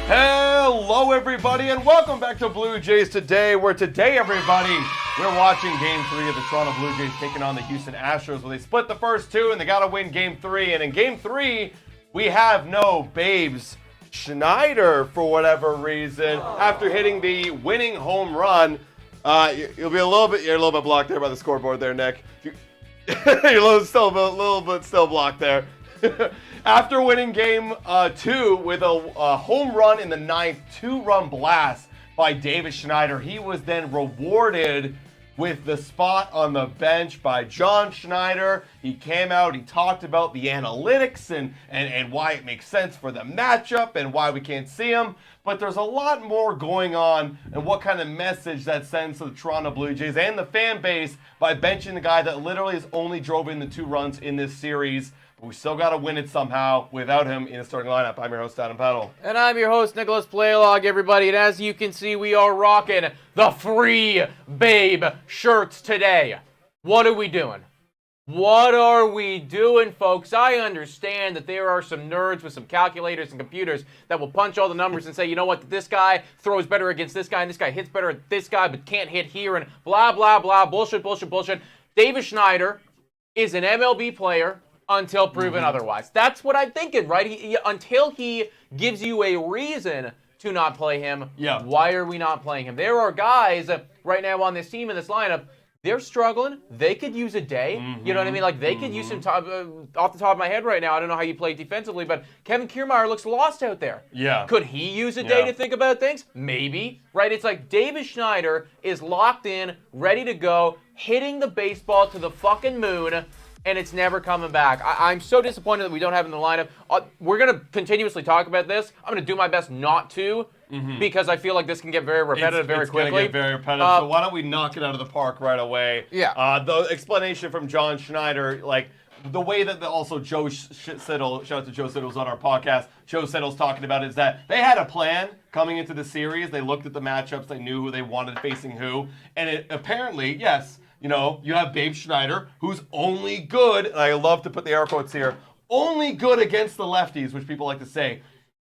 Hello, everybody, and welcome back to Blue Jays Today, where today, everybody, we're watching Game 3 of the Toronto Blue Jays taking on the Houston Astros, where they split the first two, and they got to win Game 3. And in Game 3, we have no Babe Schneider for whatever reason. After hitting the winning home run, you're a little bit blocked there by the scoreboard there, Nick. You're still a little bit blocked there. After winning Game 2 with a home run in the ninth, two-run blast by Babe Schneider, he was then rewarded with the spot on the bench by John Schneider. He came out, he talked about the analytics and why it makes sense for the matchup and why we can't see him. But there's a lot more going on and what kind of message that sends to the Toronto Blue Jays and the fan base by benching the guy that literally has only drove in the 2 runs in this series. But we still got to win it somehow without him in the starting lineup. I'm your host, Adam Peddle. And I'm your host, Nicholas Playlog, everybody. And as you can see, we are rocking the free Babe shirts today. What are we doing? What are we doing, folks? I understand that there are some nerds with some calculators and computers that will punch all the numbers and say, you know what, this guy throws better against this guy, and this guy hits better at this guy, but can't hit here, and blah, blah, blah, bullshit. Babe Schneider is an MLB player until proven otherwise. That's what I'm thinking, right? Until he gives you a reason to not play him, why are we not playing him? There are guys right now on this team, in this lineup, they're struggling. They could use a day. You know what I mean? Like, they could use some off the top of my head right now. I don't know how you play defensively, but Kevin Kiermaier looks lost out there. Yeah. Could he use a day to think about things? Maybe. Right? It's like Babe Schneider is locked in, ready to go, hitting the baseball to the fucking moon, and it's never coming back. I'm so disappointed that we don't have him in the lineup. We're going to continuously talk about this. I'm going to do my best not to, because I feel like this can get very repetitive very quickly. It's going to get very repetitive, so why don't we knock it out of the park right away? Yeah. The explanation from John Schneider, like, the way that also Joe Siddle, shout out to Joe Siddle's on our podcast, Joe Siddle's talking about is that they had a plan coming into the series. They looked at the matchups. They knew who they wanted facing who. And it apparently, yes, you know, you have Babe Schneider, who's only good, and I love to put the air quotes here, only good against the lefties, which people like to say.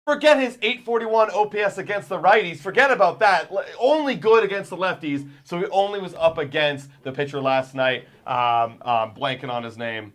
Forget his 841 OPS against the righties. Forget about that. Only good against the lefties, so he only was up against the pitcher last night, blanking on his name.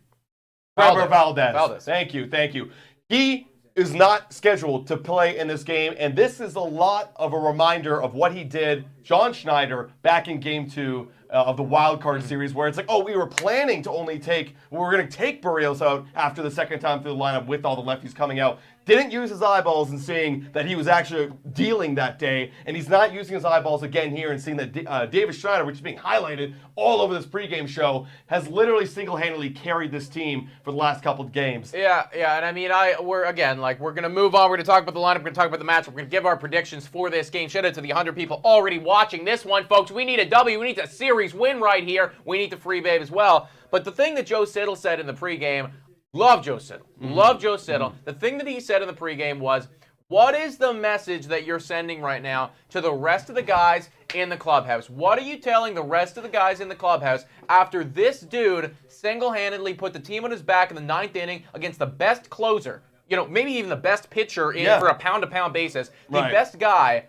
Valdez. Thank you. He is not scheduled to play in this game, and this is a lot of a reminder of what he did, John Schneider, back in Game 2 of the wild card series, where it's like, oh, we were planning to only take, we were going to take Barrios out after the second time through the lineup with all the lefties coming out. Didn't use his eyeballs and seeing that he was actually dealing that day, and he's not using his eyeballs again here and seeing that Babe Schneider, which is being highlighted all over this pregame show, has literally single-handedly carried this team for the last couple of games. Yeah, and I mean, we're going to move on. We're going to talk about the lineup. We're going to talk about the matchup. We're going to give our predictions for this game. Shout out to the 100 people already watching this one, folks. We need a W. We need a series win right here. We need the free Babe as well. But the thing that Joe Siddle said in the pregame, love Joe Siddle. The thing that he said in the pregame was, what is the message that you're sending right now to the rest of the guys in the clubhouse? What are you telling the rest of the guys in the clubhouse after this dude single-handedly put the team on his back in the 9th inning against the best closer, you know, maybe even the best pitcher for a pound-to-pound basis, the best guy?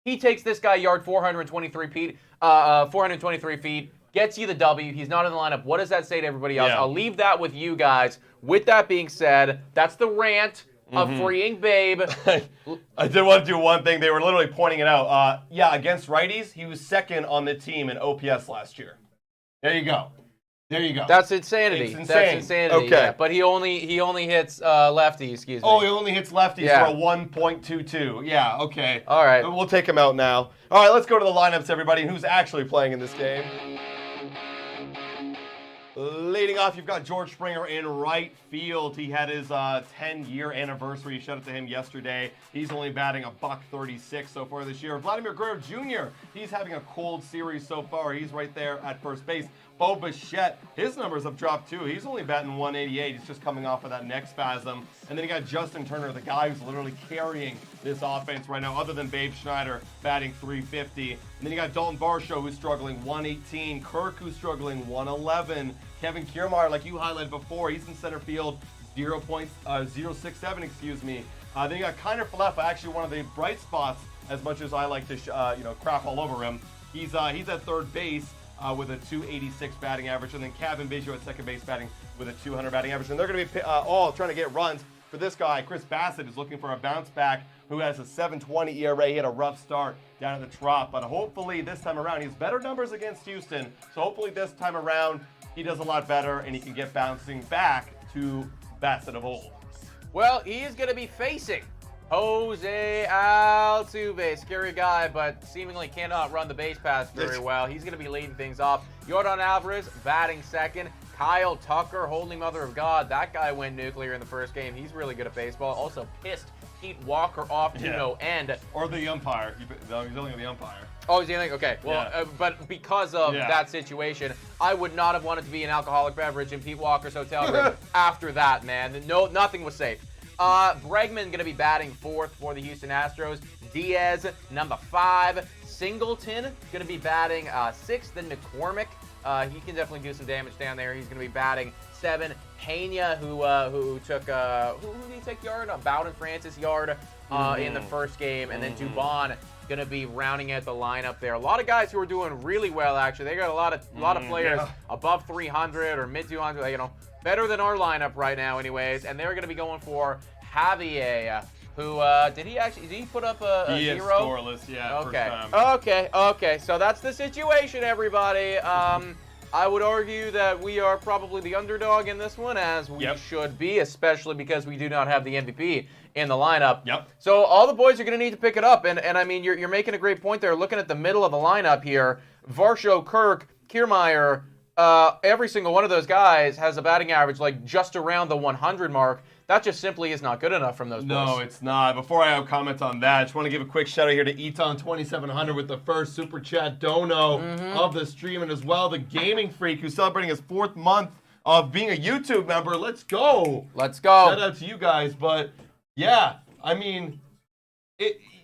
He takes this guy yard 423 feet, gets you the W. He's not in the lineup. What does that say to everybody else? I'll leave that with you guys. With that being said, that's the rant of freeing Babe. I did want to do one thing. They were literally pointing it out. Against righties, he was second on the team in OPS last year. There you go. That's insanity. It's insane. That's insanity. Okay. Yeah. But he only hits lefties, excuse me. Oh, he only hits lefties for a 1.22. Yeah, okay. All right. We'll take him out now. All right, let's go to the lineups, everybody, and who's actually playing in this game. Leading off, you've got George Springer in right field. He had his 10-year anniversary. Shout out to him yesterday. He's only batting a .136 so far this year. Vladimir Guerrero Jr., he's having a cold series so far. He's right there at first base. Bo Bichette, his numbers have dropped too. He's only batting 188. He's just coming off of that neck spasm. And then you got Justin Turner, the guy who's literally carrying this offense right now, other than Babe Schneider, batting 350. And then you got Dalton Varsho, who's struggling 118. Kirk, who's struggling 111. Kevin Kiermaier, like you highlighted before, he's in center field, 0.067, excuse me. Then you got Kiermaier for left, actually one of the bright spots. As much as I like to, crap all over him, he's at third base with a 286 batting average, and then Kevin Biggio at second base batting with a 200 batting average. And they're going to be all trying to get runs for this guy. Chris Bassitt is looking for a bounce back, who has a 7.20 ERA. He had a rough start down at the Trop, but hopefully this time around he has better numbers against Houston. So hopefully this time around he does a lot better and he can get bouncing back to Bassitt of old. Well, he is going to be facing Jose Altuve, scary guy, but seemingly cannot run the base pass very well. He's going to be leading things off. Yordan Alvarez batting second. Kyle Tucker, holding mother of God. That guy went nuclear in the first game. He's really good at baseball. Also pissed Pete Walker off to no end. Or the umpire. He's only the umpire. Oh, is he like, okay. Well, but because of that situation, I would not have wanted to be an alcoholic beverage in Pete Walker's hotel room after that, man. No, nothing was safe. Bregman going to be batting fourth for the Houston Astros. Diaz, number 5. Singleton going to be batting sixth. Then McCormick, he can definitely do some damage down there. He's going to be batting 7. Pena, who took who did he take yard? Bowden Francis yard in the first game, and then Dubon going to be rounding out the lineup there. A lot of guys who are doing really well. Actually, they got a lot of players above 300 or mid 200. Better than our lineup right now, anyways. And they're going to be going for Javier, who did he put up a 0? He is scoreless, yeah. Okay. So that's the situation, everybody. I would argue that we are probably the underdog in this one, as we should be, especially because we do not have the MVP in the lineup. So all the boys are going to need to pick it up. And I mean, you're making a great point there. Looking at the middle of the lineup here, Varsho, Kirk, Kiermaier, every single one of those guys has a batting average like just around the 100 mark. That just simply is not good enough from those boys. No, it's not. Before I have comments on that, I just want to give a quick shout out here to Eton2700 with the first Super Chat dono of the stream, and as well the Gaming Freak, who's celebrating his 4th month of being a YouTube member. Let's go. Let's go. Shout out to you guys. But yeah, I mean,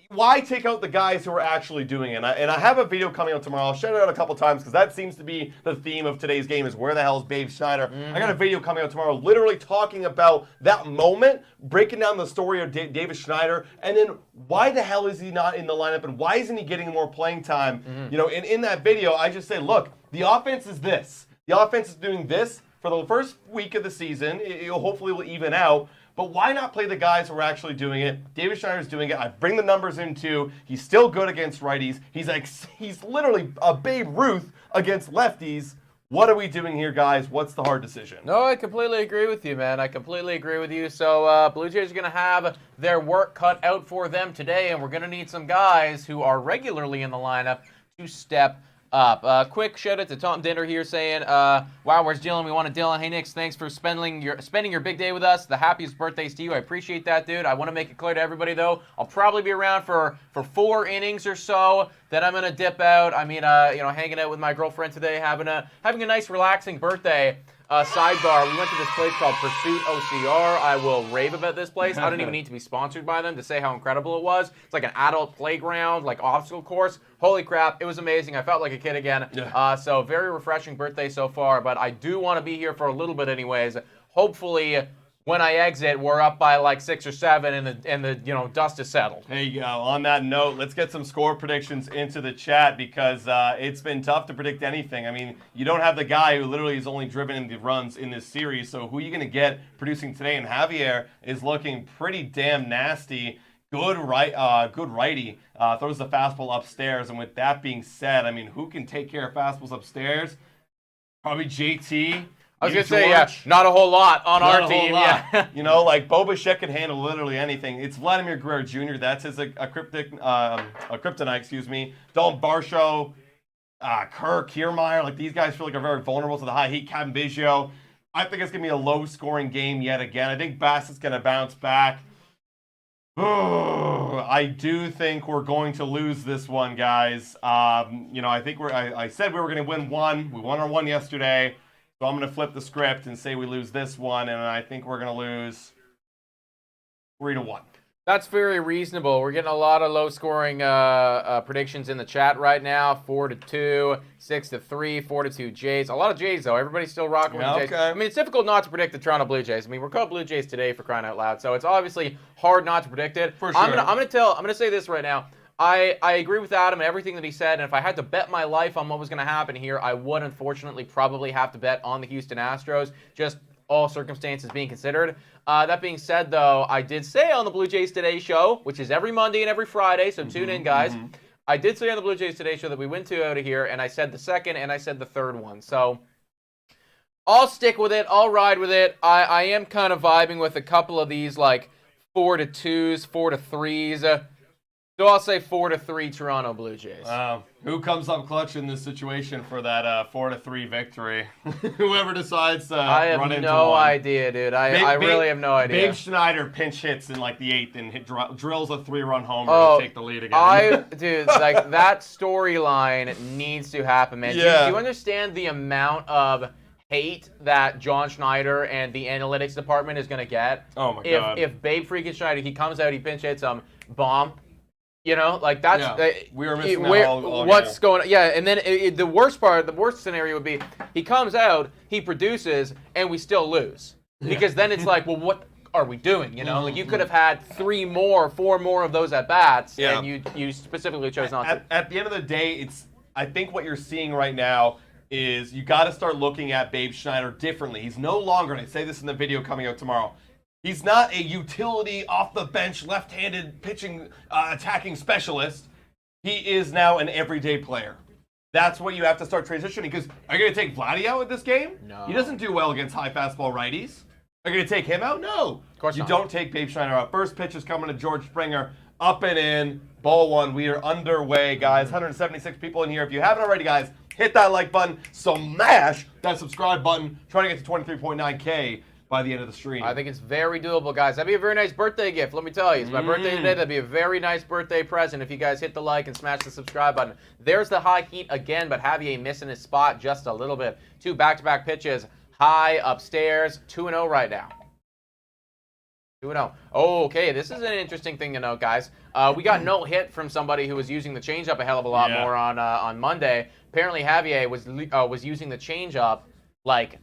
why take out the guys who are actually doing it? And I have a video coming out tomorrow. I'll shout it out a couple times because that seems to be the theme of today's game is where the hell is Babe Schneider? I got a video coming out tomorrow literally talking about that moment, breaking down the story of David Schneider, and then why the hell is he not in the lineup and why isn't he getting more playing time? In that video, I just say, look, the offense is this. The offense is doing this for the first week of the season. It'll hopefully will even out. But why not play the guys who are actually doing it? David Schneider's doing it. I bring the numbers in too. He's still good against righties. He's literally a Babe Ruth against lefties. What are we doing here, guys? What's the hard decision? No, I completely agree with you, man. I completely agree with you. So Blue Jays are going to have their work cut out for them today, and we're going to need some guys who are regularly in the lineup to step up. Quick shout out to Tom Dinner here saying, wow, where's Dylan? We want a Dylan. Hey, Nix, thanks for spending your big day with us. The happiest birthdays to you. I appreciate that, dude. I want to make it clear to everybody, though, I'll probably be around for 4 innings or so. Then I'm going to dip out. I mean, hanging out with my girlfriend today, having a nice, relaxing birthday. Sidebar, we went to this place called Pursuit OCR. I will rave about this place. I don't even need to be sponsored by them to say how incredible it was. It's like an adult playground, like obstacle course. Holy crap, it was amazing. I felt like a kid again. So very refreshing birthday so far, but I do want to be here for a little bit anyways. Hopefully, when I exit, we're up by like 6 or 7 and the dust is settled. There you go. On that note, let's get some score predictions into the chat because it's been tough to predict anything. I mean, you don't have the guy who literally is only driven in the runs in this series, so who are you going to get producing today? And Javier is looking pretty damn nasty. Good righty. Throws the fastball upstairs. And with that being said, I mean, who can take care of fastballs upstairs? Probably JT. I was going to say, yeah, not a whole lot on our team. Yeah. Like Bo Bichette can handle literally anything. It's Vladimir Guerrero Jr. That's his kryptonite, excuse me. Dalton Varsho, Kirk, Kiermaier, like these guys feel like are very vulnerable to the high heat. Kevin Biggio. I think it's going to be a low-scoring game yet again. I think Bassett's going to bounce back. I do think we're going to lose this one, guys. I think I said we were going to win 1. We won our 1 yesterday. So I'm going to flip the script and say we lose this one, and I think we're going to lose 3-1. That's very reasonable. We're getting a lot of low-scoring predictions in the chat right now. 4-2, 6-3, 4-2 Jays. A lot of Jays though. Everybody's still rocking with the Jays. Okay. I mean, it's difficult not to predict the Toronto Blue Jays. I mean, we're called Blue Jays today for crying out loud, so it's obviously hard not to predict it. For sure. I'm gonna say this right now. I agree with Adam and everything that he said, and if I had to bet my life on what was going to happen here, I would unfortunately probably have to bet on the Houston Astros. Just all circumstances being considered. That being said, though, I did say on the Blue Jays Today show, which is every Monday and every Friday, so tune in, guys. I did say on the Blue Jays Today show that we win 2 out of here, and I said the second and I said the third one. So I'll stick with it. I'll ride with it. I am kind of vibing with a couple of these, like 4-2s, 4-3s. So I'll say 4-3 Toronto Blue Jays. Who comes up clutch in this situation for that 4-3 victory? Whoever decides to I have run into no one. idea, dude. I really have no idea. Babe Schneider pinch hits in like the 8th and drills a 3-run homer to take the lead again. Dude, like that storyline needs to happen, man. Yeah. Do you understand the amount of hate that John Schneider and the analytics department is going to get? Oh my God. If Babe freaking Schneider, he comes out, he pinch hits bomb. You know, like that's we were missing that all what's game. going on. Yeah, and then the worst scenario would be he comes out, he produces, and we still lose. Because then it's like, well, what are we doing? You know, like you could have had 4 more of those at bats, and you specifically chose not to. At the end of the day, I think what you're seeing right now is you got to start looking at Babe Schneider differently. He's no longer, and I say this in the video coming out tomorrow, he's not a utility, off-the-bench, left-handed pitching, attacking specialist. He is now an everyday player. That's what you have to start transitioning. Because are you going to take Vladdy out with this game? No. He doesn't do well against high fastball righties. Are you going to take him out? No. Of course you not. don't take Babe Schneider out. First pitch is coming to George Springer. Up and in. Ball 1. We are underway, guys. 176 people in here. If you haven't already, guys, hit that like button. Smash that subscribe button. Trying to get to 23.9K. by the end of the stream. I think it's very doable, guys. That'd be a very nice birthday gift, let me tell you. It's my birthday today. That'd be a very nice birthday present if you guys hit the like and smash the subscribe button. There's the high heat again, but Javier missing his spot just a little bit. 2 back-to-back pitches. High, upstairs, 2-0 right now. 2-0. Oh, okay, this is an interesting thing to note, guys. We got no hit from somebody who was using the changeup a hell of a lot more on Monday. Apparently, Javier was using the changeup like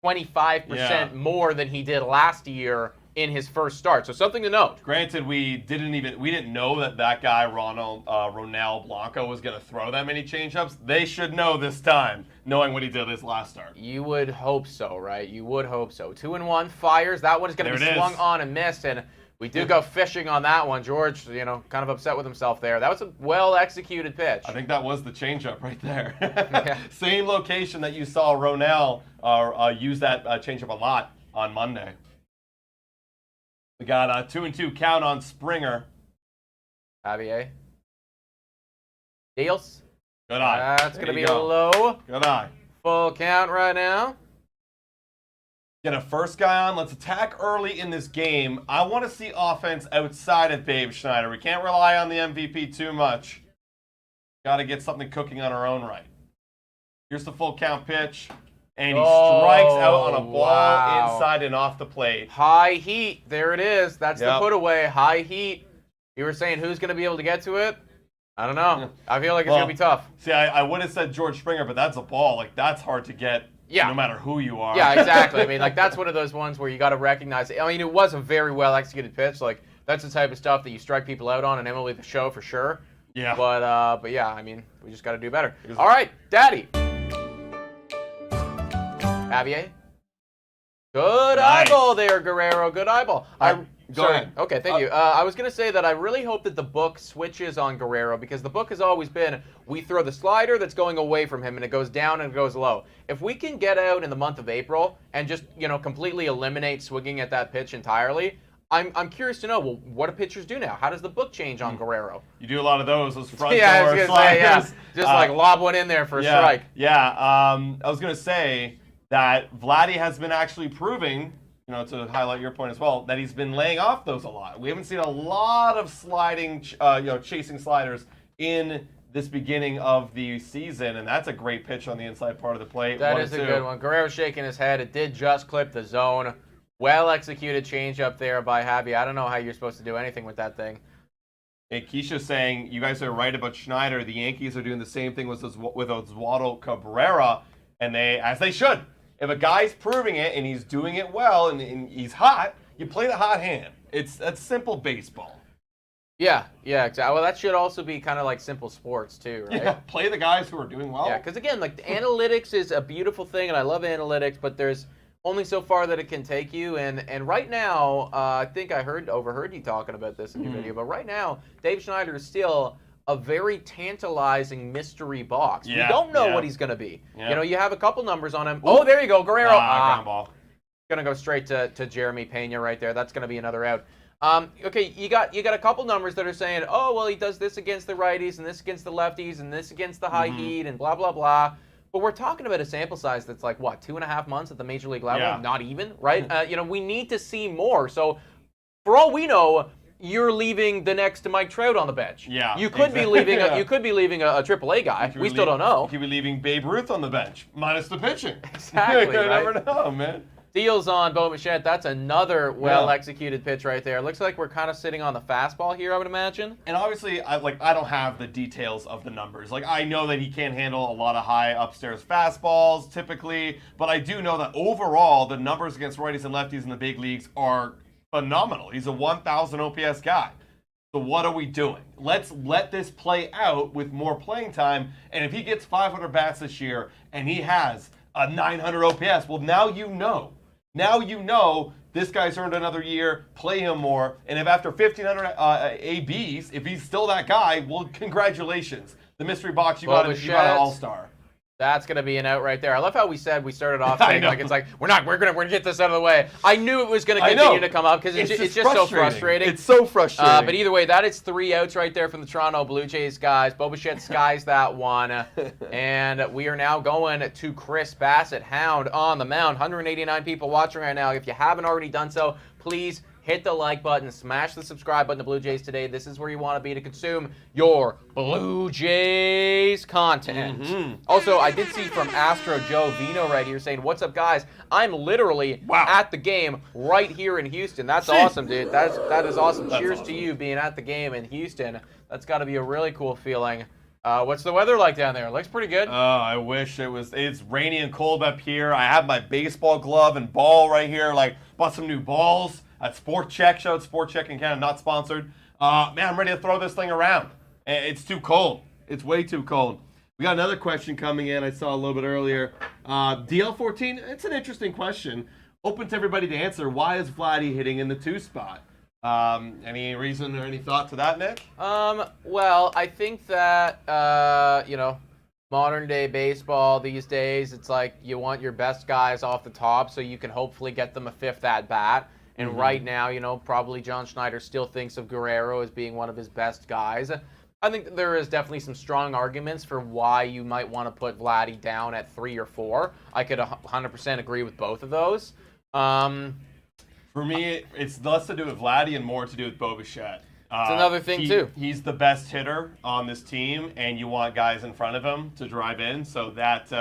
25% more than he did last year in his first start. So something to note. Granted, we didn't know that guy Ronel Blanco was going to throw that many changeups. They should know this time, knowing what he did this last start. You would hope so, right? You would hope so. 2-1 fires. That one is going to be swung on and missed, and we do go fishing on that one. George, kind of upset with himself there. That was a well-executed pitch. I think that was the changeup right there. Same location that you saw Ronel use that changeup a lot on Monday. We got a 2-2 count on Springer. Javier. Deals. Good eye. That's going to be low. Good eye. Full count right now. Get a first guy on. Let's attack early in this game. I want to see offense outside of Babe Schneider. We can't rely on the MVP too much. Got to get something cooking on our own right. Here's the full count pitch. And he strikes out on a ball inside and off the plate. High heat. There it is. That's the put away. High heat. You were saying who's going to be able to get to it? I don't know. I feel like it's going to be tough. See, I would have said George Springer, but that's a ball. Like, that's hard to get no matter who you are. Yeah, exactly. I mean, like, that's one of those ones where you got to recognize it. I mean, it was a very well-executed pitch. Like, that's the type of stuff that you strike people out on Emily the Show for sure. Yeah. But yeah, I mean, we just got to do better. All right, Daddy. Javier. Good eyeball there, Guerrero. Good eyeball. Go ahead. Okay, thank you. I was going to say that I really hope that the book switches on Guerrero because the book has always been we throw the slider that's going away from him and it goes down and it goes low. If we can get out in the month of April and just, completely eliminate swinging at that pitch entirely, I'm curious to know, well, what do pitchers do now? How does the book change on Guerrero? You do a lot of those front I door was sliders. Say, just like lob one in there for a strike. Yeah, I was going to say that Vladdy has been actually proving, to highlight your point as well, that he's been laying off those a lot. We haven't seen a lot of sliding, chasing sliders in this beginning of the season, and that's a great pitch on the inside part of the plate. That is a good one. Guerrero's shaking his head. It did just clip the zone. Well-executed changeup there by Javier. I don't know how you're supposed to do anything with that thing. Hey, Keisha's saying, you guys are right about Schneider. The Yankees are doing the same thing with Oswaldo Cabrera, and as they should. If a guy's proving it and he's doing it well and he's hot, you play the hot hand. That's simple baseball. Yeah, exactly. Well, that should also be kind of like simple sports too, right? Yeah, play the guys who are doing well. Yeah, because again, like analytics is a beautiful thing, and I love analytics, but there's only so far that it can take you. And right now, I think I overheard you talking about this in your video, but right now, Babe Schneider is still a very tantalizing mystery box. Yeah, we don't know what he's going to be. Yeah. You know, you have a couple numbers on him. Ooh. Oh, there you go, Guerrero. Ground ball. Going to go straight to Jeremy Pena right there. That's going to be another out. Okay, you got a couple numbers that are saying, oh, well, he does this against the righties and this against the lefties and this against the high heat and blah, blah, blah. But we're talking about a sample size that's like, what, 2.5 months at the major league level? Yeah. Not even, right? You know, we need to see more. So for all we know, you're leaving the next Mike Trout on the bench. Yeah, you could be leaving. You could be leaving a AAA guy. We still don't know. You could be leaving Babe Ruth on the bench, minus the pitching. Exactly. You never know, man. Deals on Bo Bichette. That's another well-executed pitch right there. Looks like we're kind of sitting on the fastball here, I would imagine. And obviously, I don't have the details of the numbers. Like, I know that he can't handle a lot of high upstairs fastballs typically, but I do know that overall, the numbers against righties and lefties in the big leagues are phenomenal. He's a 1,000 OPS guy. So what are we doing? Let's let this play out with more playing time. And if he gets 500 bats this year and he has a 900 OPS, well, now you know. Now you know this guy's earned another year, play him more, and if after 1,500 ABs, if he's still that guy, well, congratulations. The mystery box, you got an all-star. That's going to be an out right there. I love how we started off saying, like, it's like, we're going to get this out of the way. I knew it was going to continue to come up because it's just so frustrating. It's so frustrating. But either way, that is 3 outs right there from the Toronto Blue Jays guys. Bo Bichette skies that one. And we are now going to Chris Bassitt, Hound on the mound. 189 people watching right now. If you haven't already done so, please hit the like button, smash the subscribe button to Blue Jays Today. This is where you want to be to consume your Blue Jays content. Also, I did see from Astro Joe Vino right here saying, what's up, guys? I'm literally at the game right here in Houston. That's awesome, dude. That is awesome. Cheers to you being at the game in Houston. That's got to be a really cool feeling. What's the weather like down there? It looks pretty good. Oh, I wish it was. It's rainy and cold up here. I have my baseball glove and ball right here. Like, bought some new balls at Sport Check. Shout out Sport Check in Canada, not sponsored. Man, I'm ready to throw this thing around. It's too cold. It's way too cold. We got another question coming in. I saw a little bit earlier. DL14, it's an interesting question. Open to everybody to answer. Why is Vladdy hitting in the 2 spot? Any reason or any thought to that, Nick? Well, I think that, modern day baseball these days, it's like you want your best guys off the top so you can hopefully get them a 5th at bat. And right now, probably John Schneider still thinks of Guerrero as being one of his best guys. I think that there is definitely some strong arguments for why you might want to put Vladdy down at 3 or 4. I could 100% agree with both of those. For me, it's less to do with Vladdy and more to do with Bo Bichette. It's another thing, too. He's the best hitter on this team, and you want guys in front of him to drive in. So that,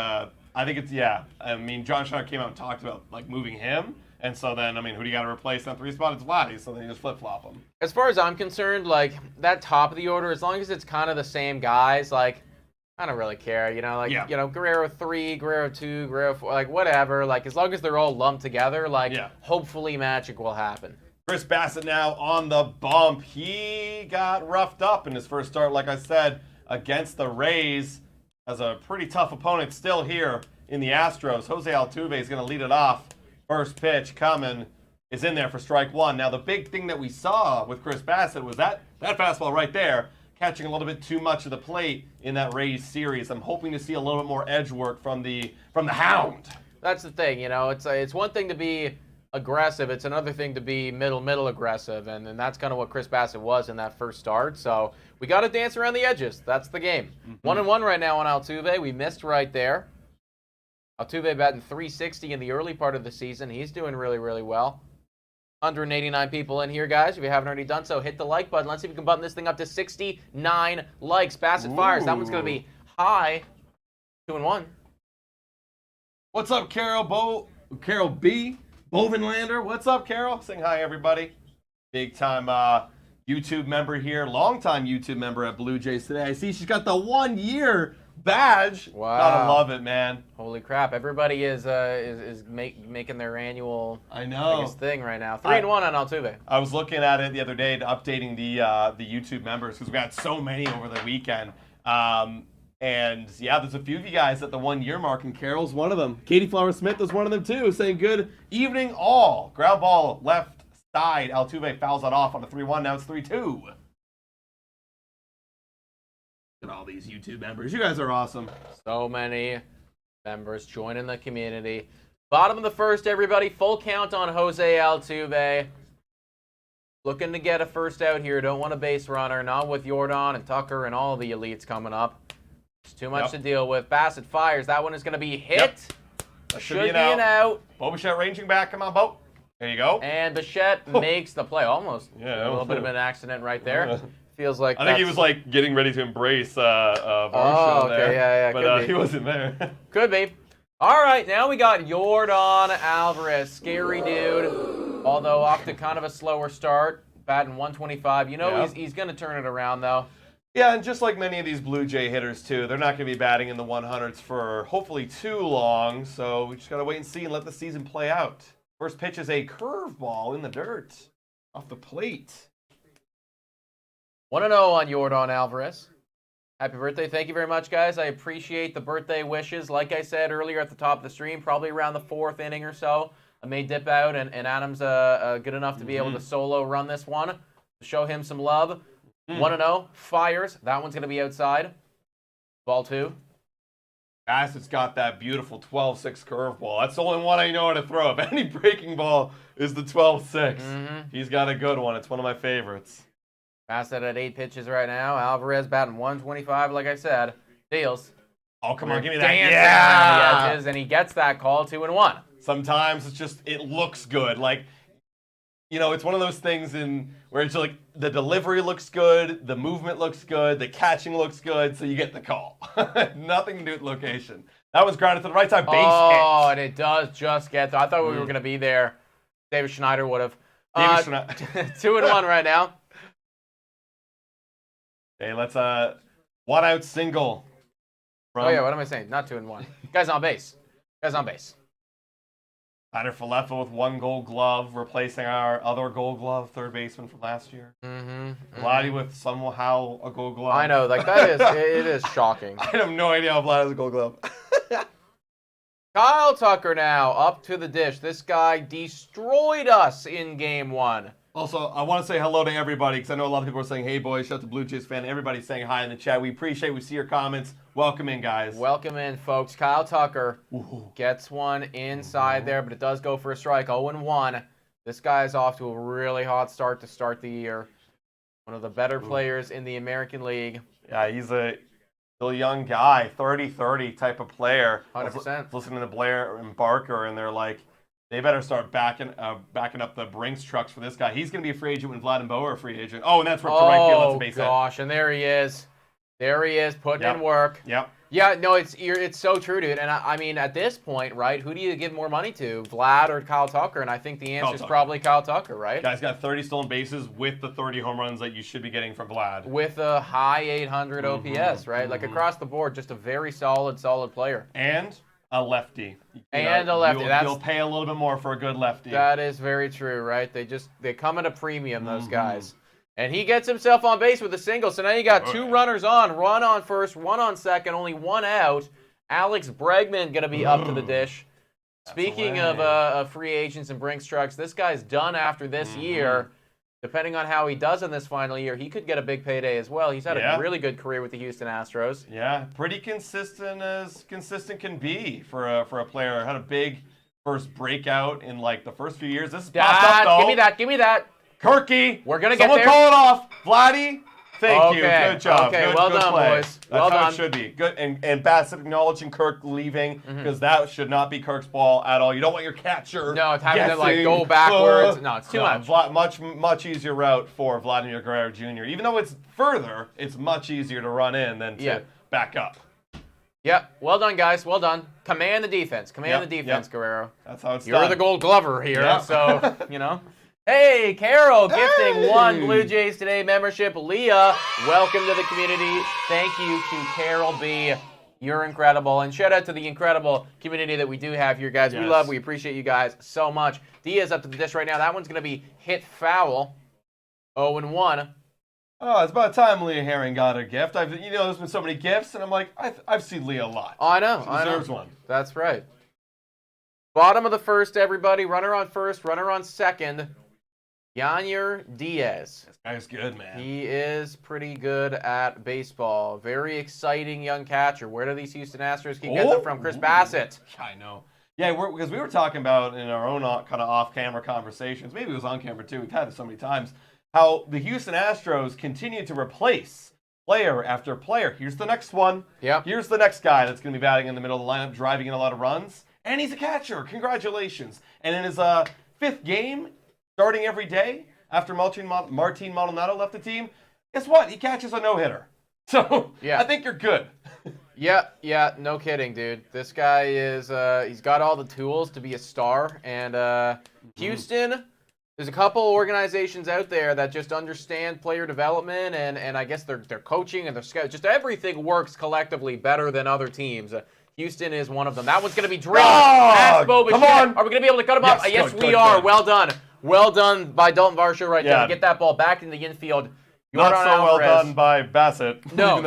I think it's, I mean, John Schneider came out and talked about, like, moving him. And so then, I mean, who do you got to replace in that 3 spot? It's Vladdy, so then you just flip-flop him. As far as I'm concerned, like, that top of the order, as long as it's kind of the same guys, like, I don't really care, Guerrero 3, Guerrero 2, Guerrero 4, like, whatever. Like, as long as they're all lumped together, like, hopefully magic will happen. Chris Bassitt now on the bump. He got roughed up in his first start, like I said, against the Rays. As a pretty tough opponent still here in the Astros. Jose Altuve is going to lead it off. First pitch coming is in there for strike 1. Now, the big thing that we saw with Chris Bassitt was that fastball right there, catching a little bit too much of the plate in that Rays series. I'm hoping to see a little bit more edge work from the Hound. That's the thing, it's one thing to be aggressive. It's another thing to be middle aggressive, and that's kind of what Chris Bassitt was in that first start. So we got to dance around the edges. That's the game. 1-1 right now on Altuve. We missed right there. Altuve batting .360 in the early part of the season. He's doing really, really well. 189 people in here, guys. If you haven't already done so, hit the like button. Let's see if we can button this thing up to 69 likes. Bassitt fires. That one's going to be high. 2-1. What's up, Carol B? Bovenlander, what's up, Carol? Saying hi, everybody. Big time YouTube member here, longtime YouTube member at Blue Jays today. I see she's got the 1-year badge. Wow. Gotta love it, man. Holy crap! Everybody is making their annual biggest thing right now. 3-1 on Altuve. I was looking at it the other day, updating the YouTube members because we got so many over the weekend. And yeah, there's a few of you guys at the 1-year mark, and Carol's one of them. Katie Flower Smith is one of them too, saying good evening all. Ground ball left side. Altuve fouls it off on a 3-1. Now it's 3-2. Look at all these YouTube members. You guys are awesome. So many members joining the community. Bottom of the first, everybody. Full count on Jose Altuve. Looking to get a first out here. Don't want a base runner. Not with Jordan and Tucker and all the elites coming up. It's too much to deal with. Bassitt fires. That one is going to be hit. Yep. That should be an out. Bo Bichette ranging back. Come on, Bo. There you go. And Bichette makes the play. Almost. Yeah, a little bit of an accident right there. Feels like I think he was like getting ready to embrace Varsho okay, there. yeah, But he wasn't there. Could be. All right, now we got Jordan Alvarez. Scary dude. Although off to kind of a slower start. Batting 125. You know he's going to turn it around, though. Yeah, and just like many of these Blue Jay hitters, too, they're not going to be batting in the 100s for hopefully too long, so we just got to wait and see and let the season play out. First pitch is a curveball in the dirt off the plate. 1-0 on Jordan Alvarez. Happy birthday. Thank you very much, guys. I appreciate the birthday wishes. Like I said earlier at the top of the stream, probably around the 4th inning or so, I may dip out, and Adam's good enough to be able to solo run this one, to show him some love. 1-0, fires. That one's going to be outside. Ball 2. Bassitt's got that beautiful 12-6 curveball. That's the only one I know how to throw. If any breaking ball is the 12-6, he's got a good one. It's one of my favorites. Bassitt at 8 pitches right now. Alvarez batting 125, like I said. Deals. Oh, come on, give me that. Yeah! Edges, and he gets that call, 2-1. Sometimes it's just, it looks good. Like, you know, it's one of those things where it's like the delivery looks good, the movement looks good, the catching looks good, so you get the call. Nothing to do with location. That was grounded to the right side base hit. Oh, and it does just get there. I thought we were going to be there. David Schneider would have. 2-1 right now. Okay, let's one out single. Oh yeah, what am I saying? Not 2-1. Guys on base. Tyler Falefa with 1 Gold Glove, replacing our other Gold Glove third baseman from last year. Vladdy with somehow a Gold Glove. I know, like that is it is shocking. I have no idea how Vlad has a Gold Glove. Kyle Tucker now up to the dish. This guy destroyed us in Game 1. Also, I want to say hello to everybody because I know a lot of people are saying, hey, boys, shout out to Blue Jays fan. Everybody's saying hi in the chat. We appreciate it. We see your comments. Welcome in, guys. Welcome in, folks. Kyle Tucker gets one inside there, but it does go for a strike. 0-1. This guy is off to a really hot start to start the year. One of the better players in the American League. Yeah, he's still a young guy, 30-30 type of player. 100%. Listening to Blair and Barker, and they're like, they better start backing up the Brinks trucks for this guy. He's going to be a free agent when Vlad and Bo are a free agent. Oh, and that's right to right field. That's a base hit. Gosh, and there he is. There he is, putting in work. Yep. Yeah, no, it's so true, dude. And I mean, at this point, right, who do you give more money to, Vlad or Kyle Tucker? And I think the answer is probably Kyle Tucker, right? Guy's got 30 stolen bases with the 30 home runs that you should be getting from Vlad. With a high 800 OPS, right? Like across the board, just a very solid player. And a lefty. A lefty. You'll pay a little bit more for a good lefty. That is very true, right? They come at a premium, those guys. And he gets himself on base with a single. So now you got 2 runners on. Run on first, 1 on second, only 1 out. Alex Bregman going to be up to the dish. Speaking of free agents and Brinks trucks, this guy's done after this year. Depending on how he does in this final year, he could get a big payday as well. He's had a really good career with the Houston Astros. Yeah, pretty consistent as consistent can be for a player. Had a big first breakout in like the first few years. This is popped up though. Give me that. Kirky, we're gonna get there. Someone call it off. Vladdy, thank you. Good job. Okay, good, well good done, play. boys. That's how it should be. Good, and Bassitt acknowledging Kirk leaving because that should not be Kirk's ball at all. You don't want your catcher. No, it's having to like go backwards. No, it's too much. Much easier route for Vladimir Guerrero Jr. Even though it's further, it's much easier to run in than to back up. Yep. Well done, guys. Well done. Command the defense. Command the defense, Guerrero. That's how it's You're done. the Gold Glover here, Yep. so, you know. Hey, Carol, gifting 1 Blue Jays Today membership. Leah, welcome to the community. Thank you to Carol B. You're incredible. And shout out to the incredible community that we do have here, guys. Yes. We appreciate you guys so much. Diaz up to the dish right now. That one's going to be hit foul. 0-1. Oh, it's about time Leah Herring got a gift. There's been so many gifts, and I'm like, I've seen Leah a lot. Oh, I know. She deserves one. That's right. Bottom of the first, everybody. Runner on first, runner on second. Yanyer Diaz. This guy's good, man. He is pretty good at baseball. Very exciting young catcher. Where do these Houston Astros keep getting them from? Chris Bassitt. I know. Yeah, because we were talking about in our own kind of off-camera conversations, maybe it was on camera too, we've had it so many times, how the Houston Astros continue to replace player after player. Here's the next one. Yep. Here's the next guy that's going to be batting in the middle of the lineup, driving in a lot of runs. And he's a catcher. Congratulations. And in his 5th game, starting every day after Martin Maldonado left the team, guess what? He catches a no-hitter. So yeah. I think you're good. Yeah, no kidding, dude. This guy is, he's got all the tools to be a star. And Houston, there's a couple organizations out there that just understand player development and I guess their coaching and their scouts. Just everything works collectively better than other teams. Houston is one of them. That one's going to be drilled. Come on. Are we going to be able to cut him up? Yes, we are. Good. Well done. Well done by Dalton Varsho right there to get that ball back in the infield. Not so well done by Bassitt. No.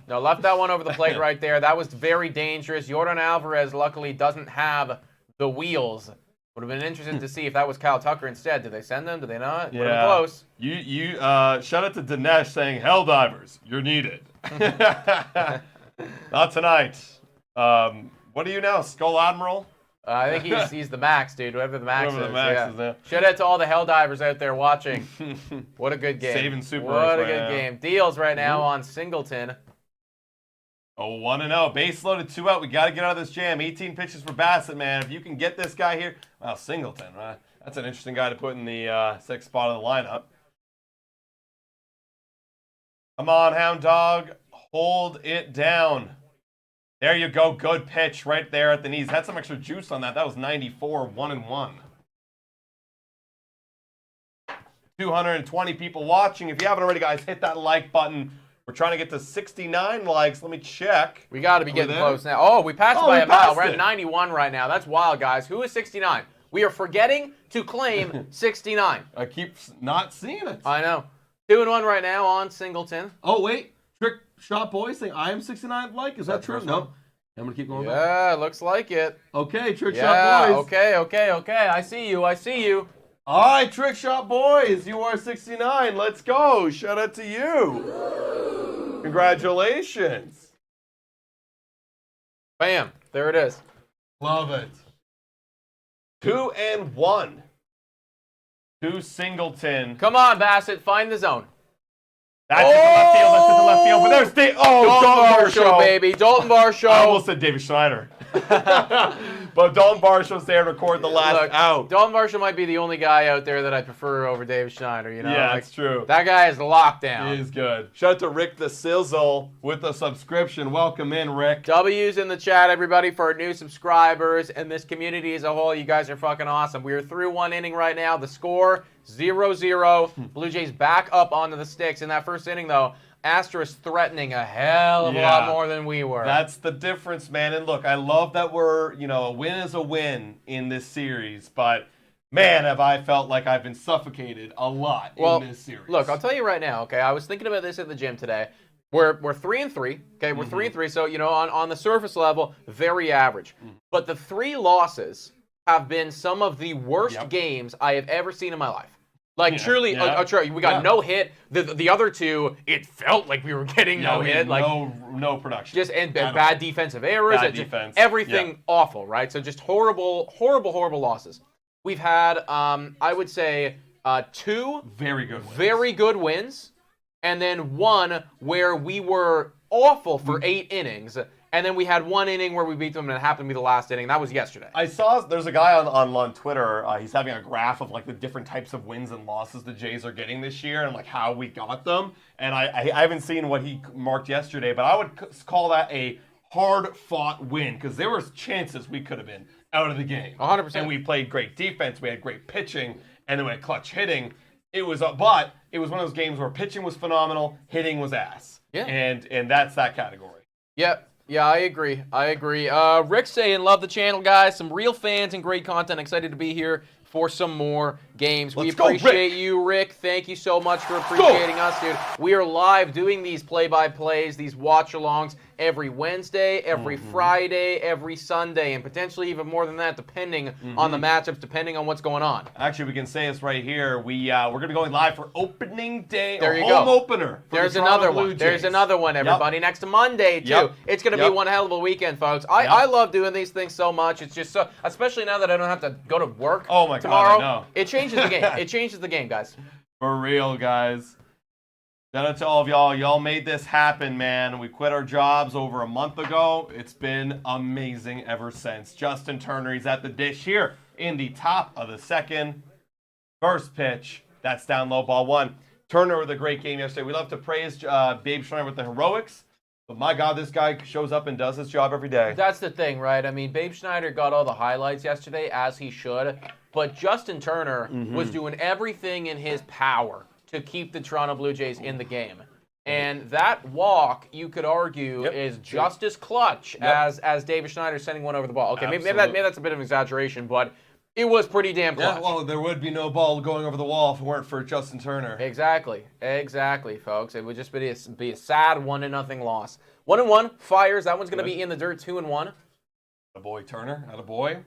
No, left that one over the plate right there. That was very dangerous. Yordan Alvarez luckily doesn't have the wheels. Would have been interesting to see if that was Kyle Tucker instead. Did they send them? Did they not? Yeah. Would have been close. You shout out to Dinesh saying, "Hell divers, you're needed." Not tonight. What are you now, Skull Admiral? I think he's the max, dude. Whatever the max Whatever is. the max is there. Shout out to all the hell divers out there watching. What a good game. Saving Super What a good game. Deals right now on Singleton. Oh, 1-0. Base loaded, 2 out. We got to get out of this jam. 18 pitches for Bassitt, man. If you can get this guy here. Wow, Singleton, right? That's an interesting guy to put in the 6th spot of the lineup. Come on, Hound Dog. Hold it down. There you go. Good pitch right there at the knees. Had some extra juice on that. That was 94, 1-1. 220 people watching. If you haven't already, guys, hit that like button. We're trying to get to 69 likes. Let me check. We got to be getting close now. Oh, we passed by a mile. We're at 91 right now. That's wild, guys. Who is 69? We are forgetting to claim 69. I keep not seeing it. I know. 2-1 right now on Singleton. Oh, wait. Trick Shot Boy saying I am 69 like. Is that true? No. I'm going to keep going back. Yeah, looks like it. Okay, Trick Shot Boys. Okay. I see you. All right, Trick Shot Boys. You are 69. Let's go. Shout out to you. Congratulations. Bam. There it is. Love it. 2-1. To Singleton. Come on, Bassitt. Find the zone. That's to the left field. That's to the left field. But there's Dalton Varsho, baby. Dalton Varsho. I almost said David Schneider. But Dalton Varsho's there to record the last out. Dalton Varsho might be the only guy out there that I prefer over David Schneider. You know, yeah, that's true. That guy is locked down. He is good. Shout out to Rick the Sizzle with a subscription. Welcome in, Rick. W's in the chat, everybody, for our new subscribers and this community as a whole. You guys are fucking awesome. We are through 1 inning right now. The score 0-0. Blue Jays back up onto the sticks. In that first inning, though, Astros threatening a hell of a lot more than we were. That's the difference, man. And look, I love that we're, a win is a win in this series, but man, have I felt like I've been suffocated a lot in this series. Look, I'll tell you right now, okay? I was thinking about this at the gym today. We're 3-3, okay? We're 3-3, so, on the surface level, very average. But the 3 losses have been some of the worst games I have ever seen in my life. Like, truly, we got no hit. The other 2, it felt like we were getting no hit. Like no production. Just and bad defensive errors. Bad defense. Everything awful, right? So just horrible losses. We've had, I would say, 2 very good wins, and then 1 where we were awful for 8 innings. And then we had 1 inning where we beat them, and it happened to be the last inning. That was yesterday. I saw there's a guy on Twitter. He's having a graph of like the different types of wins and losses the Jays are getting this year, and like how we got them. And I haven't seen what he marked yesterday, but I would call that a hard-fought win because there were chances we could have been out of the game. 100%. And we played great defense. We had great pitching, and then we had clutch hitting. But it was one of those games where pitching was phenomenal, hitting was ass. Yeah. And that's that category. Yep. Yeah, I agree. Rick saying, love the channel, guys. Some real fans and great content. Excited to be here for some more games. We appreciate you, Rick. Thank you so much for appreciating us, dude. We are live doing these play-by-plays, these watch-alongs every Wednesday, every Friday, every Sunday, and potentially even more than that, depending on the matchups, depending on what's going on. Actually, we can say this right here. We're going to be going live for opening day, there you home go. opener. There's another one. There's another one, everybody. Next Monday, too. It's going to be one hell of a weekend, folks. I love doing these things so much. It's just so, especially now that I don't have to go to work tomorrow. God, I know. It changes the game. It changes the game, guys. For real, guys. Shout out to all of y'all. Y'all made this happen, man. We quit our jobs over a month ago. It's been amazing ever since. Justin Turner, he's at the dish here in the top of the second. First pitch. That's down low, ball one. Turner with a great game yesterday. We love to praise Babe Schneider with the heroics. But my God, this guy shows up and does his job every day. That's the thing, right? I mean, Babe Schneider got all the highlights yesterday, as he should. But Justin Turner was doing everything in his power to keep the Toronto Blue Jays in the game. And that walk, you could argue, is just as clutch as David Schneider sending one over the ball. Okay, maybe that's a bit of an exaggeration, but it was pretty damn clutch. Yeah, well, there would be no ball going over the wall if it weren't for Justin Turner. Exactly, folks. It would just be a sad 1-0 loss. 1-1, fires. That one's going to be in the dirt, 2-1. Attaboy, Turner. Attaboy.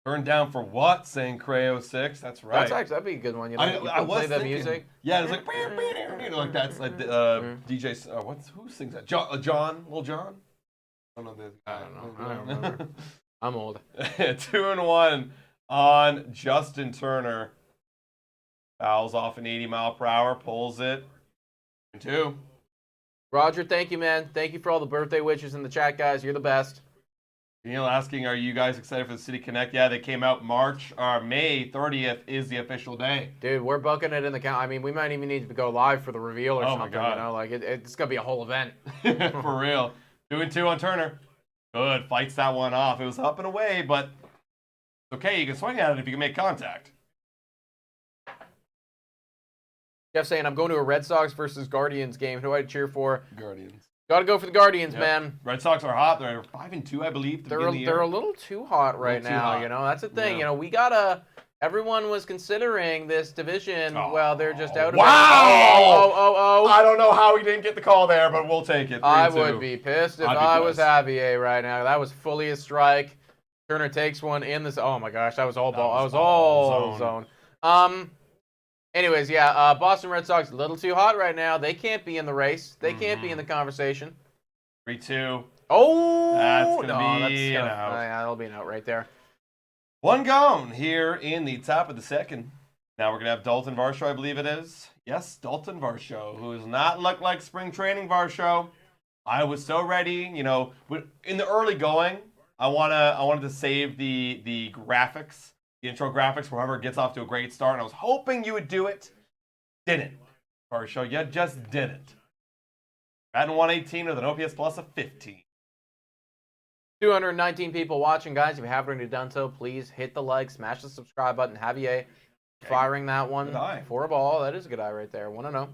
Turned down for what? Saying Creo 6. That's right. That'd be a good one. You I was play that thinking, music. Yeah, it's like like that's like DJ. Who sings that? Lil Jon. I don't remember. I'm old. 2-1 on Justin Turner. Fouls off an 80-mile-per-hour. Pulls it. 2. Roger, thank you, man. Thank you for all the birthday wishes in the chat, guys. You're the best. Neil asking, are you guys excited for the City Connect? Yeah, they came out May 30th is the official day. Dude, we're booking it in the count. I mean, we might even need to go live for the reveal or something. My God. You know, like it's gonna be a whole event. For real. 2-2 on Turner. Good. Fights that one off. It was up and away, but it's okay. You can swing at it if you can make contact. Jeff saying, I'm going to a Red Sox versus Guardians game. Who do I cheer for? Guardians. Got to go for the Guardians, man. Red Sox are hot. They're 5-2, I believe. They're a little too hot right now. You know, that's the thing. You know, we gotta. Everyone was considering this division. Well, they're just out of it. Wow! I don't know how we didn't get the call there, but we'll take it. 3-2. I would be pissed if I was Javier right now. That was fully a strike. Turner takes one in this. Oh my gosh, that was all ball. That was all zone. Anyways, yeah, Boston Red Sox a little too hot right now. They can't be in the race. They can't be in the conversation. 3-2. Oh, that's gonna be an out. Yeah, that'll be an out right there. One gone here in the top of the second. Now we're gonna have Dalton Varsho, I believe it is. Yes, Dalton Varsho, who does not look like spring training Varsho. I was so ready, you know, in the early going. I wanted to save the graphics. The intro graphics for whoever gets off to a great start, and I was hoping you would do it. Didn't. Varsho, you just didn't. Batting 118 with an OPS plus of 15. 219 people watching, guys. If you haven't already done so, please hit the like, smash the subscribe button. Javier firing that one for a ball. That is a good eye right there. 1-0.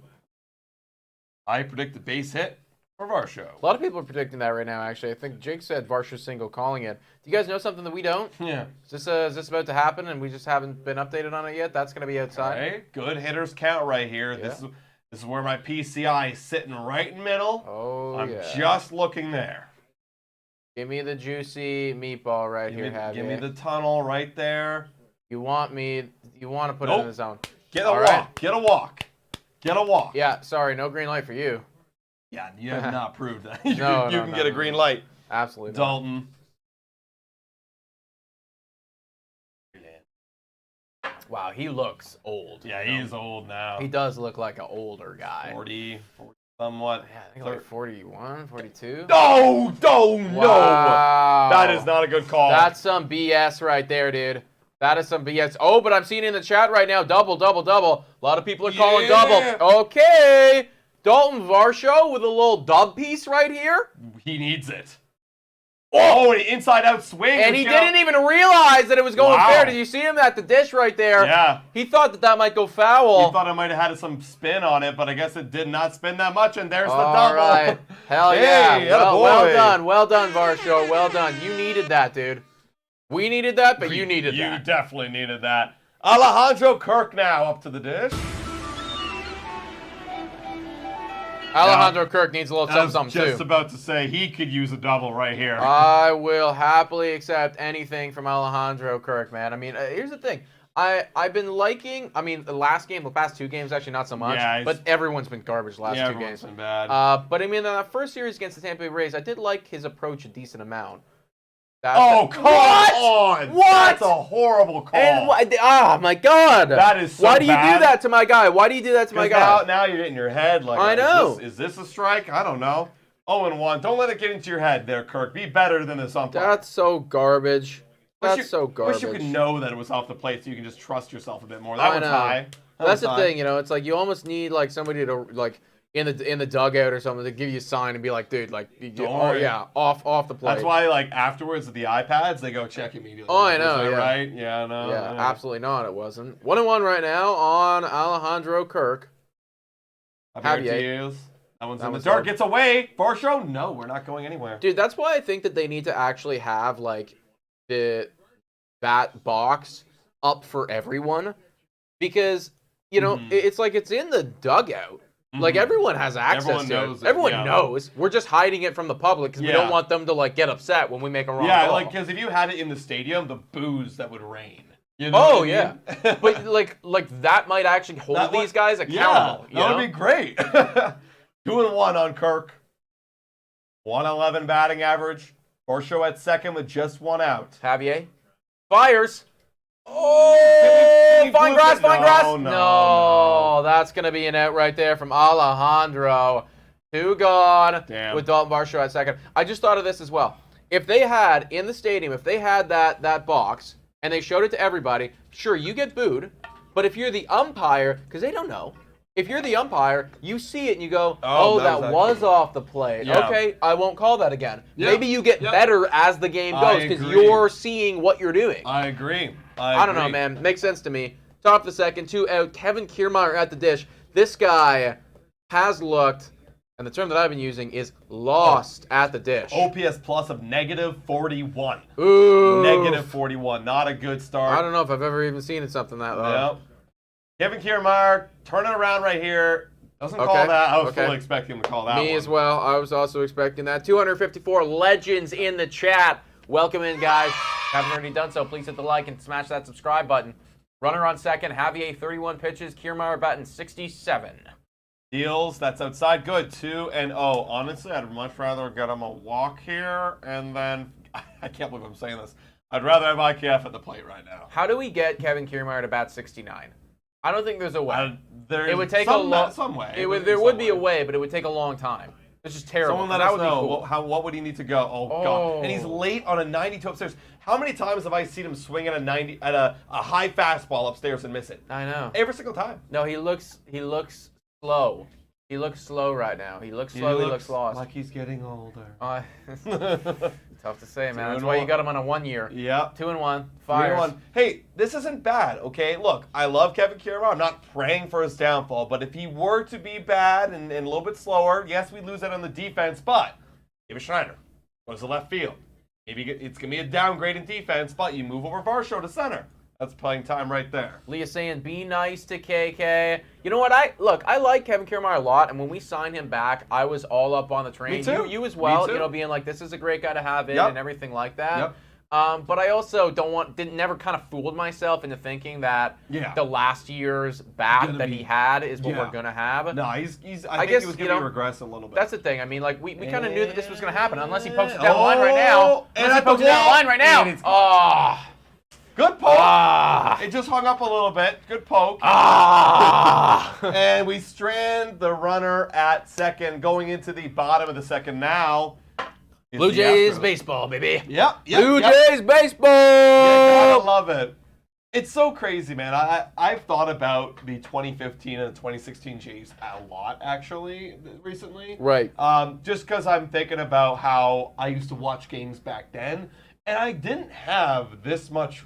I predict the base hit for Varsho. A lot of people are predicting that right now, actually. I think Jake said Varsho single calling it. Do you guys know something that we don't? Yeah. Is this about to happen and we just haven't been updated on it yet? That's going to be outside. Okay. Good hitters count right here. Yeah. This is where my PCI is sitting right in the middle. Oh, I'm just looking there. Give me the juicy meatball right here, Javier. Give me the tunnel right there. You want to put it in the zone. Get a walk. Get a walk. Get a walk. Yeah, sorry, no green light for you. Yeah, you have not proved that. You can get a green light. Absolutely. Dalton. Wow, he looks old. Yeah, he is old now. He does look like an older guy. 40 somewhat. Yeah, I think like 41, 42. No! Wow. No! That is not a good call. That's some BS right there, dude. That is some BS. Oh, but I'm seeing in the chat right now, double. A lot of people are calling double. Okay. Dalton Varsho with a little dub piece right here. He needs it. Oh, an inside-out swing. And he didn't even realize that it was going fair. Did you see him at the dish right there? Yeah. He thought that might go foul. He thought it might have had some spin on it, but I guess it did not spin that much, and there's the double. All right. Hell Hey, yeah. Well attaboy. well done, Varsho. Well done. You needed that, dude. We needed that, but you needed You that. definitely needed that. Alejandro Kirk now up to the dish. Alejandro Kirk needs a little I was something, just too. about to say he could use a double right here. I will happily accept anything from Alejandro Kirk, man. I mean, here's the thing. I've been liking, the last game, the past 2 games, actually not so much, Yeah, but everyone's been garbage the last 2 everyone's games. been bad. But I mean, in that first series against the Tampa Bay Rays, I did like his approach a decent amount. Come on! What? That's a horrible call. And oh my God! That is so Why do you bad. do that to my guy? Why do you do that to my guy? Now you're in your head like, I know. Is this a strike? I don't know. 0-1. Don't let it get into your head there, Kirk. Be better than this umpire. That's so garbage. That's so garbage. Wish you could know that it was off the plate so you can just trust yourself a bit more. That I was know. high. That's the thing, it's like you almost need like somebody to like in the dugout or something to give you a sign and be like, dude, like, off the plate. That's why, like, afterwards with the iPads, they go check immediately. Oh, I know, Is that yeah. right? Yeah, no. Yeah, absolutely not. It wasn't. 1-1 right now on Alejandro Kirk. Javier. That one's in the was dark. hard. Gets away. Varsho? No, we're not going anywhere. Dude, that's why I think that they need to actually have like that box up for everyone, because it's like it's in the dugout. Like everyone has access to it. Everyone knows. We're just hiding it from the public because we don't want them to like get upset when we make a wrong call. like because if you had it in the stadium, the boos that would rain. You know but like that might actually hold these guys accountable. Yeah, that would be great. 2-1 on Kirk. 111 batting average. Varsho at second with just 1 out. Javier fires. Oh, fine grass. No, that's going to be an out right there from Alejandro. 2 gone. Damn. With Dalton Varsho at second. I just thought of this as well. If they had, in the stadium, if they had that box and they showed it to everybody, sure, you get booed. But if you're the umpire, because they don't know, if you're the umpire, you see it and you go, that was off the plate. Yeah. Okay, I won't call that again. Yep. Maybe you get better as the game goes because you're seeing what you're doing. I agree. I don't know, man. Makes sense to me. Top of the second, 2 out. Kevin Kiermaier at the dish. This guy has looked, and the term that I've been using is lost at the dish. OPS plus of -41. Ooh. -41. Not a good start. I don't know if I've ever even seen something that low. Yep. Kevin Kiermaier, turning around right here. Doesn't call that. I was fully expecting him to call that one. Me as well. I was also expecting that. 254 legends in the chat. Welcome in, guys. Haven't already done so, please hit the like and smash that subscribe button. Runner on second, Javier 31 pitches, Kiermaier batting 67. Deals, that's outside. Good. 2-0. Honestly, I'd much rather get him a walk here, and then I can't believe I'm saying this. I'd rather have IKF at the plate right now. How do we get Kevin Kiermaier to bat 69? I don't think there's a way. It would take some way. There would be a way, but it would take a long time. It's just terrible. Someone let us know. What would he need to go? Oh, God. And he's late on a 92 upstairs. How many times have I seen him swing at a high fastball upstairs and miss it? I know. Every single time. No, he looks slow. He looks slow right now. He looks slow. He looks lost. Like he's getting older. Tough to say, man. That's why you got him on a 1 year. Yep. 2-1. Fires. 3-1. Hey, this isn't bad, okay? Look, I love Kevin Kiermaier. I'm not praying for his downfall, but if he were to be bad and a little bit slower, yes, we lose that on the defense, but Babe Schneider goes to left field. Maybe it's going to be a downgrade in defense, but you move over Varsho to center. That's playing time right there. Leah's saying, be nice to KK. You know what? I like Kevin Kiermaier a lot, and when we signed him back, I was all up on the train. Me too. You as well, Me too. being like, this is a great guy to have in and everything like that. Yep. But I also never kind of fooled myself into thinking that the last year's bat that he had is what we're gonna have. No, I think he was gonna regress a little bit. That's the thing. I mean, like we kind of knew that this was gonna happen unless he pokes it down the line right now. Good poke. It just hung up a little bit. Good poke. And we strand the runner at second, going into the bottom of the second now. Blue Jays baseball, baby. Yep. Blue Jays baseball. You gotta love it. It's so crazy, man. I've thought about the 2015 and the 2016 Jays a lot, actually, recently. Right. Just because I'm thinking about how I used to watch games back then, and I didn't have this much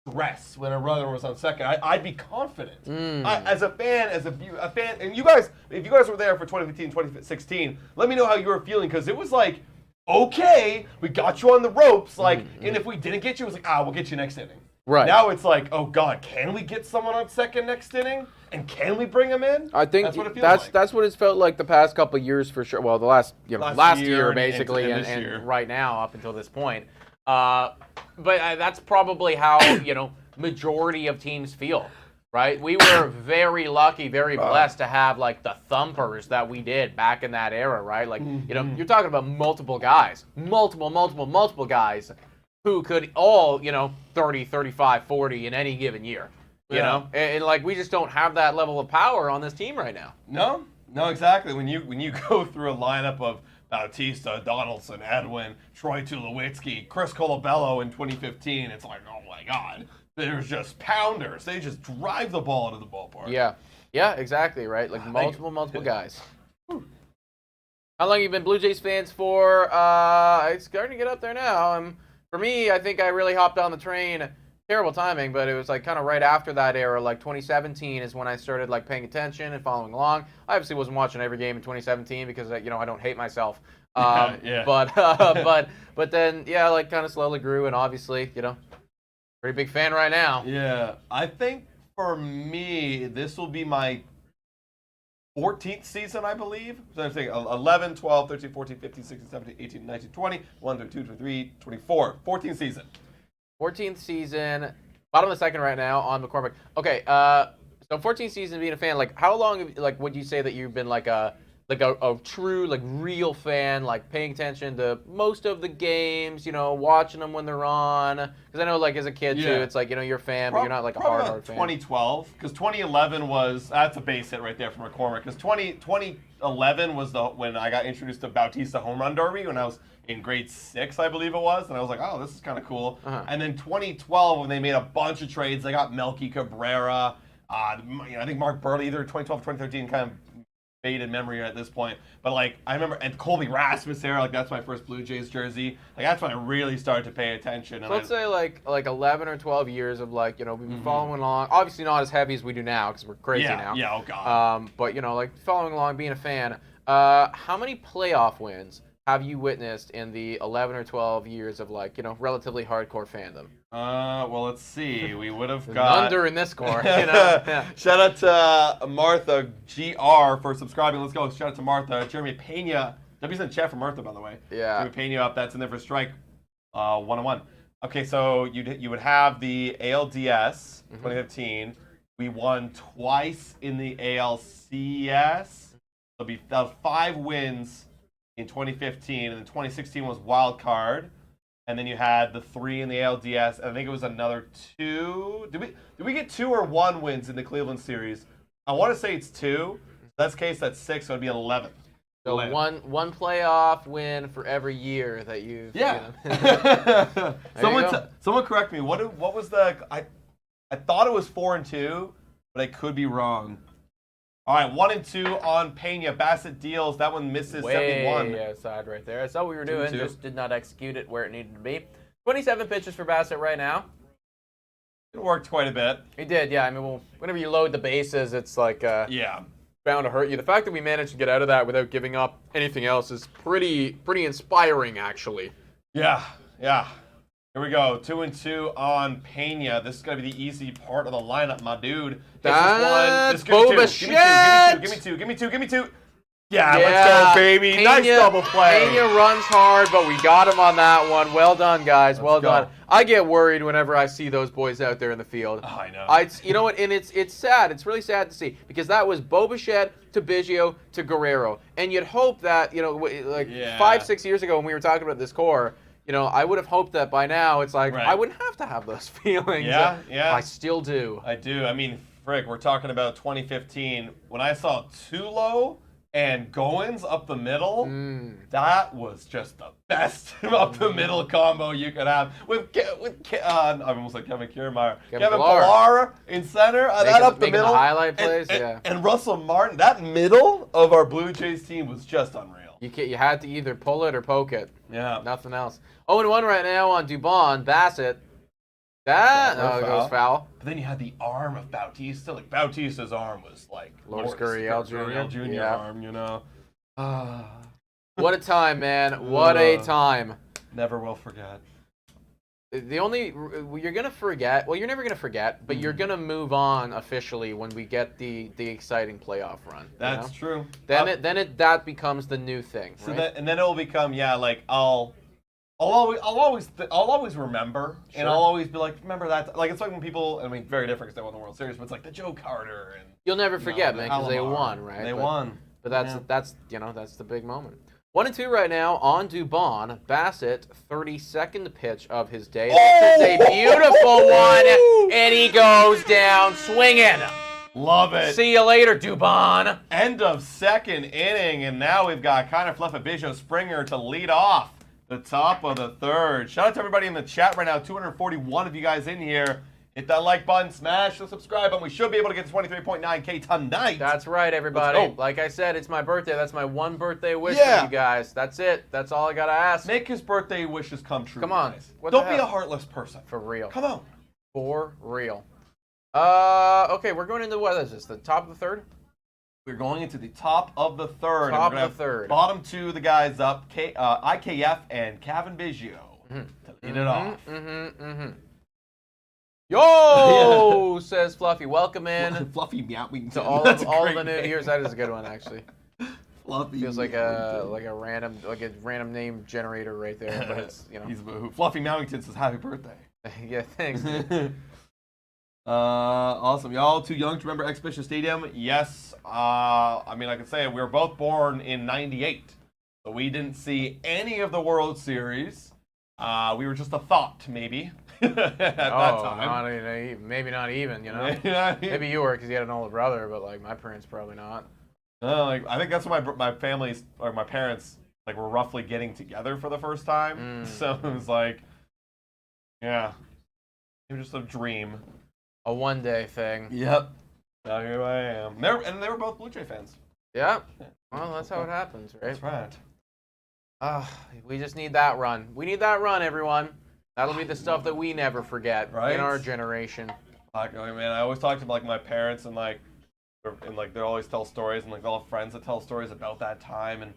stress when a runner was on second. I'd be confident. As a fan, and you guys, if you guys were there for 2015, 2016, let me know how you were feeling, because it was like, okay, we got you on the ropes, like, and if we didn't get you, it was like, we'll get you next inning. Right. Now it's like, oh God, can we get someone on second next inning? And can we bring him in? I think that's what it feels like. That's what it's felt like the past couple of years for sure. Well, the last year and basically, this year. and right now up until this point. But that's probably how majority of teams feel, right? We were very lucky, very blessed to have like the thumpers that we did back in that era, right? Like you're talking about multiple guys, multiple guys who could all, 30, 35, 40 in any given year, you know? And like, we just don't have that level of power on this team right now. No, exactly. When you go through a lineup of Bautista, Donaldson, Edwin, Troy Tulowitzki, Chris Colabello in 2015, it's like, oh my God, there's just pounders. They just drive the ball into the ballpark. Yeah, exactly, right? Like multiple guys. How long have you been Blue Jays fans for? It's starting to get up there now. For me, I think I really hopped on the train. Terrible timing, but it was like kind of right after that era. Like 2017 is when I started like paying attention and following along. I obviously wasn't watching every game in 2017 because I don't hate myself. But then like kind of slowly grew, and obviously pretty big fan right now. Yeah, I think for me this will be my 14th season, I believe. So I'm saying 11, 12, 13, 14, 15, 16, 17, 18, 19, 20, 1, 2, 23, 24. 14th season. 14th season. Bottom of the second right now on McCormick. Okay, so 14th season being a fan, like how long would you say that you've been like a true, like real fan, like paying attention to most of the games, watching them when they're on? Because I know like as a kid too, it's like, you're a fan, but you're not like a hard fan. 2012, because 2011 that's a base hit right there from McCormick, because 2011 was when I got introduced to Bautista Home Run Derby when I was in grade 6, I believe it was, and I was like, oh, this is kind of cool. And then 2012, when they made a bunch of trades, they got Melky Cabrera, I think Mark Burley, either 2012 or 2013, kind of faded memory at this point, but like I remember, and Colby Rasmus there, like that's my first Blue Jays jersey. Like that's when I really started to pay attention. So let's say like 11 or 12 years of like we've been following along. Obviously not as heavy as we do now because we're crazy now. Yeah, oh God. But like following along, being a fan. How many playoff wins have you witnessed in the 11 or 12 years of like relatively hardcore fandom? Well, let's see. We would have got under in this core. Shout out to Martha GR for subscribing. Let's go. Shout out to Martha. Jeremy Pena. W's in chat for Martha, by the way. Yeah. Jeremy Pena up. That's in there for strike. 1-on-1. Okay, so you would have the ALDS 2015. We won twice in the ALCS. That was 5 wins in 2015, and then 2016 was wild card, and then you had the 3 in the ALDS, and I think it was another 2. Did we get 2 or 1 wins in the Cleveland series? I want to say it's 2. That's case that's 6, so it'd be 11. So 11. one playoff win for every year that you've. Yeah. Someone correct me. What was the? I thought it was 4-2, but I could be wrong. All right, 1-2 on Pena. Bassitt deals. That one misses 71. Way outside right there. That's all we were doing. 2-2. Just did not execute it where it needed to be. 27 pitches for Bassitt right now. It worked quite a bit. It did, yeah. I mean, whenever you load the bases, it's like bound to hurt you. The fact that we managed to get out of that without giving up anything else is pretty inspiring, actually. Yeah. Here we go. 2-2 on Pena. This is going to be the easy part of the lineup, my dude. That's Boba. Give me two. Yeah, let's go, baby. Pena, nice double play. Pena runs hard, but we got him on that one. Well done, guys. Well done. I get worried whenever I see those boys out there in the field. Oh, I know. You know what? And it's sad. It's really sad to see because that was Bo Bichette to Biggio to Guerrero, and you'd hope that 5-6 years ago when we were talking about this core. I would have hoped that by now it's like, I wouldn't have to have those feelings. Yeah. I still do. I do. I mean, frick, we're talking about 2015. When I saw Tulo and Goins up the middle. That was just the best up the middle combo you could have with I almost like Kevin Kiermaier, Kevin Pillar in center. That up the middle, the highlight plays, and Russell Martin. That middle of our Blue Jays team was just unreal. You had to either pull it or poke it. Yeah, nothing else. 0-1 right now on Dubon. Bassitt. That goes foul. But then you had the arm of Bautista. Like Bautista's arm was like Lourdes Gurriel Jr. arm, you know. What a time, man! What a time. Never will forget. The only you're gonna forget. Well, you're never gonna forget, but you're gonna move on officially when we get the exciting playoff run. That's true. Then that becomes the new thing. So right? and then it will become like I'll always remember, sure. and I'll always be like, remember that. Like it's like when people, I mean, very different because they won the World Series, but it's like the Joe Carter and you'll never forget, man, because they won, right? They won. But that's the big moment. 1-2 right now on Dubon. Bassitt, 32nd pitch of his day. This is a beautiful one, and he goes down swinging. Love it. See you later, Dubon. End of second inning, and now we've got Connor Flefabijo Springer to lead off the top of the third. Shout out to everybody in the chat right now. 241 of you guys in here. Hit that like button, smash the subscribe button. We should be able to get to 23.9K tonight. That's right, everybody. Like I said, it's my birthday. That's my one birthday wish for you guys. That's it. That's all I got to ask. Make his birthday wishes come true. Come on. Don't be a heartless person. For real. Come on. For real. Okay, we're going into what is this? The top of the third? We're going into the top of the third. Top of the third. Bottom two, the guys up, IKF and Kevin Biggio to lead it off. Yo, says Fluffy. Welcome in. Fluffy meowing to all of the new viewers. That is a good one, actually. Fluffy feels like a random name generator right there, but it's He's Fluffy Mowington says happy birthday. Yeah, thanks. Awesome. Y'all too young to remember Exhibition Stadium? Yes. I mean, I can say we were both born in '98, so we didn't see any of the World Series. We were just a thought, maybe. At that time. Maybe not even, Maybe you were because you had an older brother, but like my parents probably not. No, I think that's when my family's or my parents were roughly getting together for the first time. So it was like, yeah, it was just a dream, a one-day thing. Yep. Now here I am. They were both Blue Jay fans. Yeah. Well, that's how it happens, right? That's right. We just need that run. We need that run, everyone. That'll be the stuff that we never forget in our generation. Like, man, I always talk to my parents and they always tell stories and they'll have friends that tell stories about that time and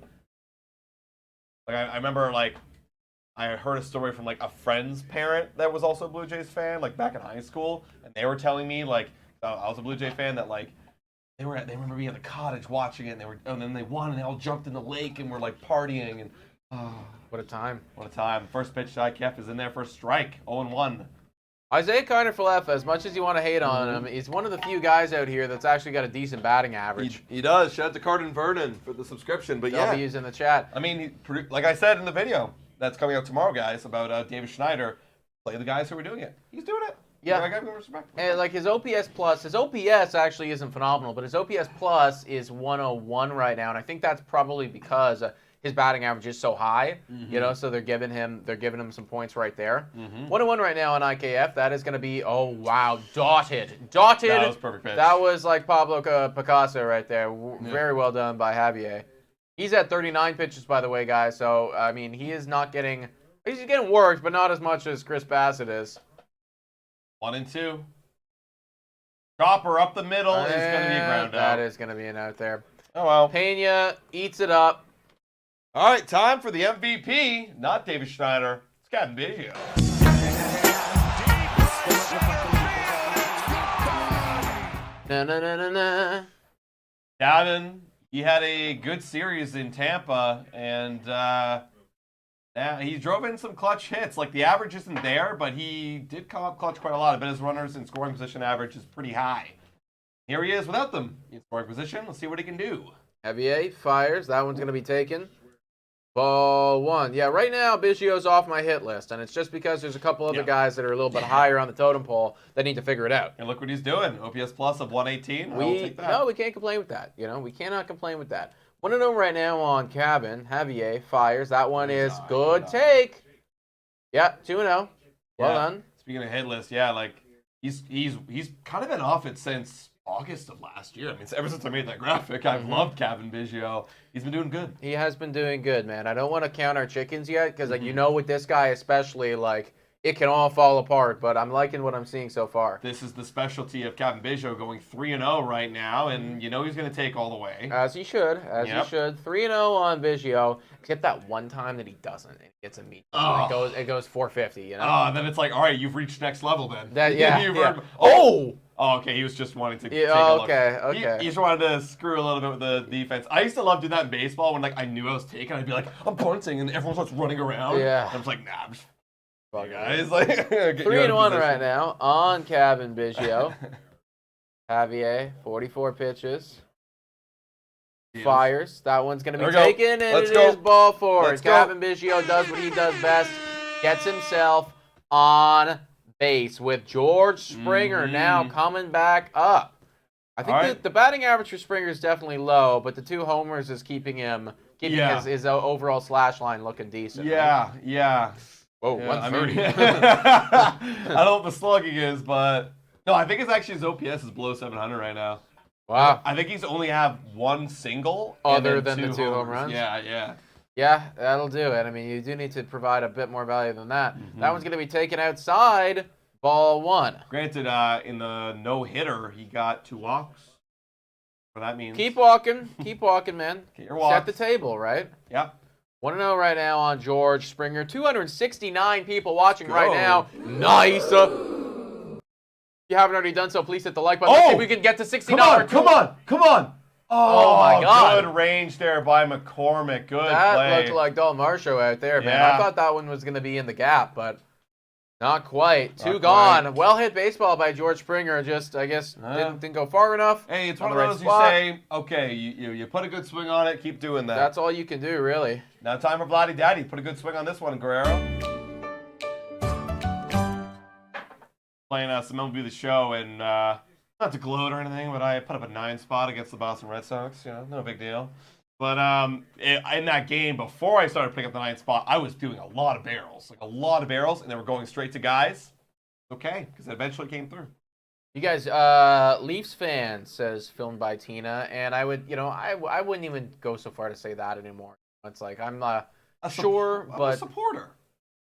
I remember I heard a story from a friend's parent that was also a Blue Jays fan back in high school and they were telling me I was a Blue Jay fan that they remember being at the cottage watching it and then they won and they all jumped in the lake and were partying and. What a time. What a time. First pitch to IKF is in there for a strike. 0-1. Isaiah Kiner-Falefa, as much as you want to hate on him, he's one of the few guys out here that's actually got a decent batting average. He does. Shout out to Cardin Vernon for the subscription. But W's in the chat. I mean, like I said in the video that's coming out tomorrow, guys, about David Schneider, play the guys who were doing it. He's doing it. Yeah. I got respect. And his OPS plus, his OPS actually isn't phenomenal, but his OPS plus is 101 right now, and I think that's probably because his batting average is so high, so they're giving him some points right there. 1-1 right now on IKF. That is going to be dotted. That was perfect pitch. That was like Pablo Picasso right there. Very well done by Javier. He's at 39 pitches, by the way, guys. So I mean, he's getting worked, but not as much as Chris Bassitt is. 1-2. Chopper up the middle is going to be a ground out. That is going to be an out there. Oh well. Pena eats it up. All right, time for the MVP. Not David Schneider. It's Kevin Biggio. Na. Gavin, he had a good series in Tampa, and he drove in some clutch hits. The average isn't there, but he did come up clutch quite a lot. I bet his runners in scoring position average is pretty high. Here he is without them in scoring position. Let's see what he can do. Javier fires. That one's going to be taken. Ball one. Yeah, right now Biggio's off my hit list, and it's just because there's a couple other guys that are a little bit higher on the totem pole that need to figure it out. And look what he's doing. OPS plus of 118. I'll take that. No, we can't complain with that. We cannot complain with that. 1-0 right now on Cabin. Javier fires. That one is good eye. take. Yeah, 2-0. Well Yeah. done. Speaking of hitless, yeah, like he's kind of been off it since August of last year. I mean, ever since I made that graphic, I've loved Kevin Biggio. He's been doing good. He has been doing good, man. I don't want to count our chickens yet because, like, you know, with this guy especially, like, it can all fall apart. But I'm liking what I'm seeing so far. This is the specialty of Kevin Biggio going 3-0 right now, and you know he's going to take all the way. As he should. He should. 3-0 on Biggio, except that one time that he doesn't. It gets a meat. Oh. It goes 450, you know? Oh, and then it's like, all right, you've reached next level then. Oh! Oh, okay, he was just wanting to take a look. Okay. He just wanted to screw a little bit with the defense. I used to love doing that in baseball when, like, I knew I was taken. I'd be like, I'm punting, and everyone starts running around. Yeah. And I'm just like, nah, I'm just... Fuck guys, like 3-1 right now on Kevin Biggio. Javier, 44 pitches. Fires. That one's going to be taken, and it is ball four. Kevin Biggio does what he does best. Gets himself on base with George Springer now coming back up. I think the batting average for Springer is definitely low, but the 2 homers is keeping his overall slash line looking decent. Yeah, right? yeah. Whoa, 130. I don't know what the slugging is, but no, I think it's actually his OPS is below 700 right now. Wow. I think he's only have 1 single other than the 2 home runs. Yeah. Yeah, that'll do it. I mean, you do need to provide a bit more value than that. That one's going to be taken outside. Ball 1. Granted, in the no-hitter, he got 2 walks. What that means. Keep walking, man. Get your walks. Set the table, right? Yep. 1-0 right now on George Springer. 269 people watching right now. Nice. If you haven't already done so, please hit the like button. Let's see if we can get to 60. Come on. Oh, my God. Good range there by McCormick. Good play. That looked like Varsho out there, man. Yeah. I thought that one was going to be in the gap, but not quite. Not 2 gone. quite. Well hit baseball by George Springer. Just, I guess, didn't go far enough. Hey, it's on one the of right those spot. you say, okay, you put a good swing on it, keep doing that. That's all you can do, really. Now time for Vladdy Daddy. Put a good swing on this one, Guerrero. Playing some MLB The Show, and not to gloat or anything, but I put up a 9 spot against the Boston Red Sox. You know, no big deal. But in that game, before I started picking up the 9 spot, I was doing a lot of barrels, and they were going straight to guys. Okay, because it eventually came through. You guys, Leafs fan says filmed by Tina, and I would, I wouldn't even go so far to say that anymore. It's like I'm I'm a supporter.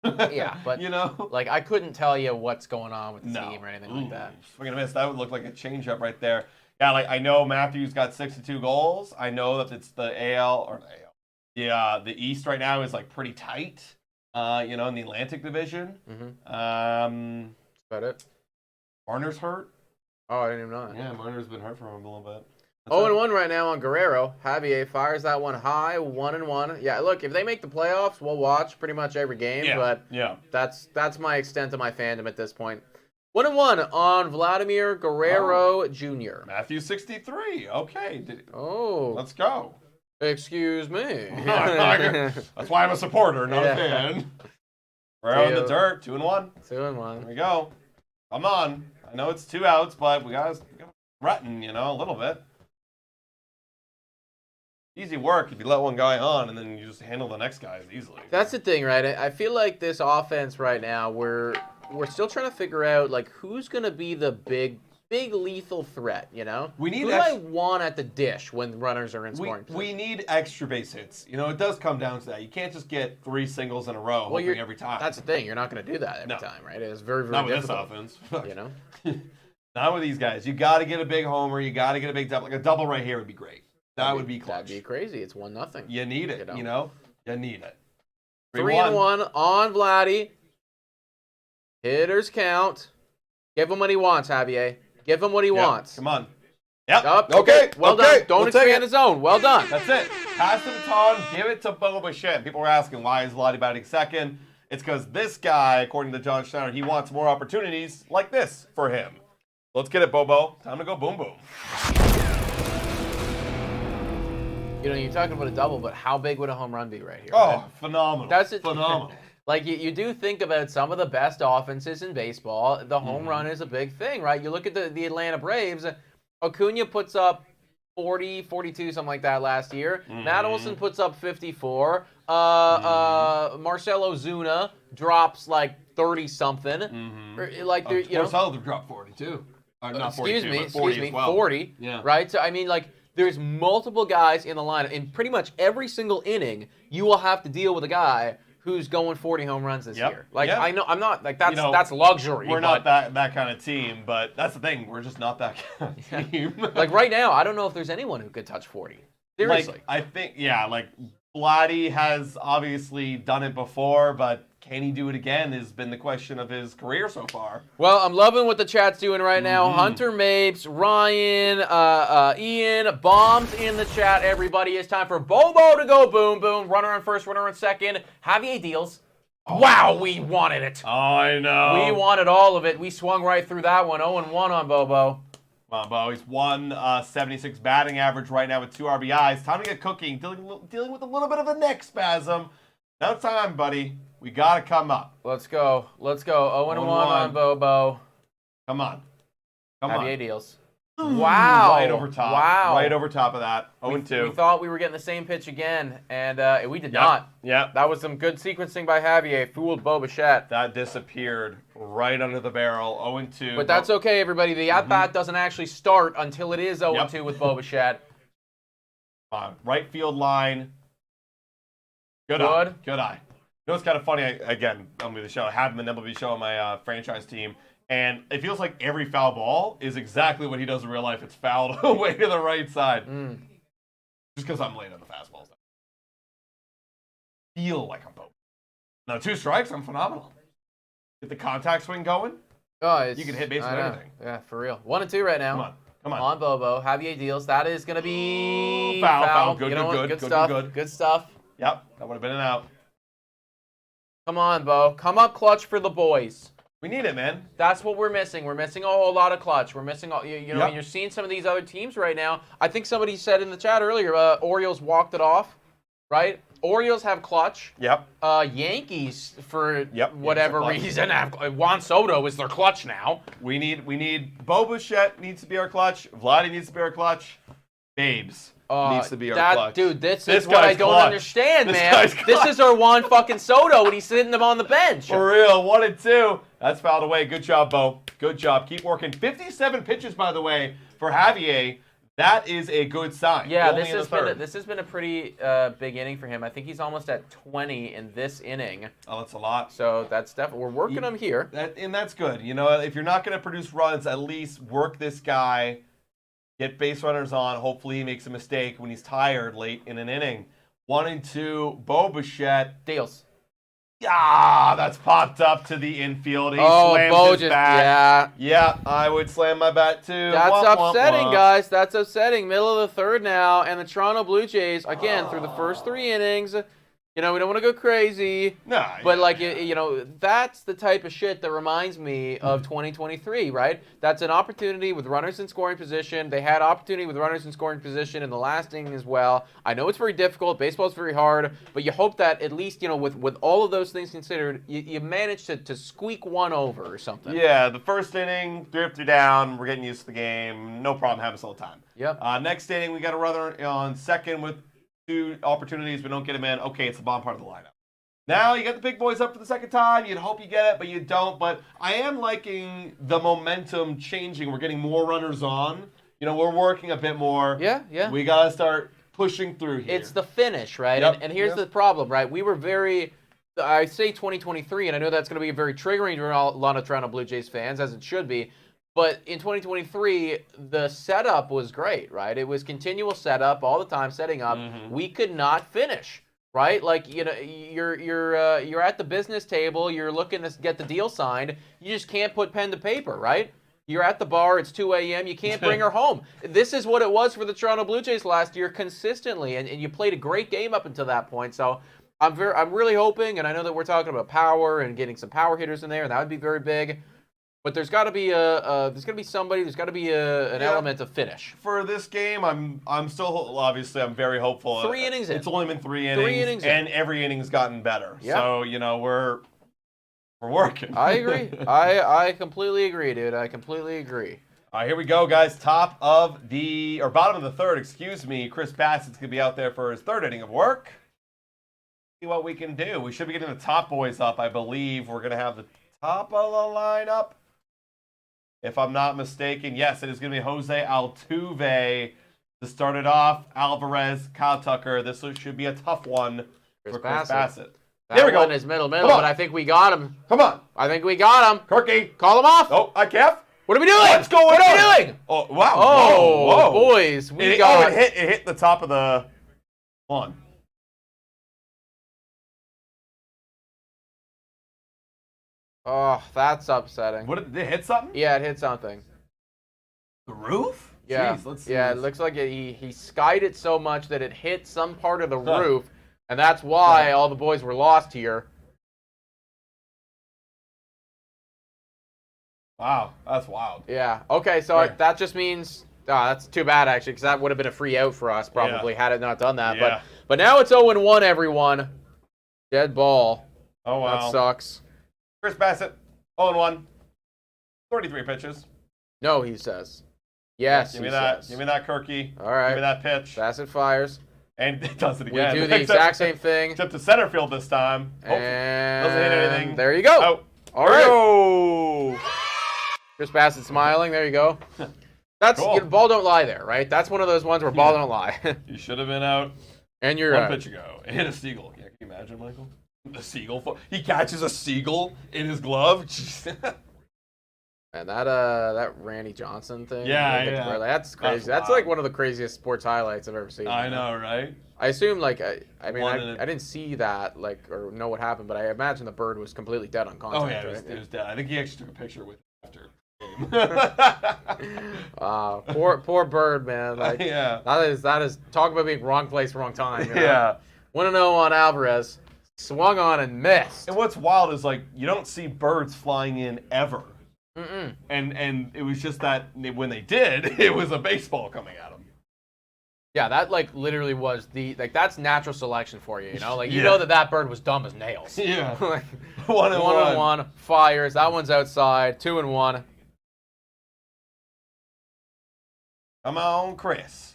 Yeah, but you know, like I couldn't tell you what's going on with the team or anything like that. We're gonna miss. That would look like a changeup right there. Yeah, like I know Matthews got 62 goals. I know that it's the the East right now is like pretty tight. In the Atlantic Division. That's about it. Marner's hurt. Oh, I didn't even know that. Yeah, Marner's been hurt for him a little bit. 0-1 right now on Guerrero. Javier fires that one high, 1-1. Yeah, look, if they make the playoffs, we'll watch pretty much every game. But that's my extent of my fandom at this point. 1-1 on Vladimir Guerrero Jr. Matthew 63. Okay. Let's go. Excuse me. That's why I'm a supporter, not a fan. Guerrero in the dirt. 2-1. 2-1. There we go. Come on. I know it's 2 outs, but we got to threaten, a little bit. Easy work if you let one guy on and then you just handle the next guys easily. That's the thing, right? I feel like this offense right now, we're still trying to figure out like who's gonna be the big lethal threat. We need who do I want at the dish when runners are in scoring position? We need extra base hits. It does come down to that. You can't just get 3 singles in a row hoping every time. That's the thing. You're not gonna do that every time, right? It's very, very not difficult. with this offense. Not with these guys. You got to get a big homer. You got to get a big double. Like a double right here would be great. That would be clutch. That'd be crazy. It's 1-0. You need it. You need it. 3-1 on Vladdy. Hitters count. Give him what he wants, Javier. Give him what he wants. Come on. Yep. Okay. Well done. Don't expand his zone. Well done. That's it. Pass to Patron. Give it to Bo Bichette. People were asking, why is Vladdy batting second? It's because this guy, according to John Schneider, he wants more opportunities like this for him. Let's get it, Bobo. Time to go boom boom. You're talking about a double, but how big would a home run be right here? Oh, right? phenomenal. That's it. Phenomenal. Like, you do think about some of the best offenses in baseball. The home run is a big thing, right? You look at the Atlanta Braves. Acuna puts up 40, 42, something like that last year. Matt Olson puts up 54. Marcell Ozuna drops like 30-something. Like, Marcell dropped 42. Not 42, but 40 as well. 40. Yeah. Right? So, I mean, like, there's multiple guys in the lineup. In pretty much every single inning, you will have to deal with a guy who's going 40 home runs this year. Like, I know, I'm not, like, that's luxury. We're not that kind of team, but that's the thing. We're just not that kind of team. Like, right now, I don't know if there's anyone who could touch 40. Seriously. Like, I think, like, Vladdy has obviously done it before, but can he do it again has been the question of his career so far. Well, I'm loving what the chat's doing right now. Hunter Mapes, Ryan, Ian, bombs in the chat, everybody. It's time for Bobo to go boom, boom. Runner on first, runner on second. Javier deals. Oh. Wow, we wanted it. Oh, I know. We wanted all of it. We swung right through that one. 0-1 on Bobo. Come on, Bo. He's 176 batting average right now with 2 RBIs. Time to get cooking. Dealing with a little bit of a neck spasm. Now it's time, buddy. We got to come up. Let's go. 0-1 on Bobo. Come on. Javier deals. Wow. Right over top. Wow. Right over top of that. 0-2. We thought we were getting the same pitch again, and we did not. Yep. That was some good sequencing by Javier. Fooled Bo Bichette. That disappeared right under the barrel. 0-2. But that's okay, everybody. The at-bat doesn't actually start until it is 0-2 with Bo Bichette. Right field line. Good eye. You know, it's kind of funny. Again, MLB The Show. I have him in MLB Show on my franchise team. And it feels like every foul ball is exactly what he does in real life. It's fouled away to the right side. Just because I'm late on the fastballs. Feel like I'm both. Now, 2 strikes, I'm phenomenal. Get the contact swing going. Oh, you can hit basically anything. Yeah, for real. 1-2 right now. Come on. On Bobo. Javier deals. That is going to be foul. Good stuff. Good stuff. Yep, that would have been an out. Come on, Bo. Come up clutch for the boys. We need it, man. That's what we're missing. We're missing a whole lot of clutch. We're missing, you're seeing some of these other teams right now. I think somebody said in the chat earlier, Orioles walked it off, right? Orioles have clutch. Yep. Yankees, for whatever reason, have Juan Soto is their clutch now. We need Bo Bichette needs to be our clutch. Vladdy needs to be our clutch. Babes needs to be our clutch. Dude, this is what I don't understand, man. This is our Juan fucking Soto when he's sitting them on the bench. For real, 1-2. That's fouled away. Good job, Bo. Good job. Keep working. 57 pitches, by the way, for Javier. That is a good sign. Yeah, this has been a pretty big inning for him. I think he's almost at 20 in this inning. Oh, that's a lot. So that's definitely, we're working him here. And that's good. You know, if you're not going to produce runs, at least work this guy. Get base runners on. Hopefully he makes a mistake when he's tired late in an inning. 1-2, Bo Bichette. Deals. Yeah, that's popped up to the infield. He slams his bat. Yeah, I would slam my bat too. That's upsetting, guys. That's upsetting. Middle of the third now, and the Toronto Blue Jays, again, through the first 3 innings, we don't want to go crazy. No. But, that's the type of shit that reminds me of 2023, right? That's an opportunity with runners in scoring position. They had opportunity with runners in scoring position in the last inning as well. I know it's very difficult. Baseball's very hard. But you hope that at least, with all of those things considered, you manage to squeak one over or something. Yeah, the first inning, 3-3 down. We're getting used to the game. No problem. Happens all the time. Yep. Next inning, we got a runner on second with 2 opportunities. We don't get him in. Okay, it's the bottom part of the lineup. Now you got the big boys up for the second time. You'd hope you get it, but you don't. But I am liking the momentum changing. We're getting more runners on. We're working a bit more. Yeah. We got to start pushing through here. It's the finish, right? Yep. And here's the problem, right? We were I say 2023, and I know that's going to be very triggering to a lot of Toronto Blue Jays fans, as it should be. But in 2023, the setup was great, right? It was continual setup all the time, setting up. We could not finish, right? Like, you're at the business table, you're looking to get the deal signed. You just can't put pen to paper, right? You're at the bar, it's 2 a.m., you can't bring her home. This is what it was for the Toronto Blue Jays last year consistently, and you played a great game up until that point. So I'm really hoping, and I know that we're talking about power and getting some power hitters in there, and that would be very big. But there's got to be an element of finish. For this game, I'm still obviously I'm very hopeful. 3 innings in. It's only been 3 innings. 3 innings and every inning's gotten better. Yeah. So we're working. I agree. I completely agree, dude. I completely agree. All right, here we go, guys. Bottom of the third, excuse me. Chris Bassitt's going to be out there for his third inning of work. See what we can do. We should be getting the top boys up, I believe. We're going to have the top of the lineup. If I'm not mistaken, yes, it is going to be Jose Altuve to start it off. Alvarez, Kyle Tucker. This should be a tough one for Chris Bassitt. There we go. That one is middle, but I think we got him. Come on. I think we got him. Kirky. Call him off. Oh, I can't. What are we doing? What's going on? What are we doing? Oh, wow. Oh, whoa. boys. It hit the top of the lawn. Oh, that's upsetting. What did it hit something? Yeah, it hit something. The roof? Yeah. Jeez, let's see. Yeah, it looks like he skied it so much that it hit some part of the roof, and that's why all the boys were lost here. Wow, that's wild. Yeah. Okay, so that just means that's too bad actually, because that would have been a free out for us probably had it not done that. Yeah. But now it's 0-1, everyone. Dead ball. Oh wow. That sucks. Chris Bassitt, 0-1, 33 pitches. No, he says. Yes, give me that. Give me that, Kirky. All right. Give me that pitch. Bassitt fires. And it does it again. We do the exact same thing. Except to center field this time. And doesn't hit anything. There you go. Oh. All right. Go. Chris Bassitt smiling. There you go. That's Cool. Ball don't lie there, right? That's one of those ones where ball don't lie. You should have been out. And you're one pitch ago. It hit a seagull. Yeah, can you imagine, Michael? The seagull. He catches a seagull in his glove. And that Randy Johnson thing. Yeah. That's crazy. That's wild. like one of the craziest sports highlights I've ever seen. I know, right? I assume I didn't see that or know what happened, but I imagine the bird was completely dead on contact. Oh yeah, right? it was dead. I think he actually took a picture with it after. Poor bird, man. Yeah. That is talk about being wrong place, wrong time. You know? Yeah. 1-0 on Alvarez. Swung on and missed. And what's wild is you don't see birds flying in ever. Mm-mm. And it was just that when they did, it was a baseball coming at them. Yeah, that literally was that's natural selection for you, you know? You Yeah. know that bird was dumb as nails. Yeah. 1-1 fires. That one's outside. 2-1. Come on, Chris.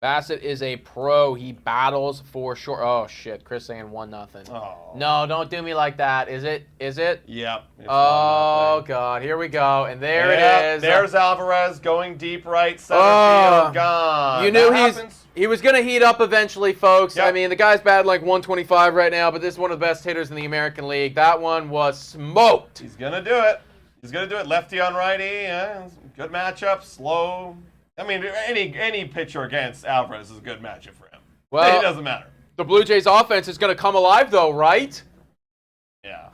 Bassitt is a pro. He battles for sure. Oh shit, Chris saying 1-0. Oh. No, don't do me like that. Is it? Yep. Oh god, here we go. And there it is. There's Alvarez going deep right center field. Gone. You knew happens. he was going to heat up eventually, folks. Yep. I mean, the guy's batting 125 right now, but this is one of the best hitters in the American League. That one was smoked. He's gonna do it. Lefty on righty. Yeah. Good matchup. Slow. I mean, any pitcher against Alvarez is a good matchup for him. Well, it doesn't matter. The Blue Jays offense is going to come alive, though, right? Yeah.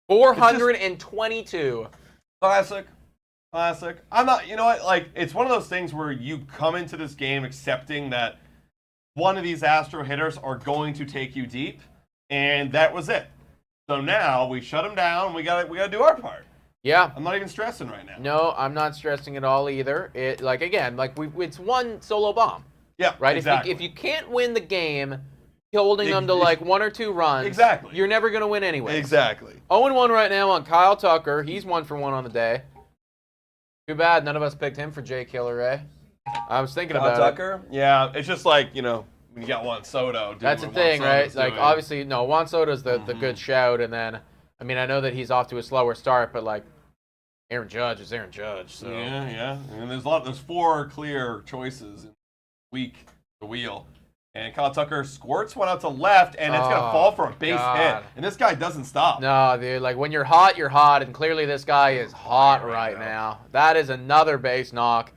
422. Classic. I'm not, you know what, it's one of those things where you come into this game accepting that one of these Astro hitters are going to take you deep, and that was it. So now we shut them down, we gotta do our part. Yeah. I'm not even stressing right now. No, I'm not stressing at all either. It's one solo bomb. Yeah, right? Exactly. If you can't win the game, holding them to 1 or 2 runs, exactly, you're never going to win anyway. Exactly. 0-1 right now on Kyle Tucker. He's 1 for 1 on the day. Too bad none of us picked him for J Killer, eh? I was thinking about Tucker? Yeah, it's just when you got Juan Soto. That's the thing, right? Obviously, no, Juan Soto's the good shout, and then, I mean, I know that he's off to a slower start, but Aaron Judge is Aaron Judge. So. Yeah. And there's 4 clear choices in the wheel. And Kyle Tucker squirts one out to left, and it's going to fall for a base hit. And this guy doesn't stop. No, dude. When you're hot, and clearly this guy is hot right now. That is another base knock.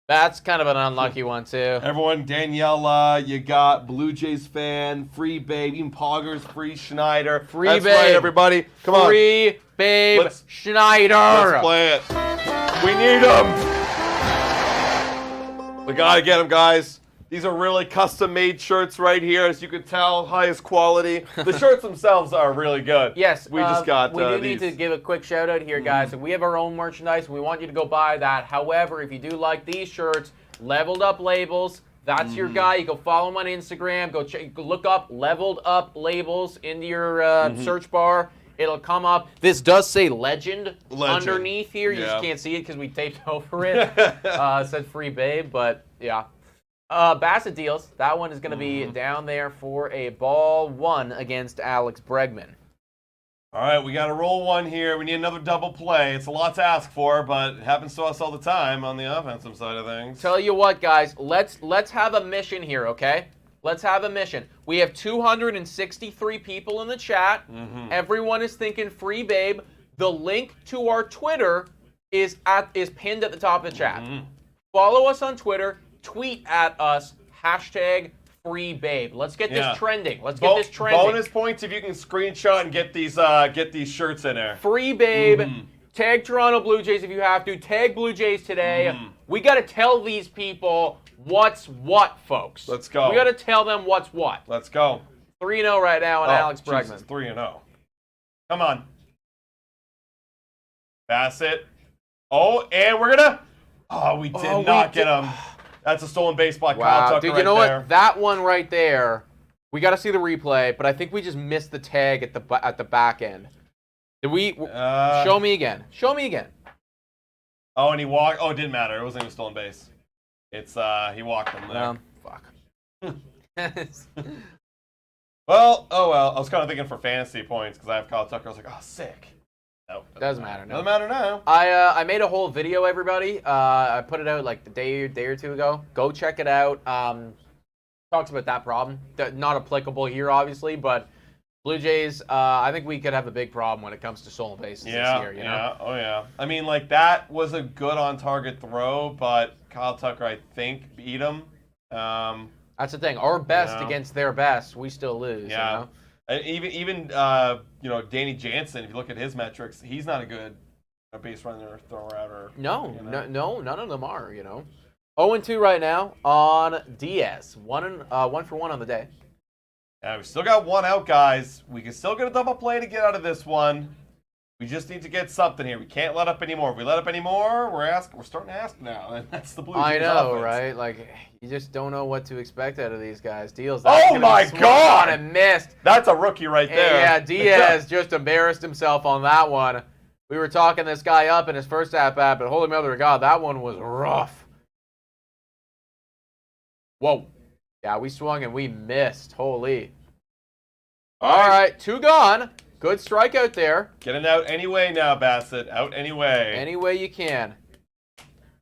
That's kind of an unlucky one, too. Everyone, Daniela, you got Blue Jays fan, free Babe, even Poggers, free Schneider. That's Babe. Right, everybody. Come on. Free Babe Schneider. Let's play it. We need him. We got to get him, guys. These are really custom-made shirts right here, as you can tell, highest quality. The shirts themselves are really good. Yes, we just got we do need to give a quick shout-out here, guys. So we have our own merchandise. We want you to go buy that. However, if you do like these shirts, Leveled Up Labels, that's your guy. You go follow him on Instagram. Go look up Leveled Up Labels into your search bar. it'll come up. This does say legend. Underneath here. You just can't see it because we taped over it. It said free Babe, but yeah. Bassitt deals. That one is going to be down there for a ball 1 against Alex Bregman. All right, we got to roll one here. We need another double play. It's a lot to ask for, but it happens to us all the time on the offensive side of things. Tell you what, guys, let's have a mission here, okay? Let's have a mission. We have 263 people in the chat. Everyone is thinking free Babe. The link to our Twitter is pinned at the top of the chat. Follow us on Twitter. Tweet at us. # free Babe. Let's get this trending. Let's get this trending. Bonus points if you can screenshot and get these shirts in there. Free Babe. Tag Toronto Blue Jays if you have to. Tag Blue Jays today. We got to tell these people what's what, folks. Let's go. We got to tell them what's what. Let's go. 3-0 right now on Alex Bregman. 3-0. Come on. Bassitt. Oh, and we're going to... Oh, we did not get him. That's a stolen base by Kyle Tucker. Dude, you know what? That one right there, we got to see the replay, but I think we just missed the tag at the back end. Did we? Show me again. Show me again. Oh, and he walked. Oh, it didn't matter. It wasn't even stolen base. It's he walked him there. Fuck. Well, oh well. I was kind of thinking for fantasy points because I have Kyle Tucker. I was like, oh, sick. Nope. Doesn't matter. Doesn't matter now. I made a whole video, everybody. I put it out like a day or two ago. Go check it out. Talks about that problem. Not applicable here, obviously, but Blue Jays. I think we could have a big problem when it comes to stolen bases this year. You know? Oh yeah. I mean, like that was a good on-target throw, but Kyle Tucker, I think, beat him. That's the thing. Our best against their best, we still lose. Yeah. You know? Even Danny Jansen, if you look at his metrics, he's not a good base runner or thrower out. Or no, none of them are. 0-2 right now on Diaz. 1 for 1 on the day. Yeah, we still got 1 out, guys. We can still get a double play to get out of this one. We just need to get something here. We can't let up anymore. If we let up anymore, we're starting to ask now, and that's the Blue Jays I know, offense. right? Like, you just don't know what to expect out of these guys. Deals. Oh my God! And missed. That's a rookie right there. Yeah, Diaz just embarrassed himself on that one. We were talking this guy up in his first at-bat, but holy mother of God, that one was rough. Whoa. Yeah, we swung and we missed. Holy. All right, 2 gone. Good strikeout there. Getting out anyway now, Bassitt. Out anyway. Any way you can.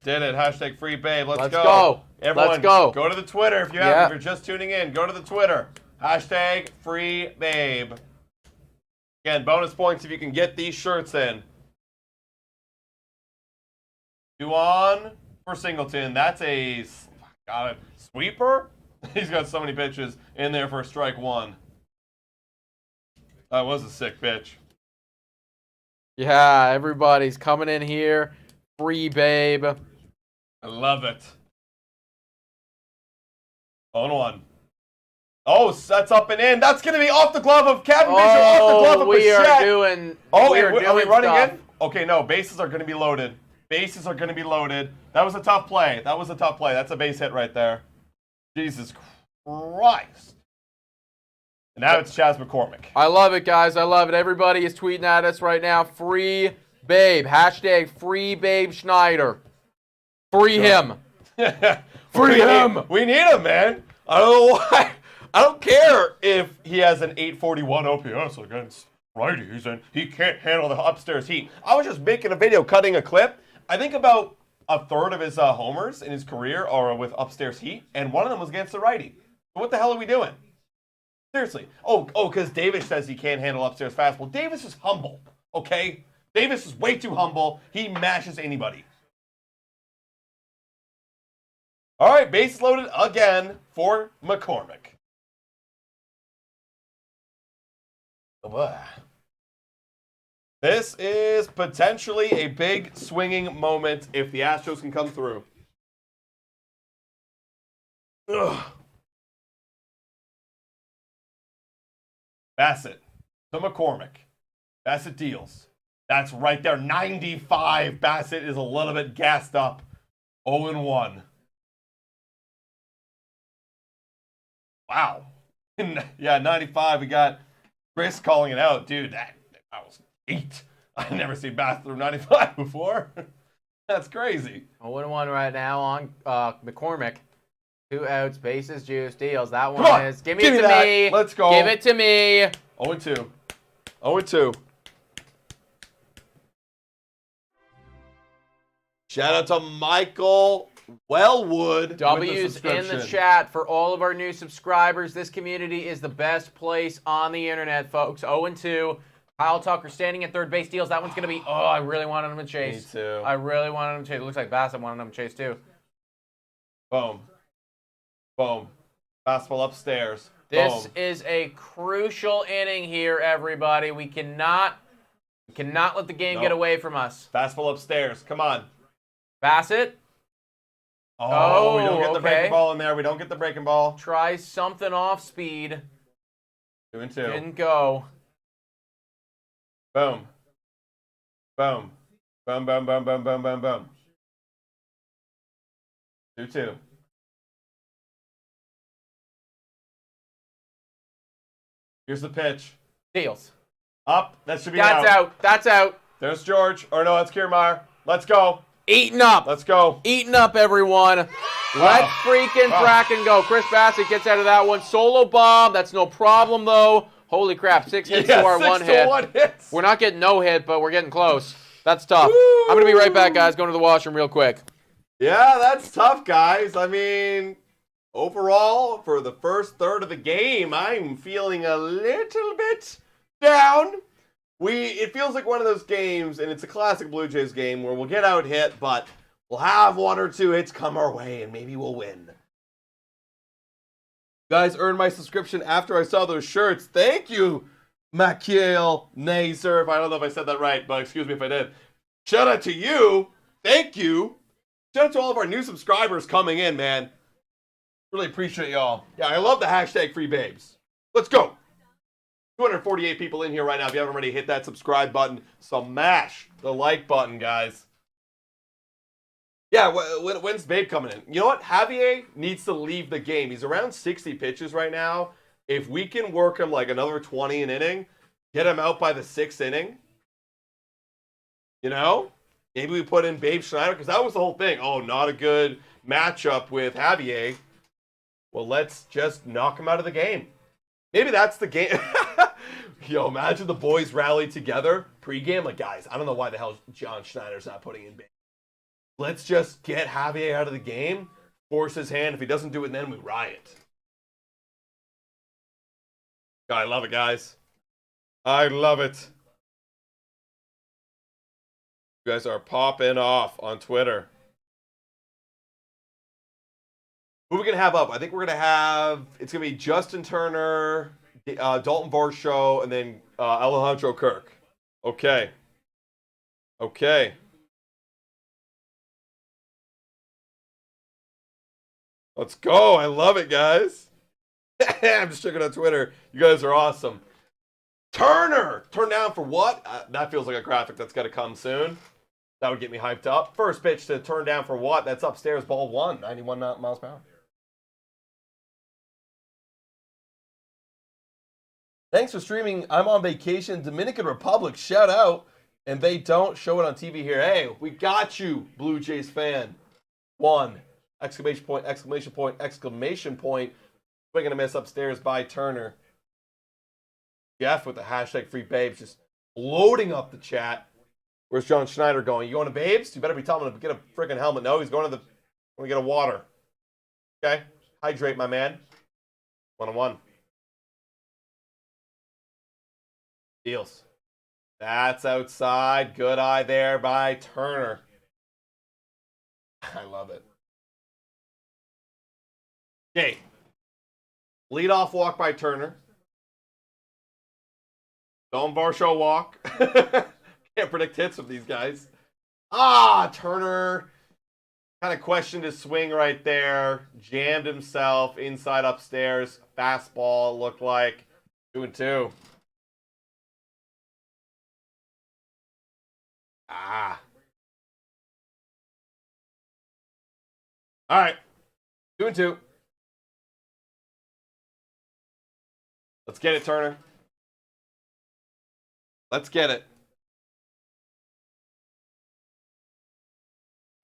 Did it. # free Babe. Let's go. Everyone, let's go. Go to the Twitter if you haven't. If you're just tuning in, go to the Twitter. # free Babe. Again, bonus points if you can get these shirts in. 2 on for Singleton. That's a sweeper. He's got so many pitches in there for strike 1. That was a sick pitch. Yeah, everybody's coming in here. Free Babe. I love it. 0-1. Oh, that's up and in. That's going to be off the glove of Cavendish. Off the glove of Bichette. Are we running in? Okay, no. Bases are going to be loaded. Bases are going to be loaded. That was a tough play. That's a base hit right there. Jesus Christ. And now it's Chas McCormick. I love it, guys. I love it. Everybody is tweeting at us right now. Free Babe. # free Babe Schneider. Free him. Free him. We need him, man. I don't know why. I don't care if he has an 841 OPS against righties and he can't handle the upstairs heat. I was just making a video, cutting a clip. I think about a third of his homers in his career are with upstairs heat, and one of them was against the righty. So what the hell are we doing? Seriously. Oh, because Davis says he can't handle upstairs fastball. Davis is humble, okay? Davis is way too humble. He mashes anybody. All right, base loaded again for McCormick. Oh boy. This is potentially a big swinging moment if the Astros can come through. Ugh. Bassitt to McCormick. Bassitt deals. That's right there. 95. Bassitt is a little bit gassed up. 0-1. Wow. Yeah, 95. We got Chris calling it out. Dude, that That was 8. I've never seen Bassitt through 95 before. That's crazy. 0-1 right now on McCormick. 2 outs, bases juice, deals. That Come one on, is. Give it to that. me. Let's go. Give it to me. 0-2. 0-2. Shout out to Michael Wellwood. W's in the chat for all of our new subscribers. This community is the best place on the internet, folks. 0-2. Kyle Tucker standing at third base, deals. That one's going to be, oh, I really wanted him to chase. Me too. I really wanted him to chase. It looks like Bassitt wanted him to chase, too. Boom. Boom. Fastball upstairs. This Boom. is a crucial inning here, everybody. We cannot let the game get away from us. Fastball upstairs. Come on. Bassitt. Oh, we don't get the okay. breaking ball in there. We don't get the breaking ball. Tries something off speed. 2-2. Didn't go. Boom. Boom. Boom, boom, boom, boom, boom, boom, boom. 2-2. Here's the pitch. Deals. Up. That should be That's out. That's out. There's George. Or no, that's Kiermaier. Let's go. Eating up. Let's go. Eating up, everyone. Let's freaking crack and go. Chris Bassitt gets out of that one. Solo bomb. That's no problem, though. Holy crap. 6 hits to our 1 hit. 1 hits. We're not getting no hit, but we're getting close. That's tough. Woo! I'm going to be right back, guys. Going to the washroom real quick. Yeah, that's tough, guys. I mean, overall, for the first third of the game, I'm feeling a little bit down. It feels like one of those games, and it's a classic Blue Jays game, where we'll get out hit, but we'll have 1 or 2 hits come our way, and maybe we'll win. Guys, earned my subscription after I saw those shirts. Thank you, Makiel Nazer. I don't know if I said that right, but excuse me if I did. Shout out to you. Thank you. Shout out to all of our new subscribers coming in, man. Really appreciate y'all. Yeah, I love the hashtag free babes. Let's go. 248 people in here right now. If you haven't already, hit that subscribe button. Smash the like button, guys. Yeah, when's Babe coming in? You know what? Javier needs to leave the game. He's around 60 pitches right now. If we can work him like another 20 an inning, get him out by the 6th inning, you know? Maybe we put in Babe Schneider, because that was the whole thing. Oh, not a good matchup with Javier. Well, let's just knock him out of the game. Maybe that's the game. Yo, imagine the boys rally together pregame. Like, guys, I don't know why the hell John Schneider's not putting in Babe. Let's just get Javier out of the game, force his hand. If he doesn't do it, then we riot. God, I love it, guys. I love it. You guys are popping off on Twitter. Who are we going to have up? I think we're going to have, it's going to be Justin Turner, Dalton Varsho, and then Alejandro Kirk. Okay. Okay. Let's go. I love it, guys. I'm just checking on Twitter. You guys are awesome. Turner! Turn down for what? That feels like a graphic that's got to come soon. That would get me hyped up. First pitch to turn down for what? That's upstairs, ball 1, 91 miles per hour. Thanks for streaming. I'm on vacation, Dominican Republic. Shout out. And they don't show it on TV here. Hey, we got you, Blue Jays fan. 1. Exclamation point, exclamation point, exclamation point. Swing and a miss upstairs by Turner. Jeff with the hashtag free babes just loading up the chat. Where's John Schneider going? You going to Babes? You better be telling him to get a freaking helmet. No, he's going to get a water. Okay? Hydrate, my man. 1-on-1. Deals. That's outside. Good eye there by Turner. I love it. Okay. Leadoff walk by Turner. Don't Varsho walk. Can't predict hits with these guys. Turner kind of questioned his swing right there. Jammed himself inside upstairs. Fastball, looked like. 2-2. All right. 2-2. Let's get it, Turner. Let's get it.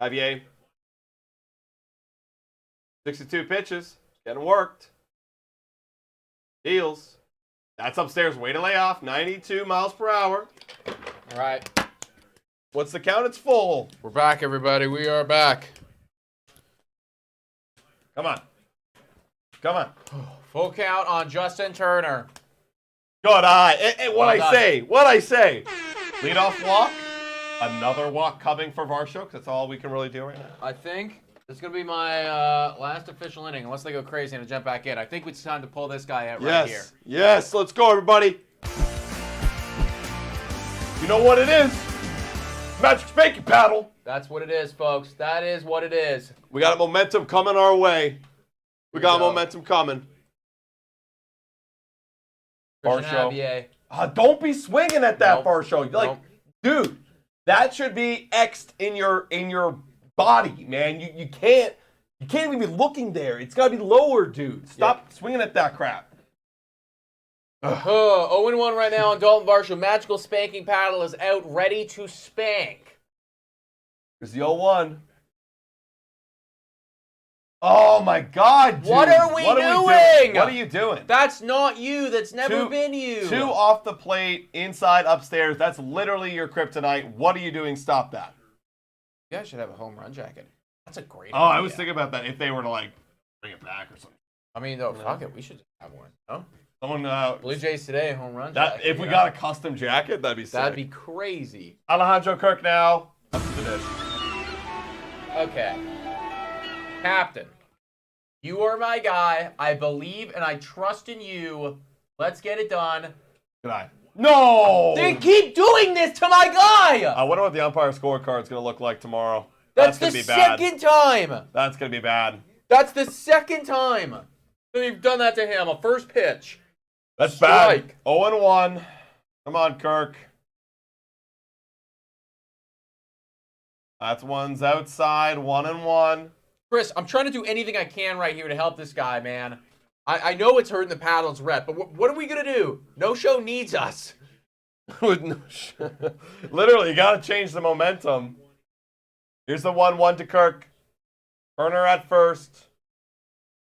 Javier. 62 pitches. Getting worked. Deals. That's upstairs. Way to lay off. 92 miles per hour. All right. What's the count? It's full. We're back, everybody. We are back. Come on. Come on. Full count on Justin Turner. Good eye. What Well I done. say? What I say? Leadoff walk. Another walk coming for Varsho, because that's all we can really do right now. I think this is going to be my last official inning, unless they go crazy and I jump back in. I think it's time to pull this guy out right here. Yes. Let's go, everybody. You know what it is? Magic spanking paddle. That's what it is, folks. That is what it is. We got momentum coming our way. We got go. momentum coming. Christian Varsho. Javier. Don't be swinging at that Nope. Varsho. Like, Nope. dude, that should be X'd in your body, man. You can't even be looking there. It's gotta be lower, dude. Stop swinging at that crap. 0-1 right now on Dalton Varsho. Magical spanking paddle is out, ready to spank. Here's the 0-1. Oh my God, dude. What are we doing? What are you doing? That's not you. That's never been you. 2 off the plate, inside, upstairs. That's literally your kryptonite. What are you doing? Stop that. You guys should have a home run jacket. That's a great Oh, idea. I was thinking about that if they were to like bring it back or something. I mean, though, fuck it. We should have one. No? Someone Blue Jays today, home run that jacket. if we got a custom jacket, that'd be sick. That'd be crazy. Alejandro Kirk now. Up to the dish. Okay. Captain, you are my guy. I believe and I trust in you. Let's get it done. Good eye. No! They keep doing this to my guy! I wonder what the umpire scorecard's going to look like tomorrow. That's going the to be bad. second time! That's going to be bad. That's the second time that you've done that to him. A first pitch. That's Strike. bad. 0-1. Come on, Kirk. That's one's outside. 1-1. Chris, I'm trying to do anything I can right here to help this guy, man. I know it's hurting the paddles rep, but what are we going to do? No show needs us. With no literally, you got to change the momentum. Here's the 1-1 to Kirk. Turner at first.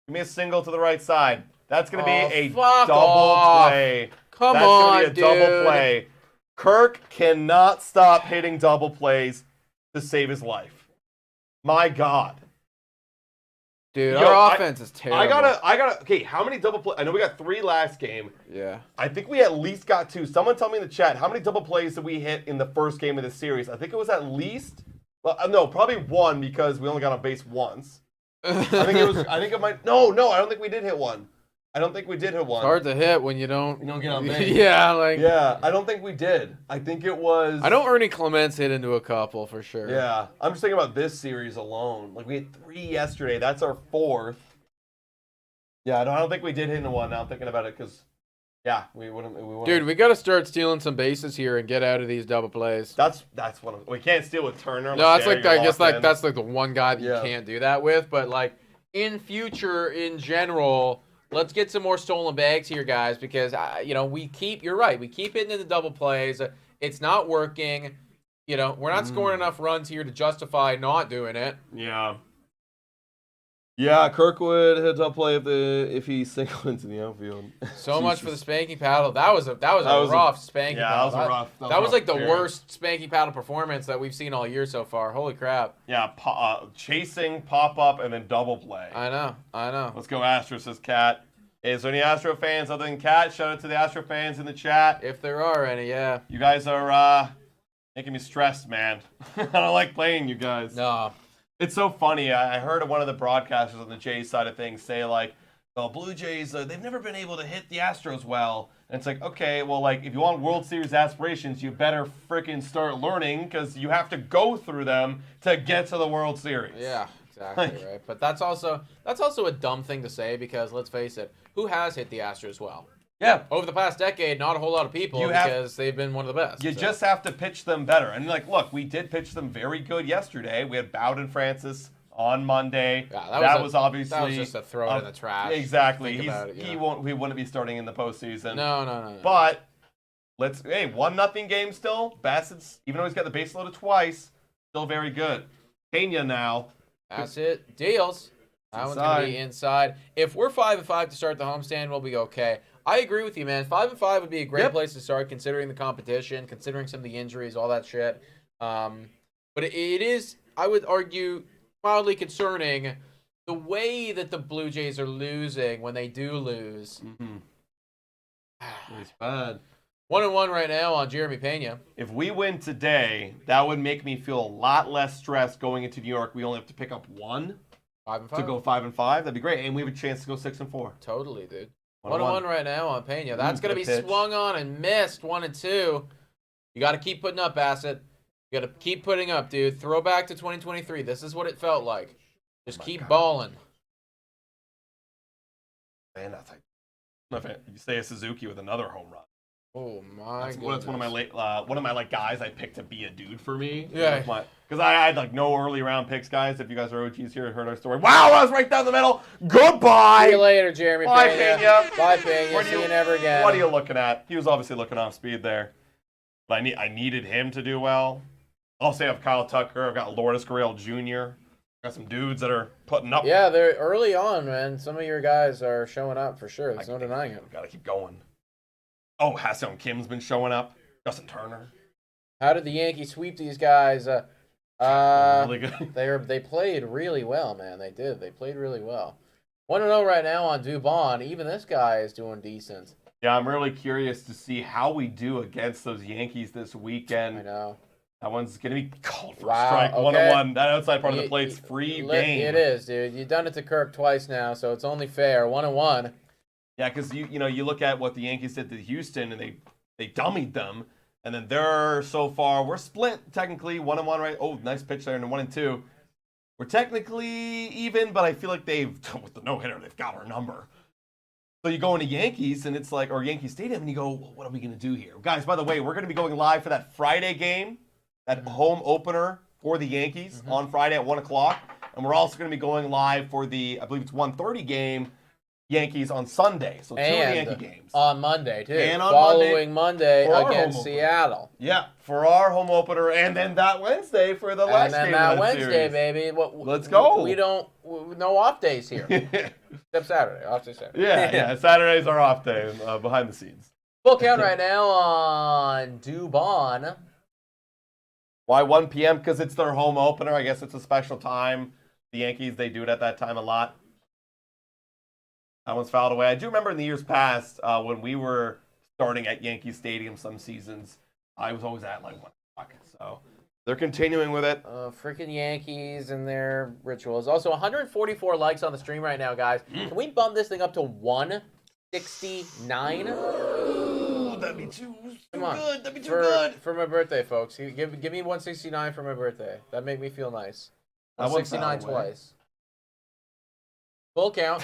Give me a single to the right side. That's going to be a fuck double off. play. Come That's on, gonna be a double dude. play. Kirk cannot stop hitting double plays to save his life. My God. Dude, Yo, our offense is terrible. I gotta, okay, how many double plays? I know we got 3 last game. Yeah. I think we at least got 2. Someone tell me in the chat, how many double plays did we hit in the first game of the series? I think it was at least, well, no, probably 1 because we only got on base once. I think it might, no, I don't think we did hit 1. I don't think we did hit 1. It's hard to hit when you don't get on base. Yeah, like. Yeah, I don't think we did. I think it was. I know Ernie Clements hit into a couple for sure. Yeah, I'm just thinking about this series alone. Like, we had 3 yesterday. That's our 4th. Yeah, I don't think we did hit into 1. Now I'm thinking about it because, yeah, we wouldn't. Dude, we got to start stealing some bases here and get out of these double plays. That's what we can't steal with Turner. No, that's like You're I guess locked in. that's like the one guy that Yeah. you can't do that with. But like in future, in general, let's get some more stolen bags here, guys, because you're right. We keep hitting in the double plays. It's not working. We're not scoring enough runs here to justify not doing it. Yeah. Yeah, Kirkwood hit double play if he singled into the outfield. So much for the spanking paddle. That was a rough spanking paddle. That was like the worst spanking paddle performance that we've seen all year so far. Holy crap. Yeah, chasing, pop up, and then double play. I know. Let's go Astros, says Kat. Hey, is there any Astro fans other than Kat? Shout out to the Astro fans in the chat. If there are any, yeah. You guys are making me stressed, man. I don't like playing you guys. No. It's so funny. I heard one of the broadcasters on the Jays side of things say, like, well, Blue Jays, they've never been able to hit the Astros well. And it's like, okay, well, like, if you want World Series aspirations, you better freaking start learning because you have to go through them to get to the World Series. Yeah, exactly, right. But that's also a dumb thing to say because, let's face it, who has hit the Astros well? Yeah. Over the past decade, not a whole lot of people because they've been one of the best. You just have to pitch them better. And, like, look, we did pitch them very good yesterday. We had Bowden Francis on Monday. Yeah, that was obviously... That was just a throw it in the trash. Exactly. He He wouldn't be starting in the postseason. No. But Hey, 1-0 game still. Bassett's, even though he's got the base loaded twice, still very good. Pena now. Bassitt deals. That one's going to be inside. If we're 5-5 to start the homestand, we'll be okay. I agree with you, man. 5-5 would be a great place to start, considering the competition, considering some of the injuries, all that shit. But it is, I would argue, mildly concerning the way that the Blue Jays are losing when they do lose. It's bad. 1-1 right now on Jeremy Pena. If we win today, that would make me feel a lot less stressed going into New York. We only have to pick up 1 5-5 to go 5-5. That'd be great, and we have a chance to go 6-4. Totally, dude. 1-1 right now on Pena. That's going to be swung on and missed. 1-2. You got to keep putting up, Bassitt. You got to keep putting up, dude. Throw back to 2023. This is what it felt like. Just keep balling. Man, that's like you say a Suzuki with another home run. Oh my god. That's one of my guys I picked to be a dude for me. Yeah. Because I had like no early round picks, guys. If you guys are OGs here and heard our story. Wow, I was right down the middle. Goodbye. See you later, Jeremy Bye, Pena. Pena. Bye, Pena. See you never again. What are you looking at? He was obviously looking off speed there. But I needed him to do well. I'll say I have Kyle Tucker. I've got Lourdes Gurriel Jr. Got some dudes that are putting up. Yeah, they're early on, man. Some of your guys are showing up for sure. There's no denying it. Got to keep going. Oh, Ha-Seong Kim's been showing up. Justin Turner. How did the Yankees sweep these guys? Really good. They played really well, man. They did. They played really well. 1-0 right now on Dubon. Even this guy is doing decent. Yeah, I'm really curious to see how we do against those Yankees this weekend. I know. That one's going to be called for a strike. 1-1. That outside part of the plate's free game. It is, dude. You've done it to Kirk twice now, so it's only fair. 1-1. Yeah, because you look at what the Yankees did to Houston, and they dummied them, and then they're so far we're split technically 1-1, right? Oh, nice pitch there, and 1-2. We're technically even, but I feel like with the no hitter they've got our number. So you go into Yankees, and it's like, or Yankee Stadium, and you go, well, what are we gonna do here, guys? By the way, we're gonna be going live for that Friday game, that home opener for the Yankees on Friday at 1:00, and we're also gonna be going live for the, I believe it's 1:30 game. Yankees on Sunday, so 2 of the Yankee games. On Monday, too. And on Following Monday against Seattle. Yeah, for our home opener, and then that Wednesday for the last game. And then that Wednesday, baby. Let's go. We don't, no off days here. Except Saturday. Off day Saturday. Yeah. Saturday's our off day behind the scenes. Full count right now on Dubon. Why 1 p.m.? Because it's their home opener. I guess it's a special time. The Yankees, they do it at that time a lot. That one's fouled away. I do remember in the years past when we were starting at Yankee Stadium some seasons, I was always at like 1:00. So they're continuing with it. Freaking Yankees and their rituals. Also, 144 likes on the stream right now, guys. Can we bump this thing up to 169? Ooh, that'd be too good. That'd be too good. For my birthday, folks. Give me 169 for my birthday. That'd make me feel nice. 169 twice. Full count.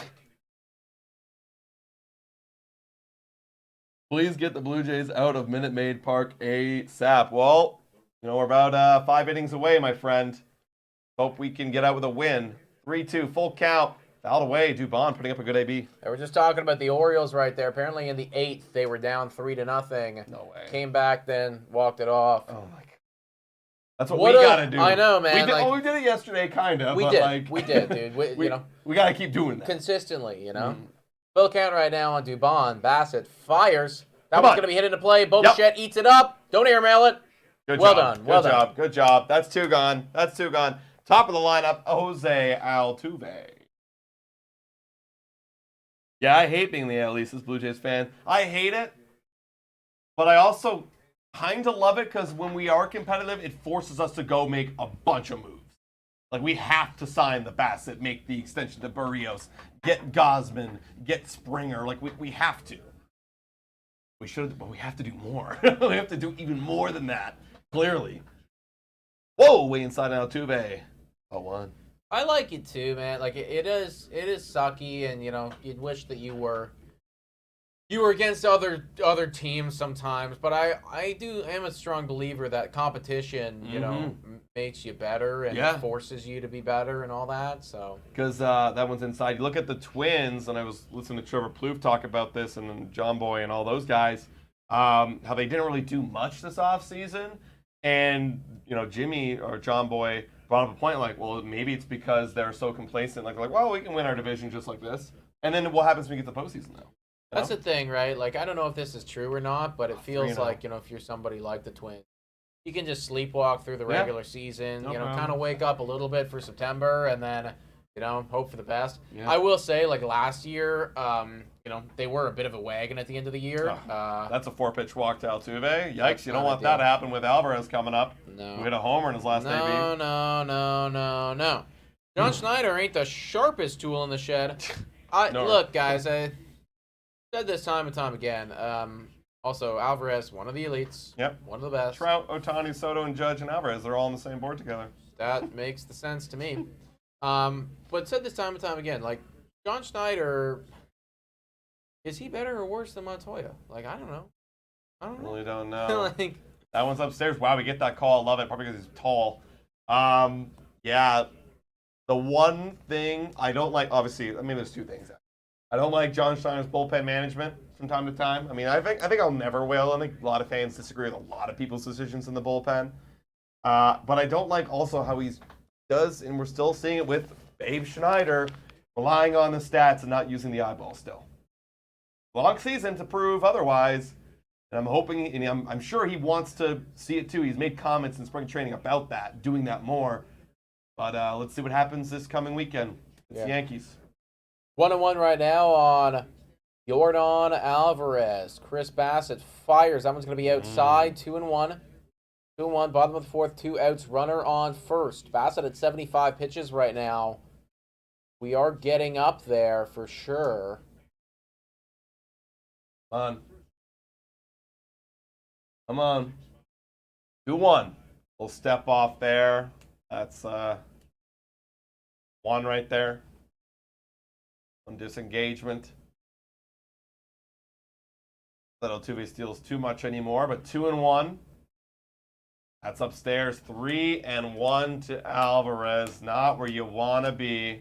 Please get the Blue Jays out of Minute Maid Park ASAP. Well, we're about 5 innings away, my friend. Hope we can get out with a win. 3-2, full count. Fouled away. Dubon putting up a good AB. They were just talking about the Orioles right there. Apparently in the 8th, they were down 3-0. No way. Came back, then walked it off. Oh, my God. That's what we got to do. I know, man. We did it yesterday, kind of. We did, dude. We got to keep doing that. Consistently, Full count right now on Dubon. Bassitt fires. That one's going to be hit into play. Bullshit eats it up. Don't airmail it. Well done. Good job. That's 2 gone. Top of the lineup, Jose Altuve. Yeah, I hate being the AL East's Blue Jays fan. I hate it, but I also kind of love it because when we are competitive, it forces us to go make a bunch of moves. Like, we have to sign the Bassitt, make the extension to Barrios, get Gosman, get Springer. Like, we have to. We should, but we have to do more. We have to do even more than that, clearly. Whoa, way inside Altuve. 0-1. I like it too, man. Like, it is sucky, and, you'd wish that you were against other teams sometimes, but I am a strong believer that competition, makes you better and forces you to be better and all that. So because that one's inside. You look at the Twins, and I was listening to Trevor Plouffe talk about this, and then John Boy and all those guys. how they didn't really do much this offseason. And, Jimmy or John Boy brought up a point like, well, maybe it's because they're so complacent. Like, well, we can win our division just like this. And then what happens when we get the postseason, though? That's the thing, right? Like, I don't know if this is true or not, but it feels like, if you're somebody like the Twins, you can just sleepwalk through the regular season, kind of wake up a little bit for September and then, hope for the best. Yeah. I will say, like, last year, they were a bit of a wagon at the end of the year. That's a 4-pitch walk to Altuve. Yikes, you don't want that to happen with Alvarez coming up. No. Who hit a homer in his last debut. No. John Schneider ain't the sharpest tool in the shed. Look, guys, I said this time and time again. Also, Alvarez, one of the elites. Yep. One of the best. Trout, Ohtani, Soto, and Judge and Alvarez, they're all on the same board together. That makes the sense to me. But said this time and time again, like, John Schneider, is he better or worse than Montoya? Like, I don't know. Really don't know. That one's upstairs. Wow, we get that call. I love it. Probably because he's tall. Yeah. The one thing I don't like, obviously, there's two things. I don't like John Schneider's bullpen management from time to time. I think I'll never will. I think a lot of fans disagree with a lot of people's decisions in the bullpen. But I don't like also how he does, and we're still seeing it with Babe Schneider, relying on the stats and not using the eyeball still. Long season to prove otherwise, and I'm hoping, and I'm sure he wants to see it too. He's made comments in spring training about that, doing that more. But let's see what happens this coming weekend. It's the Yankees. 1-1 right now on Yordan Alvarez. Chris Bassitt fires. That one's going to be outside. 2-1. 2-1. Bottom of the fourth. 2 outs. Runner on first. Bassitt at 75 pitches right now. We are getting up there for sure. Come on. 2-1. We'll step off there. That's one right there. Some disengagement. That Altuve steals too much anymore, but 2-1. That's upstairs. 3-1 to Alvarez. Not where you want to be.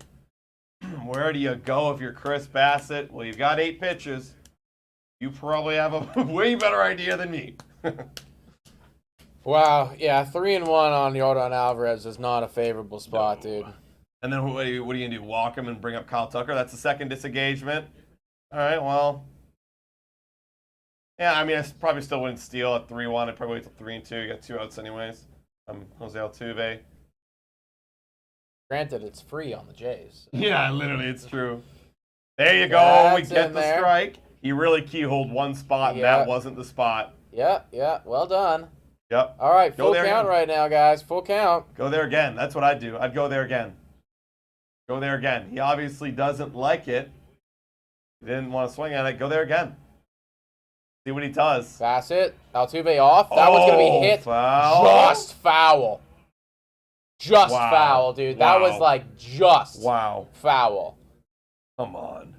Where do you go if you're Chris Bassitt? Well, you've got 8 pitches. You probably have a way better idea than me. Wow, yeah, 3-1 on Yordan Alvarez is not a favorable spot, dude. And then what are you going to do? Walk him and bring up Kyle Tucker? That's the second disengagement. All right, well. Yeah, I probably still wouldn't steal at 3-1. I'd probably wait till 3-2. You got 2 outs anyways. Jose Altuve. Granted, it's free on the Jays. Yeah, literally, it's true. There you go. We get the strike. He really keyholed one spot, and that wasn't the spot. Yeah, well done. Yep. All right, full count right now, guys. Full count. Go there again. That's what I'd do. I'd go there again. Go there again. He obviously doesn't like it. He didn't want to swing at it. Go there again. See what he does. Bassitt. Altuve off. That one's going to be hit. Foul. Just foul. Just foul, dude. That was like just foul. Come on.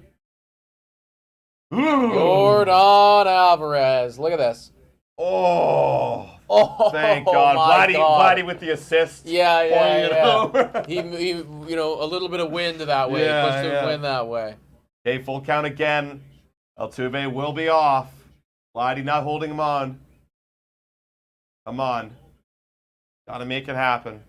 Yordan Alvarez. Look at this. Oh, thank God. Vladdy with the assist. Yeah. he a little bit of wind that way. Pushed the wind that way. Okay, full count again. Altuve will be off. Vladdy not holding him on. Come on. Got to make it happen.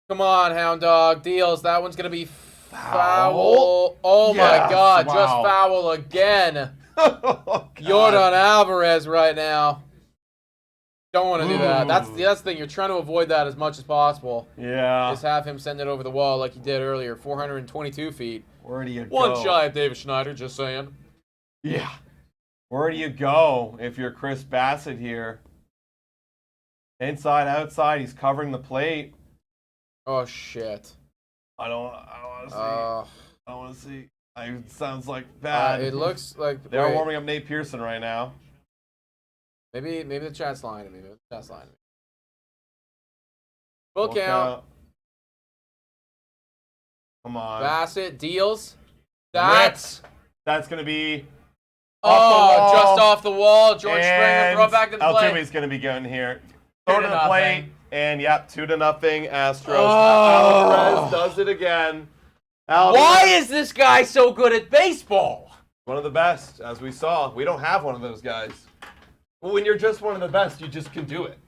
Come on, Hound Dog. Deals. That one's going to be foul. Oh, my God. Just foul again. Yordan Alvarez right now. Don't want to do that. That's the thing. You're trying to avoid that as much as possible. Yeah. Just have him send it over the wall like he did earlier. 422 feet. Where do you go? One shy of David Schneider, just saying. Yeah. Where do you go if you're Chris Bassitt here? Inside, outside, he's covering the plate. Oh, shit. I don't want to see. I don't want to see. It sounds like bad. It looks like they're warming up Nate Pearson right now. Maybe the chat's lying to me. Full count. Come on. Bassitt deals. That's going to be just off the wall. George Springer throw back to the plate. Altuve's going to be going here. Throw to the plate. And 2-0 Astros. Alvarez does it again. Why is this guy so good at baseball? One of the best, as we saw. We don't have one of those guys. When you're just one of the best, you just can do it.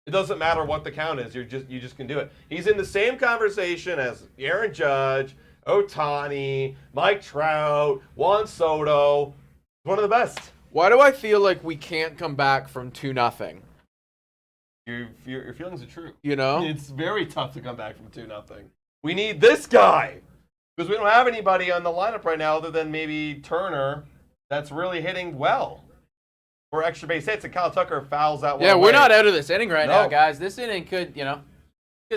It doesn't matter what the count is. You just can do it. He's in the same conversation as Aaron Judge, Ohtani, Mike Trout, Juan Soto. One of the best. Why do I feel like we can't come back from 2-0? Your feelings are true. You know? It's very tough to come back from 2-0. We need this guy. Because we don't have anybody on the lineup right now other than maybe Turner that's really hitting well. For extra base hits, and Kyle Tucker fouls that one. Yeah, away. we're not out of this inning right now, No. guys. This inning could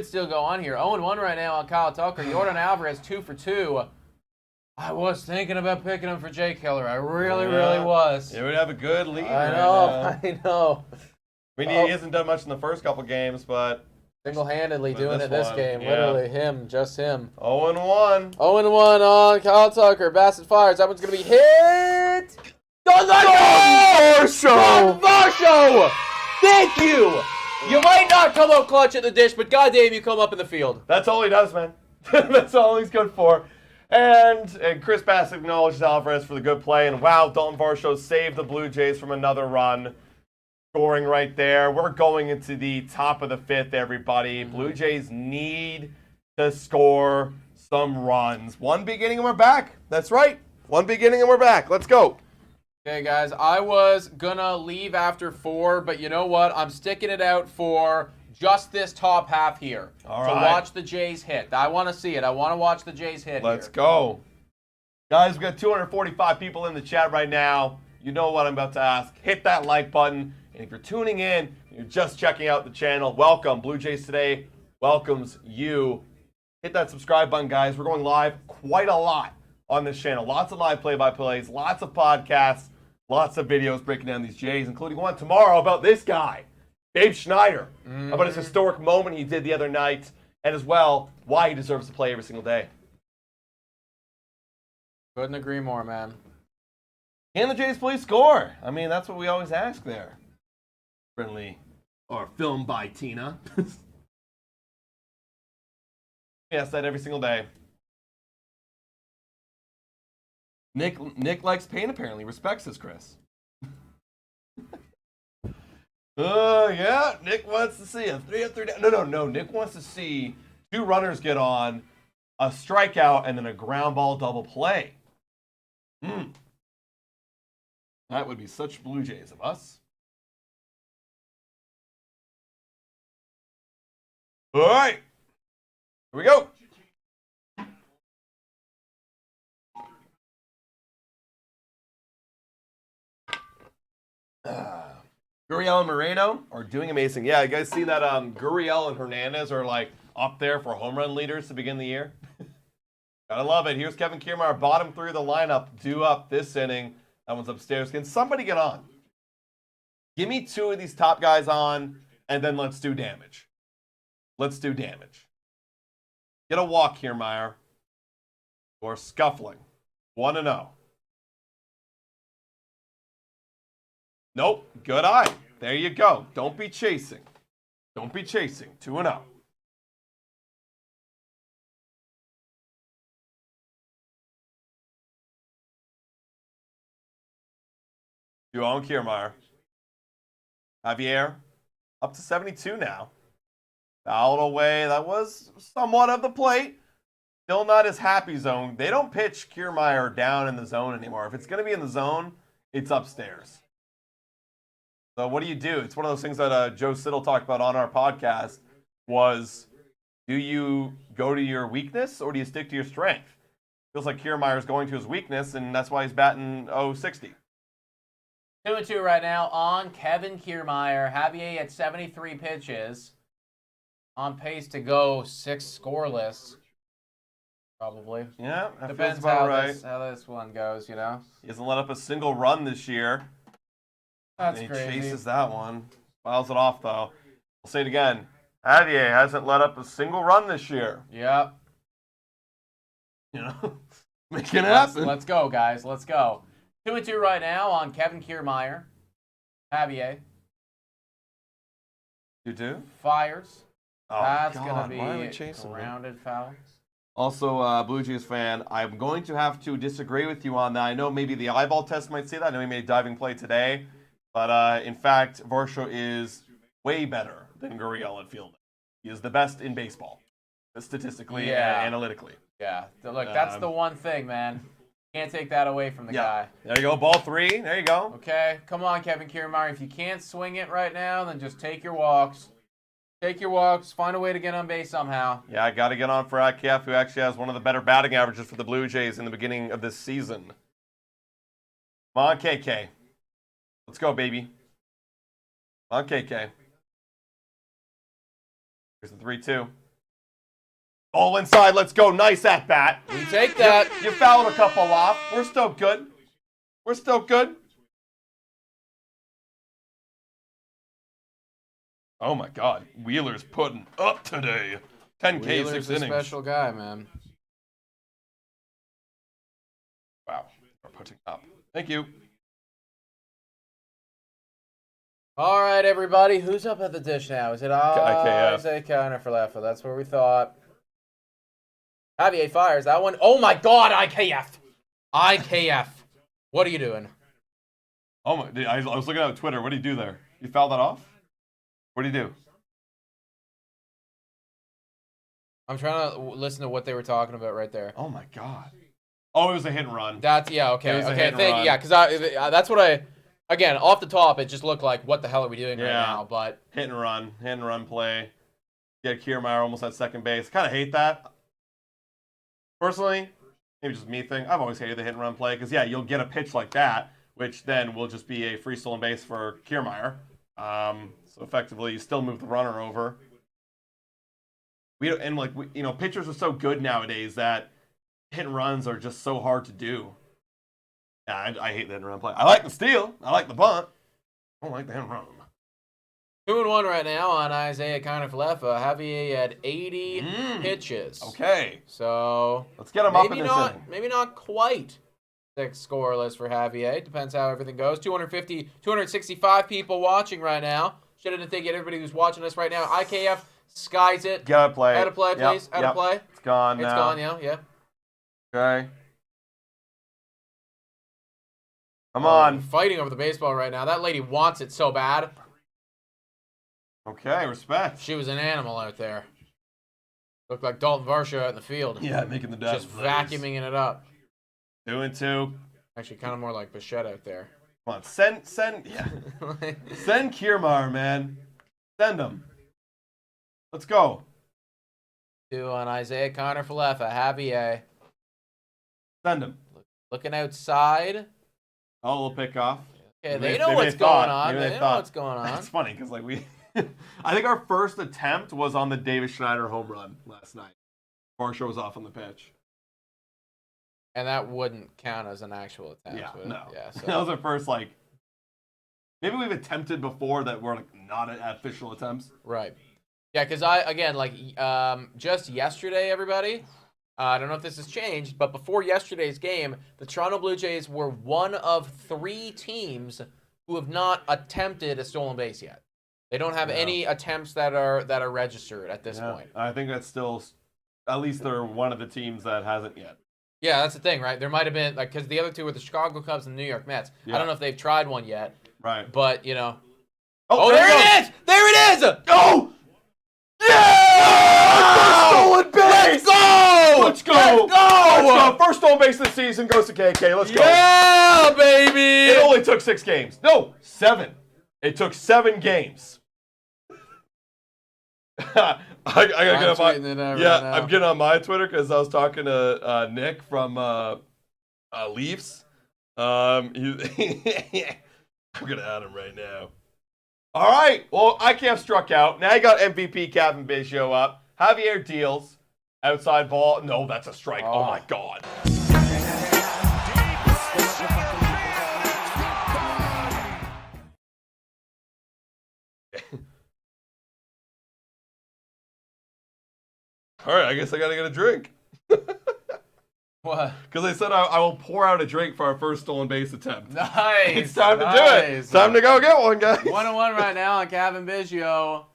still go on here. 0-1 right now on Kyle Tucker. Jordan Alvarez 2 for 2. I was thinking about picking him for Jay Killer. I really was. It would have a good lead. I know. I mean, he hasn't done much in the first couple games, but Single-handedly doing this it this one, game. yeah. Literally him, just him. 0-1. 0-1 on Kyle Tucker. Bassitt fires. That one's going to be hit. Varsho! Varsho! Thank you! You might not come up clutch at the dish, but goddamn, you come up in the field. That's all he does, man. That's all he's good for. And Chris Bassitt acknowledges Alvarez for the good play. And wow, Dalton Varsho saved the Blue Jays from another run. Scoring right there. We're going into the top of the fifth, everybody. Blue Jays need to score some runs. One big inning and we're back. That's right. One big inning and we're back. Let's go. Okay, guys, I was gonna leave after 4, but you know what? I'm sticking it out for just this top half here. All to right. watch the Jays hit. I want to see it. I want to watch the Jays hit. Let's here. go. Guys, we got 245 people in the chat right now. You know what I'm about to ask. Hit that like button. And if you're tuning in, you're just checking out the channel, welcome. Blue Jays Today welcomes you. Hit that subscribe button, guys. We're going live quite a lot on this channel. Lots of live play-by-plays, lots of podcasts, lots of videos breaking down these Jays, including one tomorrow about this guy, Babe Schneider, about his historic moment he did the other night, and as well, why he deserves to play every single day. Couldn't agree more, man. Can the Jays please score? I mean, that's what we always ask there. Friendly or filmed by Tina. Yes, that every single day. Nick likes pain apparently. Respects us, Chris. Yeah. Nick wants to see a 3-up, 3-down. No. Nick wants to see 2 runners get on, a strikeout, and then a ground ball double play. That would be such Blue Jays of us. All right. Here we go. Gurriel and Moreno are doing amazing. Yeah, you guys see that Gurriel and Hernandez are like up there for home run leaders to begin the year? Gotta love it. Here's Kevin Kiermaier, bottom 3 of the lineup, due up this inning. That one's upstairs. Can somebody get on? Give me 2 of these top guys on, and then let's do damage. Let's do damage. Get a walk, Kiermaier. Or scuffling. 1-0. Nope. Good eye. There you go. Don't be chasing. Don't be chasing. 2-0. You own Kiermaier. Javier. Up to 72 now. Fouled away. That was somewhat of the plate. Still not his happy zone. They don't pitch Kiermaier down in the zone anymore. If it's going to be in the zone, it's upstairs. So what do you do? It's one of those things that Joe Siddle talked about on our podcast was, do you go to your weakness or do you stick to your strength? Feels like Kiermaier's going to his weakness, and that's why he's batting 0-60. 2-2 right now on Kevin Kiermaier. Javier at 73 pitches. On pace to go 6 scoreless. Probably. Yeah, that Depends feels about right. how this one goes, you know? He hasn't let up a single run this year. That's and he crazy. chases that one. Fouls it off, though. I'll say it again. Javier hasn't let up a single run this year. Yep. You know? Make it happen. Let's go, guys. Let's go. 2-2 right now on Kevin Kiermaier. Javier. 2-2? Fires. Oh, That's God, going why are we to be chasing him? grounded foul. Also, Blue Jays fan, I'm going to have to disagree with you on that. I know maybe the eyeball test might say that. I know he made a diving play today. But in fact, Varsho is way better than Gurriel at fielding. He is the best in baseball, statistically and analytically. Yeah, look, that's the one thing, man. Can't take that away from the guy. There you go, ball 3. There you go. Okay, come on, Kevin Kiermaier. If you can't swing it right now, then just take your walks. Take your walks. Find a way to get on base somehow. Yeah, I got to get on for IKF, who actually has one of the better batting averages for the Blue Jays in the beginning of this season. Come on, KK. Let's go, baby. Come on, KK. Here's the 3-2. All inside. Let's go. Nice at bat. We take that. You fouled a couple off. We're still good. We're still good. Oh my God. Wheeler's putting up today. 10K, Wheeler's 6 a innings. special guy, man. Wow. We're putting up. Thank you. All right, everybody. Who's up at the dish now? Is it IKF. Isaiah Counter for Leffa? That's what we thought. Javier fires that one. Oh my God, IKF. IKF. What are you doing? Oh my! I was looking at Twitter. What did he do there? You fouled that off? What did he do? I'm trying to listen to what they were talking about right there. Oh my God! Oh, it was a hit and run. That's okay. It was a Okay, hit and thank run. you. Yeah, because that's what I. Again, off the top, it just looked like, what the hell are we doing right Yeah. now? But Hit and run play. Yeah, Kiermaier almost at second base. Kind of hate that. Personally, maybe just me thing. I've always hated the hit and run play because yeah, you'll get a pitch like that, which then will just be a free stolen base for Kiermaier. So effectively, you still move the runner over. Pitchers are so good nowadays that hit and runs are just so hard to do. Yeah, I hate the hit and run play. I like the steal. I like the bunt. I don't like the hit and run. 2-1 right now on Isaiah Counter for Leffa. Javier at 80 pitches. Okay. So Let's get him up in this inning. Maybe not quite 6 scoreless for Javier. Depends how everything goes. 265 people watching right now. Shouldn't think everybody who's watching us right now. IKF skies it. Get out of play. Out of play, please. Out of play. It's gone now. It's gone, yeah. Okay. Come on. Fighting over the baseball right now. That lady wants it so bad. Okay, respect. She was an animal out there. Looked like Dalton Varsho out in the field. Yeah, making the dash. Just vacuuming it up. 2-2. Actually, kind of more like Bichette out there. Come on, send Send Kiermaier, man. Send him. Let's go. 2 on Isaiah Counter for Leffa. Javier. Send him. Looking outside. Oh, a little pick off. Okay, they know what's going on. They know what's going on. It's funny because I think our first attempt was on the Babe Schneider home run last night. Varsho was off on the pitch. And that wouldn't count as an actual attempt. Yeah, no. Yeah, so. That was our first, maybe we've attempted before that were, not official attempts. Right. Yeah, because just yesterday, everybody, I don't know if this has changed, but before yesterday's game, the Toronto Blue Jays were one of 3 teams who have not attempted a stolen base yet. They don't have any attempts that are registered at this point. I think that's still, at least they're one of the teams that hasn't yet. Yeah, that's the thing, right? There might have been, because the other 2 were the Chicago Cubs and the New York Mets. Yeah. I don't know if they've tried one yet. Right. But, Oh, there it is! There it is! Oh! Yeah! Stolen base! Let's go! Let's go! Let's go! Let's go! First stolen base of the season goes to KK. Let's go. Yeah, baby! It only took 6 games. No, 7. It took 7 games. I gotta get on my I'm getting on my Twitter because I was talking to Nick from Leafs. I'm gonna add him right now. All right. Well, IKF struck out. Now you got MVP Kevin Biggio up. Javier deals. Outside ball. No, that's a strike. Oh my God. All right, I guess I gotta get a drink. What? Because they said I will pour out a drink for our first stolen base attempt. Nice. It's time to do it. It's time to go get one, guys. 1-1 right now on Kevin Biggio.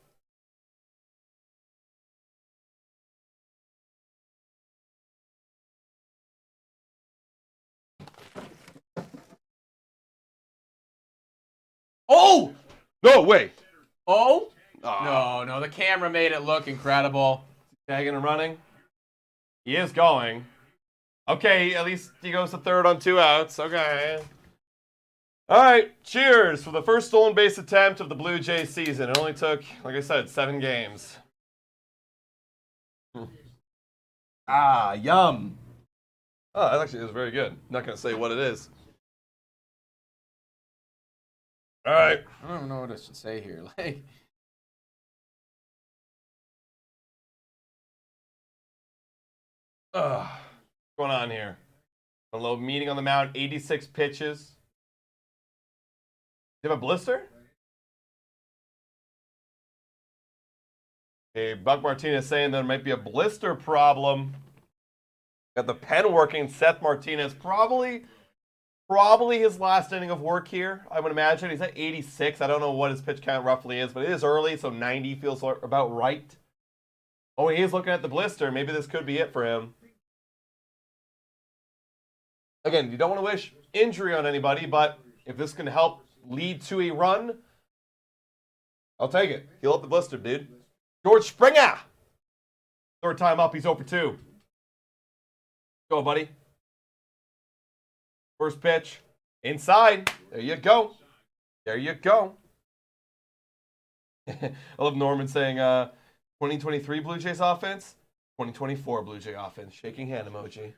Oh! No way. Oh? Ah. No, the camera made it look incredible. Tagging and running. He is going. Okay, at least he goes to third on 2 outs. Okay. All right, cheers for the first stolen base attempt of the Blue Jays season. It only took, like I said, 7 games. Ah, yum. Oh, that actually is very good. Not going to say what it is. All right. I don't know what I should say here. Like, what's going on here? A little meeting on the mound, 86 pitches. Do you have a blister? Hey, Buck Martinez saying there might be a blister problem. Got the pen working. Seth Martinez probably his last inning of work here, I would imagine. He's at 86. I don't know what his pitch count roughly is, but it is early, so 90 feels about right. Oh, he is looking at the blister. Maybe this could be it for him. Again, you don't want to wish injury on anybody, but if this can help lead to a run, I'll take it. Heal up the blister, dude. George Springer. Third time up, he's 0 for 2. Go, buddy. First pitch. Inside. There you go. There you go. I love Norman saying 2023 Blue Jays offense, 2024 Blue Jay offense. Shaking hand emoji.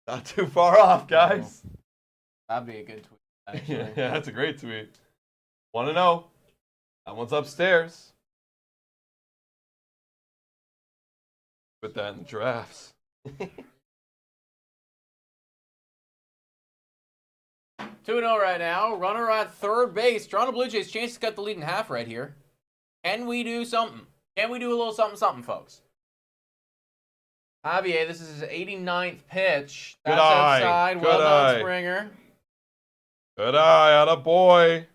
Not too far off, guys. that'd be a good tweet, actually. Yeah, that's a great tweet. Want to know? That one's upstairs. Put that in the drafts. 2-0 right now. Runner at third base. Toronto Blue Jays chance to cut the lead in half right here. Can we do something? Can we do a little something, folks? Javier, this is his 89th pitch. That's Good eye. outside. Good Well done, eye. Springer. Good eye, atta boy.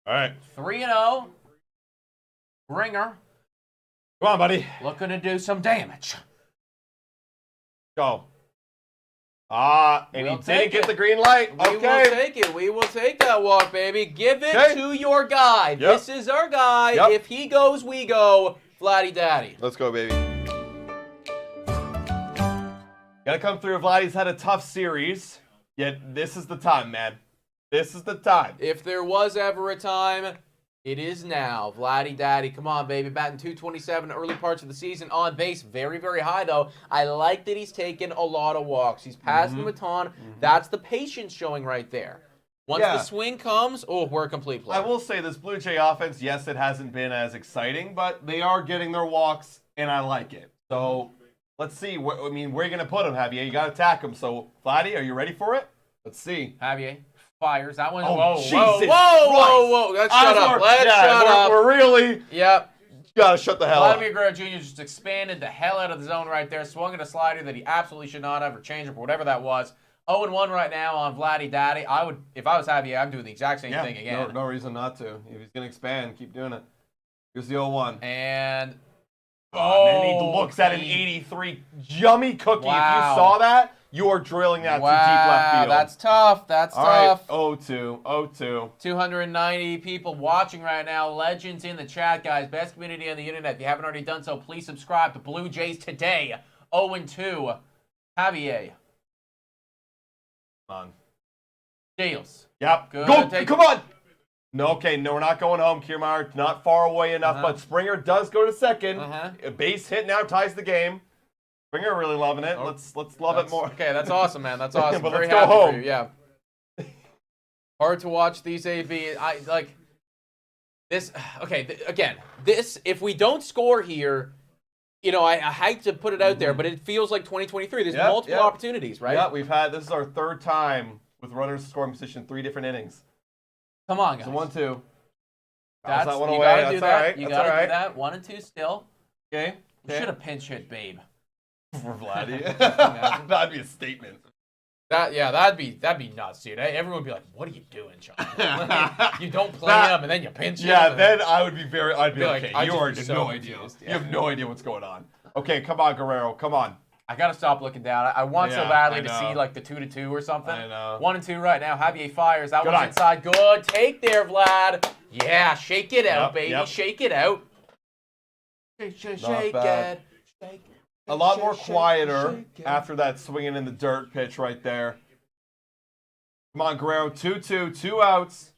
All right. 3-0. Springer Come on, buddy. looking to do some damage. Go. And We'll he take didn't get it. the green light. We will Okay. take it. We will take that walk, baby. Give it Okay. to your guy. Yep. This is our guy. Yep. If he goes, we go. Vladdy Daddy. Let's go, baby. Gotta come through. Vladdy's had a tough series, yet this is the time, man. This is the time. If there was ever a time, it is now. Vladdy Daddy, come on, baby. Batting .227 early parts of the season. On base, very, very high, though. I like that he's taken a lot of walks. He's passing the baton. That's the patience showing right there. Once Yeah. the swing comes, we're a complete play. I will say this Blue Jay offense, yes, it hasn't been as exciting, but they are getting their walks, and I like it. So let's see. Where are you going to put him, Javier? You got to attack him. So, Vladdy, are you ready for it? Let's see. Javier fires. That one. Oh, Whoa. Jesus Whoa. Let's shut up. Let's shut up. We're really Yep. got to shut the hell up. Vladimir Guerrero Jr. just expanded the hell out of the zone right there. Swung at a slider that he absolutely should not have, or changeup, or whatever that was. 0-1 right now on Vladdy Daddy. If I was Javier, I'm doing the exact same thing again. No reason not to. If he's going to expand, keep doing it. Here's the 0-1. And And then he looks at an 83 yummy cookie. Wow. If you saw that, you are drilling that to deep left field. That's tough. That's All right, tough. 0-2. 290 people watching right now. Legends in the chat, guys. Best community on the internet. If you haven't already done so, please subscribe to Blue Jays today. 0-2. Javier. Come on. JAYS. Yep. Good. Go. Come on. No, okay. No, we're not going home. Kiermaier not far away enough, but Springer does go to second. A base hit now ties the game. Springer really loving it. Let's love it more. Okay, that's awesome, man. That's awesome. But Very let's go happy home. for you. Yeah. Hard to watch these AB. I like this. Okay, again, this. If we don't score here, I hate to put it out there, but it feels like 2023. There's multiple opportunities, right? Yeah, this is our third time with runners scoring position, 3 different innings. Come on, guys. It's 1-2. That's that one you away. gotta That's do all that. right. You That's gotta all do right. that. 1 and 2 still. Okay. You should have pinch hit Babe. For Vladdy. That'd be a statement. That'd be nuts, dude. Everyone would be like, "What are you doing, John? You don't play him, and then you pinch him." Yeah, then I'd be like, okay. I'd You just already be so no idea. confused, yeah. You have no idea what's going on. Okay, come on, Guerrero. Come on. I gotta stop looking down. I want so Yeah, badly I to know. see like the 2-2 or something. I know. 1-2 right now. Javier fires. That Good one's eye. inside. Good take there, Vlad. Yeah, shake it out, Yep, baby. yep. Shake it out. Shake bad. it. Shake. A lot more shake, quieter shake it. after that swinging in the dirt pitch right there. Come on, Guerrero. 2-2, 2 outs.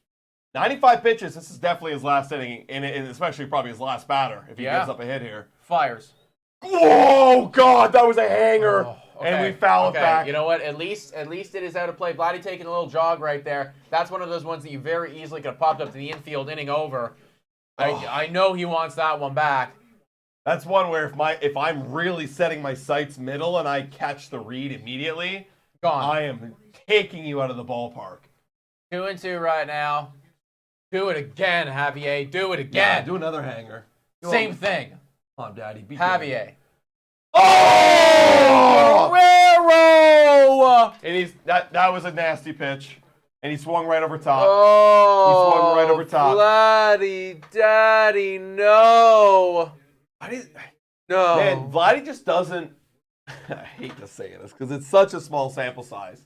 95 pitches. This is definitely his last inning, and especially probably his last batter if he gives up a hit here. Fires. Oh, God, that was a hanger. Oh, And we foul it back. You know what? At least it is out of play. Vladdy taking a little jog right there. That's one of those ones that you very easily could have popped up to the infield, inning over. I know he wants that one back. That's one where if I'm really setting my sights middle and I catch the read immediately, Gone. I am taking you out of the ballpark. 2-2 right now. Do it again, Javier. Do it again. Yeah, do another hanger. Same thing. Come on, Daddy. Beat Javier. Oh! Guerrero! And that was a nasty pitch, and he swung right over top. Oh, He swung right over top. Vladdy, Daddy, no. No. Man, Vladdy just doesn't. I hate to say this because it's such a small sample size.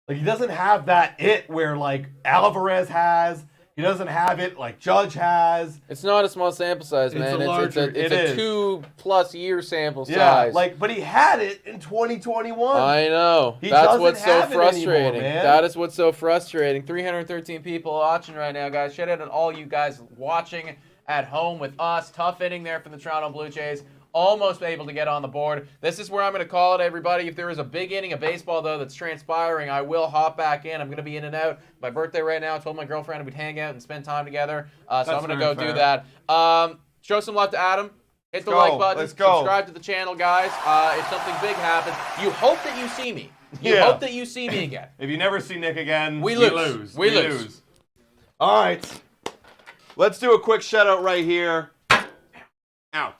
Like he doesn't have that it where like Alvarez has. He doesn't have it like Judge has. It's not a small sample size, man. It's a it is. 2+ year sample Yeah, size. but he had it in 2021. I know. He That's doesn't what's so have it anymore, frustrating. man. That is what's so frustrating. 313 people watching right now, guys. Shout out to all you guys watching at home with us. Tough inning there for the Toronto Blue Jays. Almost able to get on the board. This is where I'm going to call it, everybody. If there is a big inning of baseball, though, that's transpiring, I will hop back in. I'm going to be in and out. My birthday right now. I told my girlfriend we'd hang out and spend time together. So I'm going to go do that. Show some love to Adam. Hit the like button. Let's go. Subscribe to the channel, guys. If something big happens, you hope that you see me. You Yeah. hope that you see me again. If you never see Nick again, We we lose. lose. We lose. All right. Let's do a quick shout out right here. Ow.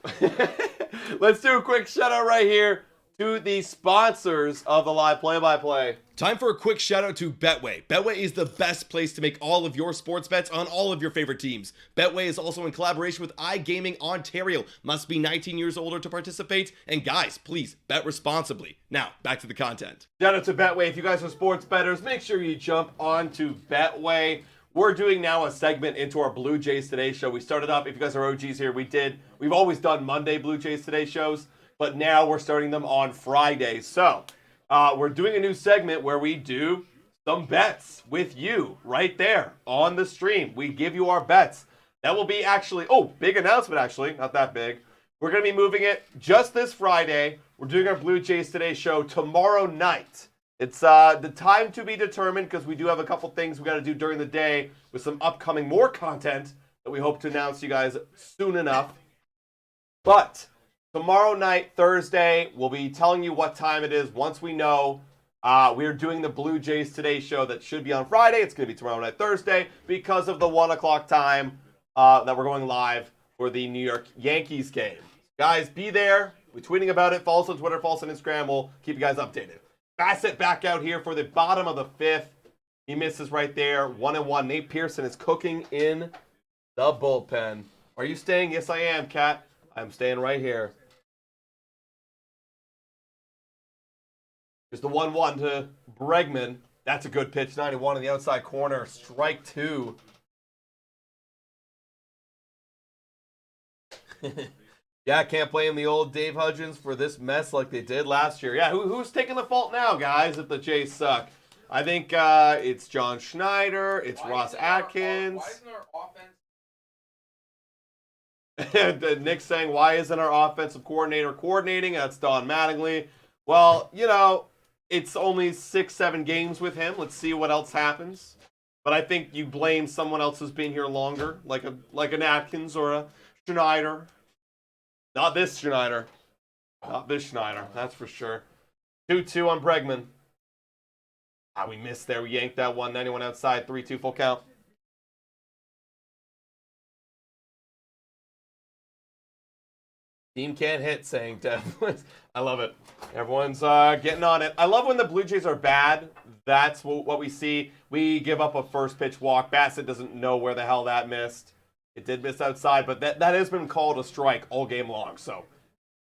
Let's do a quick shout out right here to the sponsors of the live play-by-play. Time for a quick shout out to Betway. Betway is the best place to make all of your sports bets on all of your favorite teams. Betway is also in collaboration with iGaming Ontario. Must be 19 years older to participate. And guys, please bet responsibly. Now, back to the content. Shout out to Betway. If you guys are sports bettors, make sure you jump onto Betway. We're doing now a segment into our Blue Jays Today show. We started up, if you guys are OGs here, we've always done Monday Blue Jays Today shows, but now we're starting them on Fridays. So, we're doing a new segment where we do some bets with you right there on the stream. We give you our bets. That will be actually, big announcement actually, not that big. We're going to be moving it just this Friday. We're doing our Blue Jays Today show tomorrow night. It's the time to be determined because we do have a couple things we got to do during the day with some upcoming more content that we hope to announce to you guys soon enough. But tomorrow night, Thursday, we'll be telling you what time it is once we know. We're doing the Blue Jays Today show that should be on Friday. It's going to be tomorrow night, Thursday, because of the 1 o'clock time that we're going live for the New York Yankees game. Guys, be there. We're tweeting about it. Follow us on Twitter, follow us on Instagram. We'll keep you guys updated. Bassitt back out here for the bottom of the 5th. He misses right there. 1-1. Nate Pearson is cooking in the bullpen. Are you staying? Yes, I am, Kat. I'm staying right here. There's the 1-1 to Bregman. That's a good pitch. 91 in the outside corner. Strike 2. Yeah, can't blame the old Dave Hudgens for this mess like they did last year. Yeah, who's taking the fault now, guys, if the Jays suck? I think it's John Schneider, it's Ross Atkins. Why isn't our offense? Nick's saying, why isn't our offensive coordinator coordinating? That's Don Mattingly. Well, it's only 6-7 games with him. Let's see what else happens. But I think you blame someone else who's been here longer, like an Atkins or a Schneider. Not this Schneider. Not this Schneider, that's for sure. 2-2 on Bregman. We missed there. We yanked that one. 91 outside. 3-2 full count. Team can't hit, saying Dev. I love it. Everyone's getting on it. I love when the Blue Jays are bad. That's what we see. We give up a first pitch walk. Bassitt doesn't know where the hell that missed. It did miss outside, but that has been called a strike all game long. So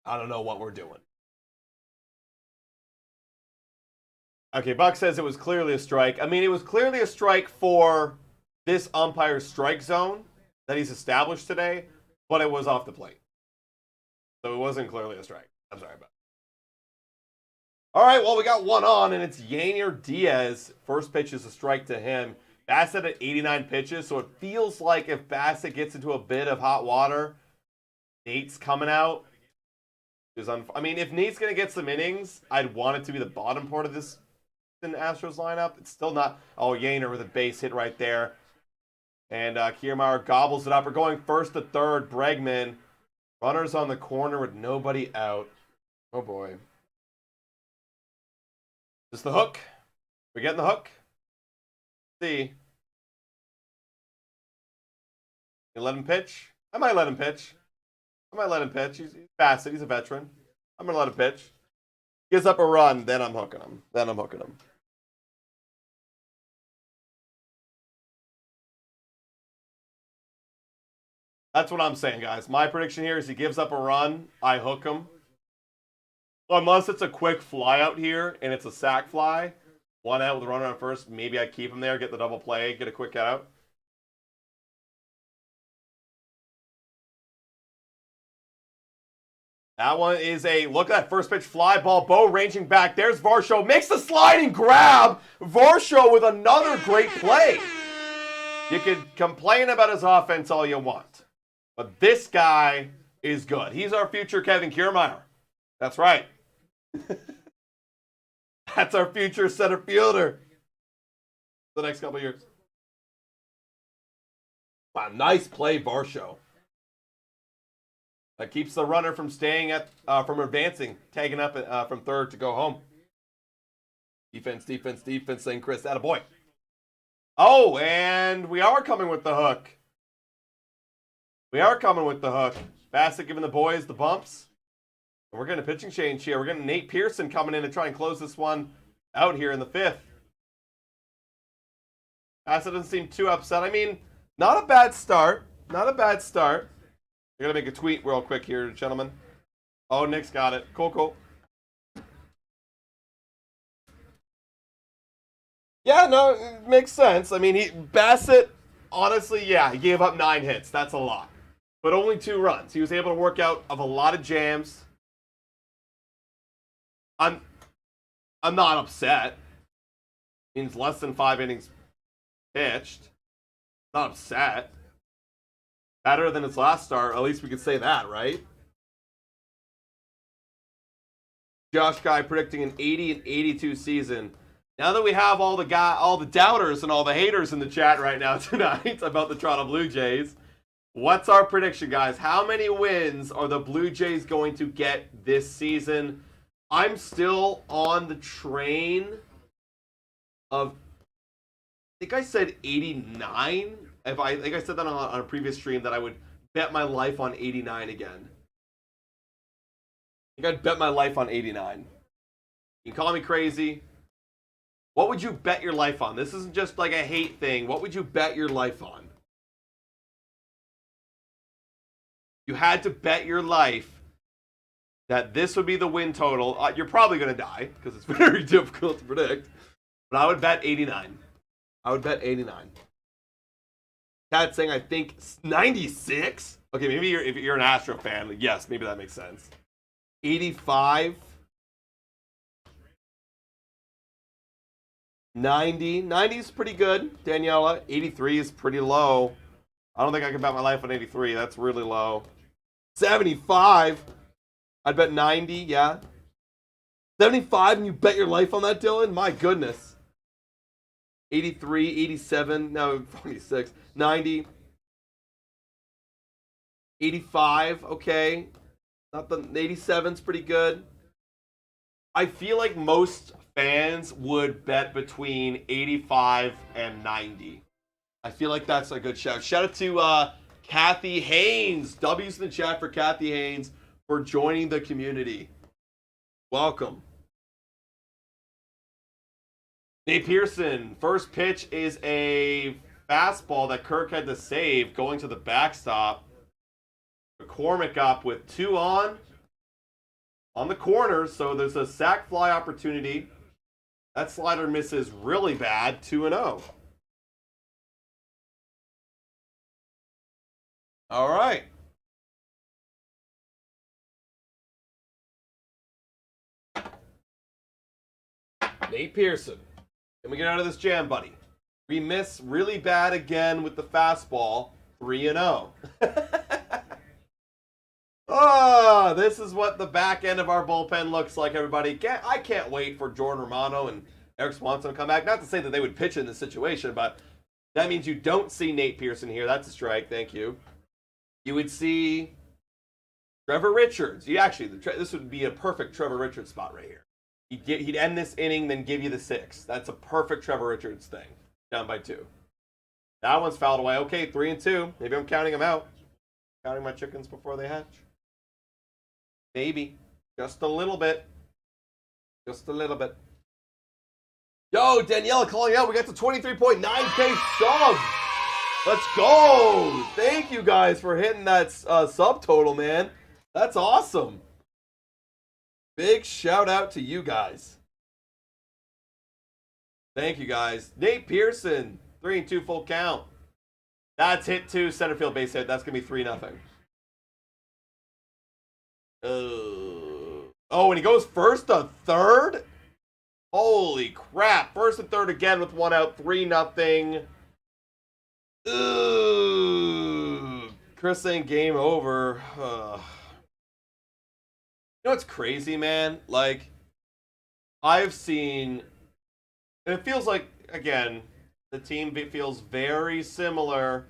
I don't know what we're doing. Okay, Buck says it was clearly a strike. I mean, it was clearly a strike for this umpire's strike zone that he's established today, but it was off the plate. So it wasn't clearly a strike. I'm sorry about it. All right, well, we got one on, and it's Yainer Diaz. First pitch is a strike to him. Bassitt at 89 pitches, so it feels like if Bassitt gets into a bit of hot water, Nate's coming out. I mean, if Nate's going to get some innings, I'd want it to be the bottom part of this Astros lineup. It's still not. Oh, Yainer with a base hit right there. And Kiermaier gobbles it up. We're going first to third. Bregman. Runners on the corner with nobody out. Oh, boy. Is the hook? We getting the hook? Let's see. You let him pitch? I might let him pitch. He's Bassitt. He's a veteran. I'm going to let him pitch. Gives up a run, then I'm hooking him. That's what I'm saying, guys. My prediction here is he gives up a run, I hook him. Unless it's a quick fly out here and it's a sac fly, one out with a runner on first, maybe I keep him there, get the double play, get a quick out. That one is a, look at that first pitch fly ball. Bo ranging back. There's Varsho. Makes the sliding grab. Varsho with another great play. You can complain about his offense all you want, but this guy is good. He's our future Kevin Kiermaier. That's right. That's our future center fielder the next couple of years. Wow, nice play, Varsho. That keeps the runner from staying from advancing, tagging up from third to go home. Defense, saying Chris, attaboy. Oh, and we are coming with the hook. Bassitt giving the boys the bumps. And we're getting a pitching change here. We're getting Nate Pearson coming in to try and close this one out here in the fifth. Bassitt doesn't seem too upset. I mean, not a bad start. I'm going to make a tweet real quick here, gentlemen. Oh, Nick's got it. Cool. Yeah, no, it makes sense. I mean, Bassitt, honestly, yeah, he gave up 9 hits. That's a lot. But only 2 runs. He was able to work out of a lot of jams. I'm not upset. Means less than 5 innings pitched. Not upset. Better than his last start. At least we could say that, right? Josh Guy predicting an 80 and 82 season. Now that we have all the doubters and all the haters in the chat right now tonight about the Toronto Blue Jays, what's our prediction, guys? How many wins are the Blue Jays going to get this season? I'm still on the train of, I think I said 89. I think I said that on a previous stream that I would bet my life on 89 again. I think I'd bet my life on 89. You can call me crazy. What would you bet your life on? This isn't just like a hate thing. What would you bet your life on? You had to bet your life that this would be the win total. You're probably going to die because it's very difficult to predict. But I would bet 89. Cat saying I think 96. Okay, maybe if you're an Astro fan, yes, maybe that makes sense. 85. 90. 90 is pretty good, Daniela. 83 is pretty low. I don't think I can bet my life on 83. That's really low. 75. I'd bet 90, yeah. 75 and you bet your life on that, Dylan? My goodness. 83, 87, no, 46, 90. 85, okay. Not the 87's pretty good. I feel like most fans would bet between 85 and 90. I feel like that's a good shout. Shout out to Kathy Haynes. W's in the chat for Kathy Haynes for joining the community. Welcome. Nate Pearson, first pitch is a fastball that Kirk had to save going to the backstop. McCormick up with 2 on the corner, so there's a sac fly opportunity. That slider misses really bad, 2-0. All right. Nate Pearson. Can we get out of this jam, buddy? We miss really bad again with the fastball, 3-0. Oh, this is what the back end of our bullpen looks like, everybody. I can't wait for Jordan Romano and Eric Swanson to come back. Not to say that they would pitch in this situation, but that means you don't see Nate Pearson here. That's a strike. Thank you. You would see Trevor Richards. This would be a perfect Trevor Richards spot right here. He'd end this inning, then give you the 6. That's a perfect Trevor Richards thing. Down by 2. That one's fouled away. Okay, 3-2. Maybe I'm counting them out. Counting my chickens before they hatch. Maybe. Just a little bit. Just a little bit. Yo, Daniela calling out. We got to 23.9K subs. Let's go. Thank you guys for hitting that subtotal, man. That's awesome. Big shout out to you guys. Thank you guys. Nate Pearson, 3-2 full count. That's hit 2, center field base hit. That's going to be 3-0. Oh, and he goes first to third? Holy crap. First and third again with 1 out, 3-0. Chris saying game over. You know what's crazy, man? Like, I've seen, and it feels like, again, the team feels very similar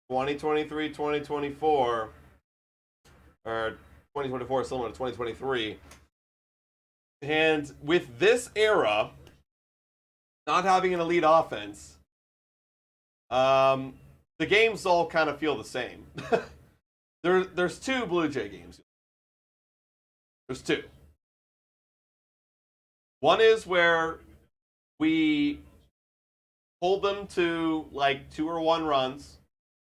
2023, 2024, or 2024 similar to 2023. And with this era, not having an elite offense, the games all kind of feel the same. There's 2 Blue Jay games. There's 2. One is where we hold them to like 2 or 1 runs.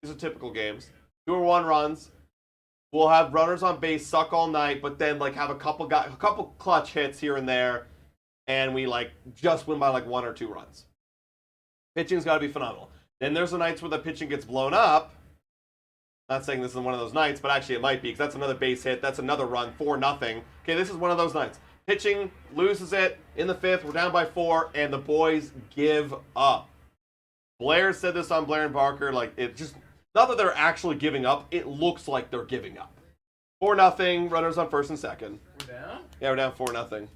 These are typical games. 2 or 1 runs. We'll have runners on base, suck all night, but then like have a couple clutch hits here and there, and we like just win by like 1 or 2 runs. Pitching's got to be phenomenal. Then there's the nights where the pitching gets blown up. Not saying this is one of those nights, but actually it might be, because that's another base hit. That's another run, 4-0. Okay, this is one of those nights. Pitching loses it in the 5th. We're down by 4, and the boys give up. Blair said this on Blair and Barker. Like, it just, not that they're actually giving up. It looks like they're giving up. 4-0. Runners on first and second. We're down? Yeah, we're down 4-0.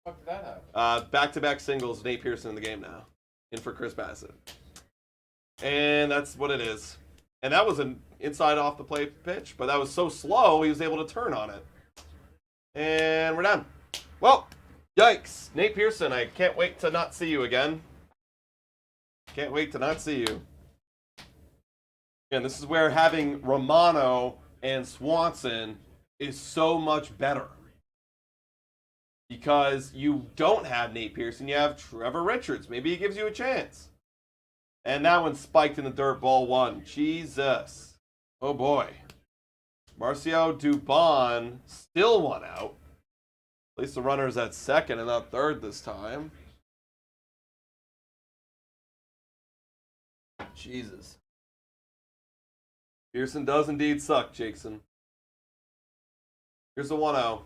What did that happen? Back-to-back singles. Nate Pearson in the game now. In for Chris Bassitt. And that's what it is. And that was an inside off the plate pitch, but that was so slow he was able to turn on it. And we're done. Well, yikes. Nate Pearson, I can't wait to not see you again. Can't wait to not see you. And this is where having Romano and Swanson is so much better. Because you don't have Nate Pearson, you have Trevor Richards. Maybe he gives you a chance. And that one spiked in the dirt, ball 1. Jesus. Oh boy. Marcio Dubon still 1 out. At least the runner's at second and not third this time. Jesus. Pearson does indeed suck, Jason. Here's the 1-0.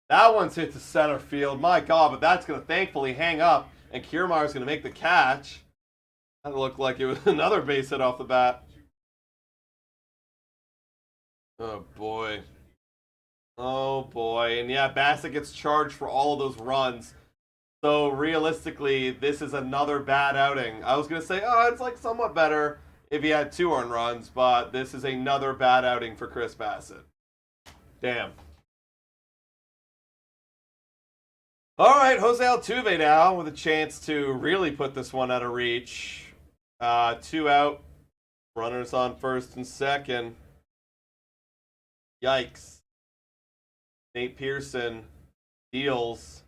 That one's hit to center field. My God, but that's going to thankfully hang up, and Kiermaier's going to make the catch. That looked like it was another base hit off the bat. Oh, boy. Oh, boy. And, yeah, Bassitt gets charged for all of those runs. So, realistically, this is another bad outing. I was going to say, oh, it's like somewhat better if he had 2 earned runs, but this is another bad outing for Chris Bassitt. Damn. All right, Jose Altuve now with a chance to really put this one out of reach. 2 out. Runners on first and second. Yikes. Nate Pearson deals.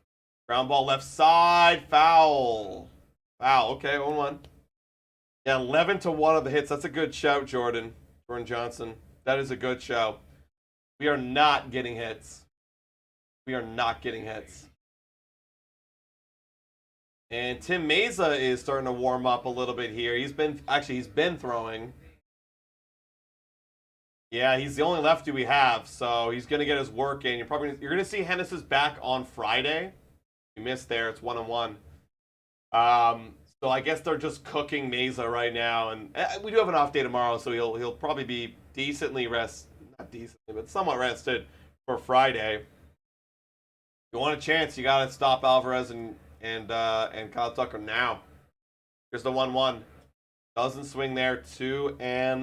Ground ball left side. Foul. Foul. Okay, 0-1. Yeah, 11-1 of the hits. That's a good shout, Jordan Johnson. That is a good shout. We are not getting hits. We are not getting hits. And Tim Mesa is starting to warm up a little bit here. He's been throwing. Yeah, he's the only lefty we have, so he's going to get his work in. You're going to see Hennis's back on Friday. You missed there. It's 1-1. So I guess they're just cooking Mesa right now, and we do have an off day tomorrow, so he'll probably be not decently, but somewhat rested for Friday. If you want a chance, you got to stop Alvarez and Kyle Tucker now. Here's the 1-1. Doesn't swing there. 2-1.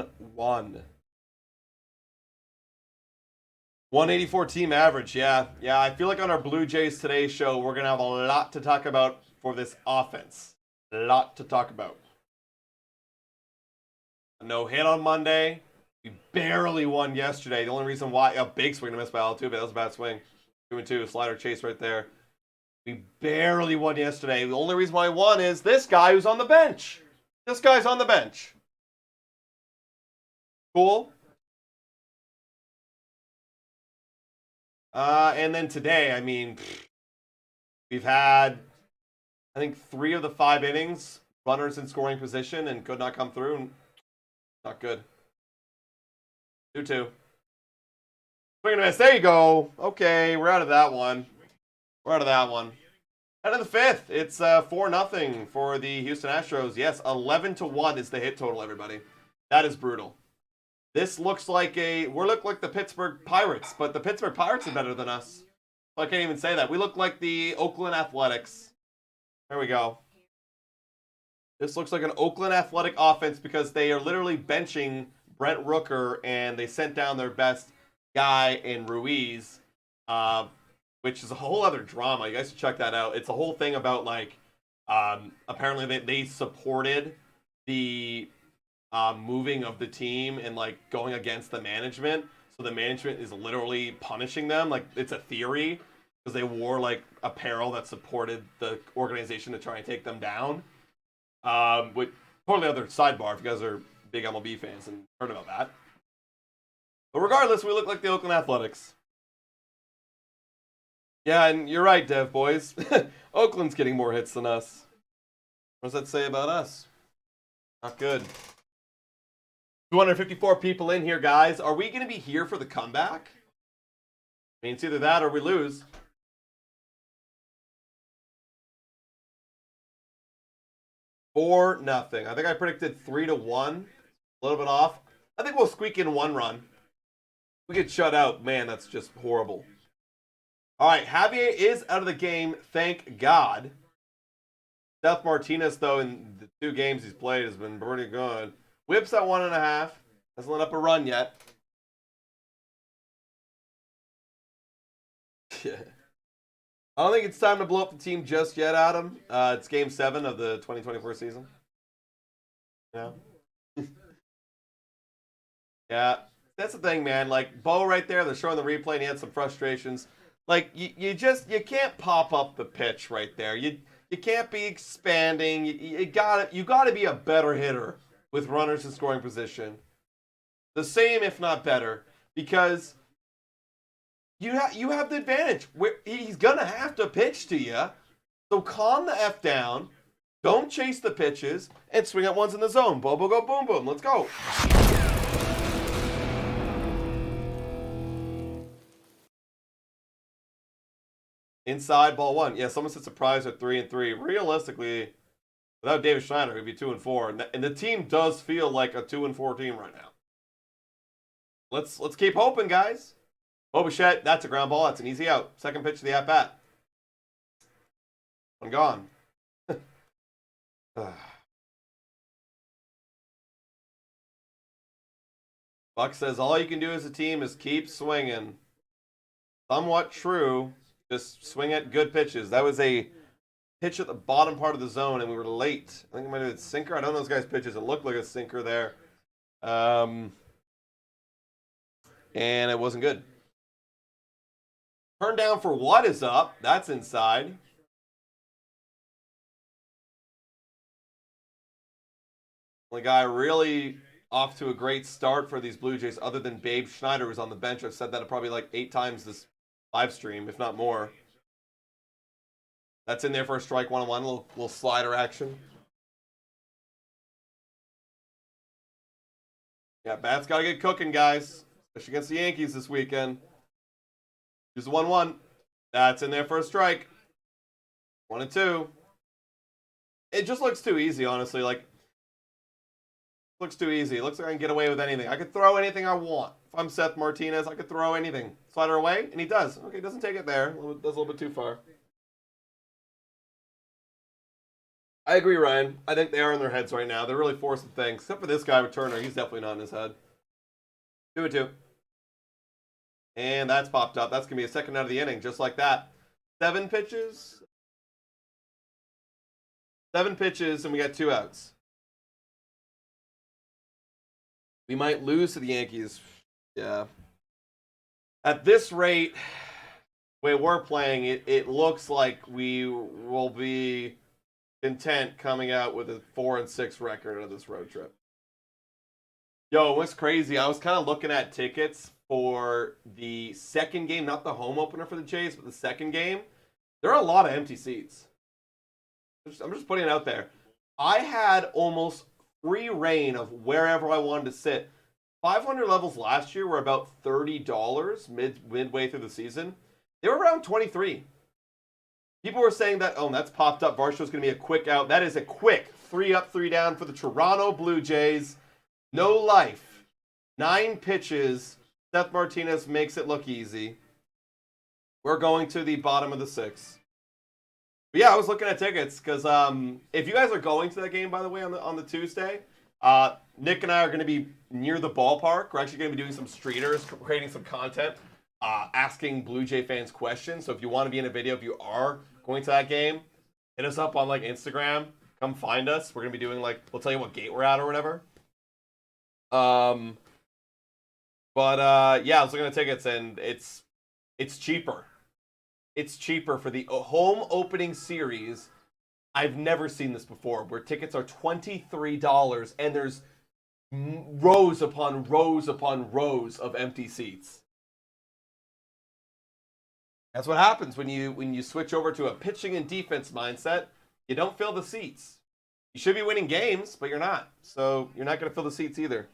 184 team average. Yeah. I feel like on our Blue Jays Today show, we're going to have a lot to talk about for this offense. A lot to talk about. No hit on Monday. We barely won yesterday. The only reason why, a big swing to miss by Altuve. That was a bad swing. 2-2. Slider chase right there. We barely won yesterday. The only reason why we won is this guy who's on the bench. This guy's on the bench. Cool. And then today, I mean, we've had, I think, 3 of the 5 innings, runners in scoring position, and could not come through. Not good. 2-2. Swing and a miss. There you go. Okay, we're out of that one. Out of the 5th. It's 4-0 for the Houston Astros. Yes, 11-1 is the hit total, everybody. That is brutal. This looks like we look like the Pittsburgh Pirates, but the Pittsburgh Pirates are better than us. I can't even say that. We look like the Oakland Athletics. There we go. This looks like an Oakland Athletic offense because they are literally benching Brent Rooker, and they sent down their best guy in Ruiz, which is a whole other drama. You guys should check that out. It's a whole thing about, like, apparently they supported the moving of the team and, like, going against the management. So the management is literally punishing them. Like, it's a theory because they wore, like, apparel that supported the organization to try and take them down. With totally other sidebar if you guys are big MLB fans and heard about that. But regardless, we look like the Oakland Athletics. Yeah, and you're right, Dev boys. Oakland's getting more hits than us. What does that say about us? Not good. 254 people in here, guys. Are we going to be here for the comeback? I mean, it's either that or we lose. Or nothing. I think I predicted 3-1. A little bit off. I think we'll squeak in 1 run. We get shut out. Man, that's just horrible. All right, Javier is out of the game. Thank God. Seth Martinez, though, in the 2 games he's played has been pretty good. Whips at 1.5. Hasn't let up a run yet. I don't think it's time to blow up the team just yet, Adam. It's Game 7 of the 2024 season. Yeah. Yeah. That's the thing, man. Like, Bo right there, they're showing the replay, and he had some frustrations. Like, you can't pop up the pitch right there. You can't be expanding. You gotta be a better hitter with runners in scoring position. The same, if not better, because you have the advantage. He's gonna have to pitch to you, so calm the F down. Don't chase the pitches and swing at ones in the zone. Bobo go boom boom. Let's go. Inside ball 1. Yeah, someone said surprised at 3-3. Realistically, without David Schneider, it'd be 2-4. And the team does feel like a 2-4 team right now. Let's keep hoping, guys. Bichette, that's a ground ball. That's an easy out. Second pitch of the at-bat. One gone. Buck says, all you can do as a team is keep swinging. Somewhat true. Just swing at good pitches. That was a pitch at the bottom part of the zone, and we were late. I think it might have been sinker. I don't know those guys' pitches. It looked like a sinker there. And it wasn't good. Turn down for what is up? That's inside. The guy really off to a great start for these Blue Jays, other than Babe Schneider, who's on the bench. I've said that probably like 8 times this live stream, if not more. That's in there for a strike 1-1, little slider action. Yeah, bats got to get cooking, guys, especially against the Yankees this weekend. Here's the 1-1. That's in there for a strike. 1-2. It just looks too easy, honestly. Like, looks too easy. It looks like I can get away with anything. I could throw anything I want. If I'm Seth Martinez, I could throw anything. Slider away, and he does. Okay, doesn't take it there. Does a little bit too far. I agree, Ryan. I think they are in their heads right now. They're really forcing things. Except for this guy with Turner. He's definitely not in his head. 2-2. And that's popped up. That's going to be a second out of the inning, just like that. 7 pitches. 7 pitches, and we got 2 outs. We might lose to the Yankees. Yeah. At this rate, the way we're playing, it looks like we will be content coming out with a 4-6 record of this road trip. Yo, what's crazy? I was kind of looking at tickets for the second game, not the home opener for the Jays, but the second game. There are a lot of empty seats. I'm just putting it out there. I had almost free reign of wherever I wanted to sit. 500 levels last year were about $30 midway through the season. They were around 23. People were saying that, oh, that's popped up. Varsho's going to be a quick out. That is a quick 3 up, 3 down for the Toronto Blue Jays. No life. 9 pitches. Seth Martinez makes it look easy. We're going to the bottom of the 6th. But yeah, I was looking at tickets because if you guys are going to that game, by the way, on the Tuesday, Nick and I are going to be near the ballpark. We're actually going to be doing some streeters, creating some content, asking Blue Jay fans questions. So if you want to be in a video, if you are going to that game, hit us up on like Instagram. Come find us. We're going to be doing like, we'll tell you what gate we're at or whatever. Yeah, I was looking at tickets and it's cheaper. It's cheaper for the home opening series. I've never seen this before, where tickets are $23 and there's rows upon rows upon rows of empty seats. That's what happens when you switch over to a pitching and defense mindset. You don't fill the seats. You should be winning games, but you're not. So you're not going to fill the seats either.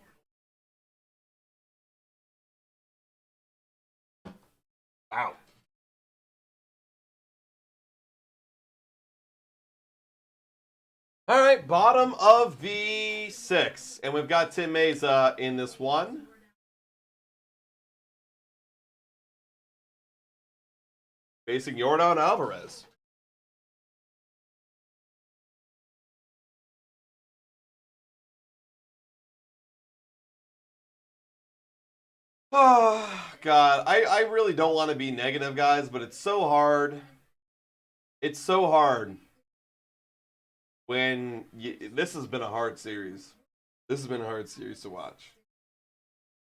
Wow. All right, bottom of the 6th. And we've got Tim Meza in this one. Facing Yordan Alvarez. Oh, God. I really don't want to be negative, guys, but it's so hard. It's so hard. This has been a hard series. This has been a hard series to watch.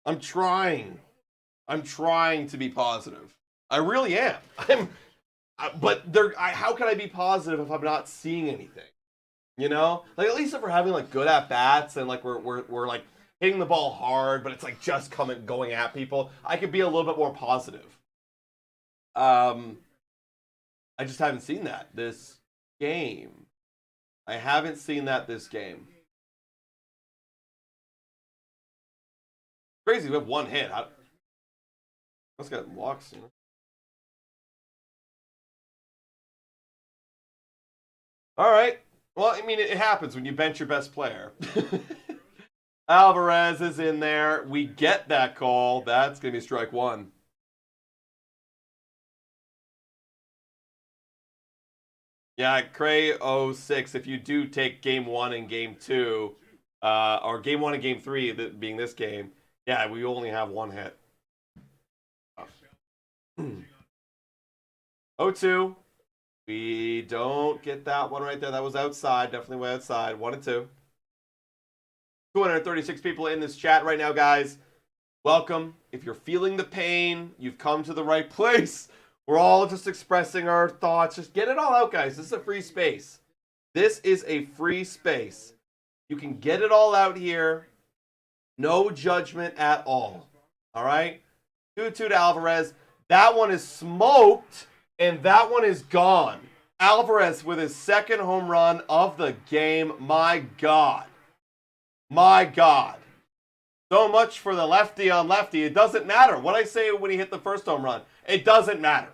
I'm trying to be positive. I really am. But how can I be positive if I'm not seeing anything? You know, like at least if we're having like good at bats and like we're like hitting the ball hard, but it's like just going at people, I could be a little bit more positive. I just haven't seen that this game. I haven't seen that this game. Crazy, we have 1 hit. Let's get walks, you know. All right. Well, I mean, it happens when you bench your best player. Alvarez is in there. We get that call. That's going to be strike 1. Yeah, Cray 06, if you do take game 1 and game 2, or game 1 and game 3 being this game, yeah, we only have 1 hit. 0-2. We don't get that one right there. That was outside. Definitely way outside. 1-2. 236 people in this chat right now, guys. Welcome. If you're feeling the pain, you've come to the right place. We're all just expressing our thoughts. Just get it all out, guys. This is a free space. This is a free space. You can get it all out here. No judgment at all. All right? 2-2 to Alvarez. That one is smoked, and that one is gone. Alvarez with his second home run of the game. My God. My God. So much for the lefty on lefty. It doesn't matter. What I say when he hit the first home run, it doesn't matter.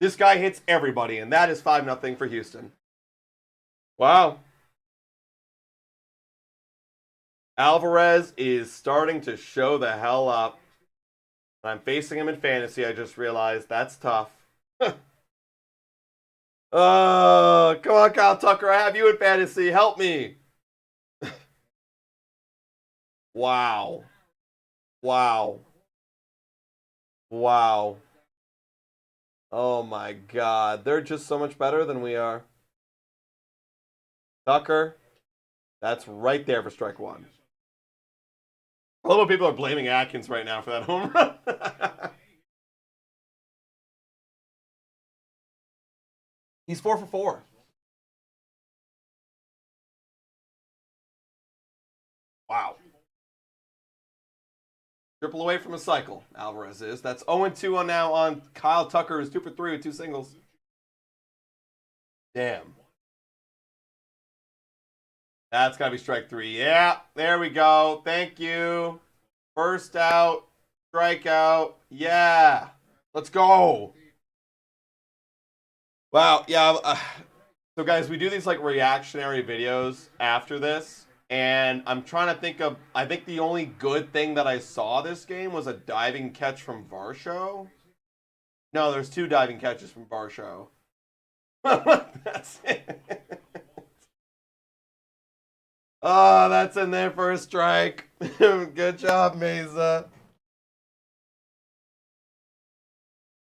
This guy hits everybody, and that is 5-0 for Houston. Wow. Alvarez is starting to show the hell up. I'm facing him in fantasy. I just realized that's tough. Oh, come on, Kyle Tucker. I have you in fantasy. Help me. Wow. Wow. Wow. Oh my God. They're just so much better than we are. Tucker, that's right there for strike one. A lot of people are blaming Atkins right now for that home run. He's 4 for 4. Wow. Triple away from a cycle, Alvarez is. That's 0-2 on now on Kyle Tucker, who's 2 for 3 with 2 singles. Damn. That's got to be strike 3. Yeah, there we go. Thank you. First out, strikeout. Yeah. Let's go. Wow. Yeah. So, guys, we do these, like, reactionary videos after this. And I'm trying to think of, I think the only good thing that I saw this game was a diving catch from Varsho. No, there's 2 diving catches from Varsho. That's it. Oh, that's in there for a strike. Good job, Mesa.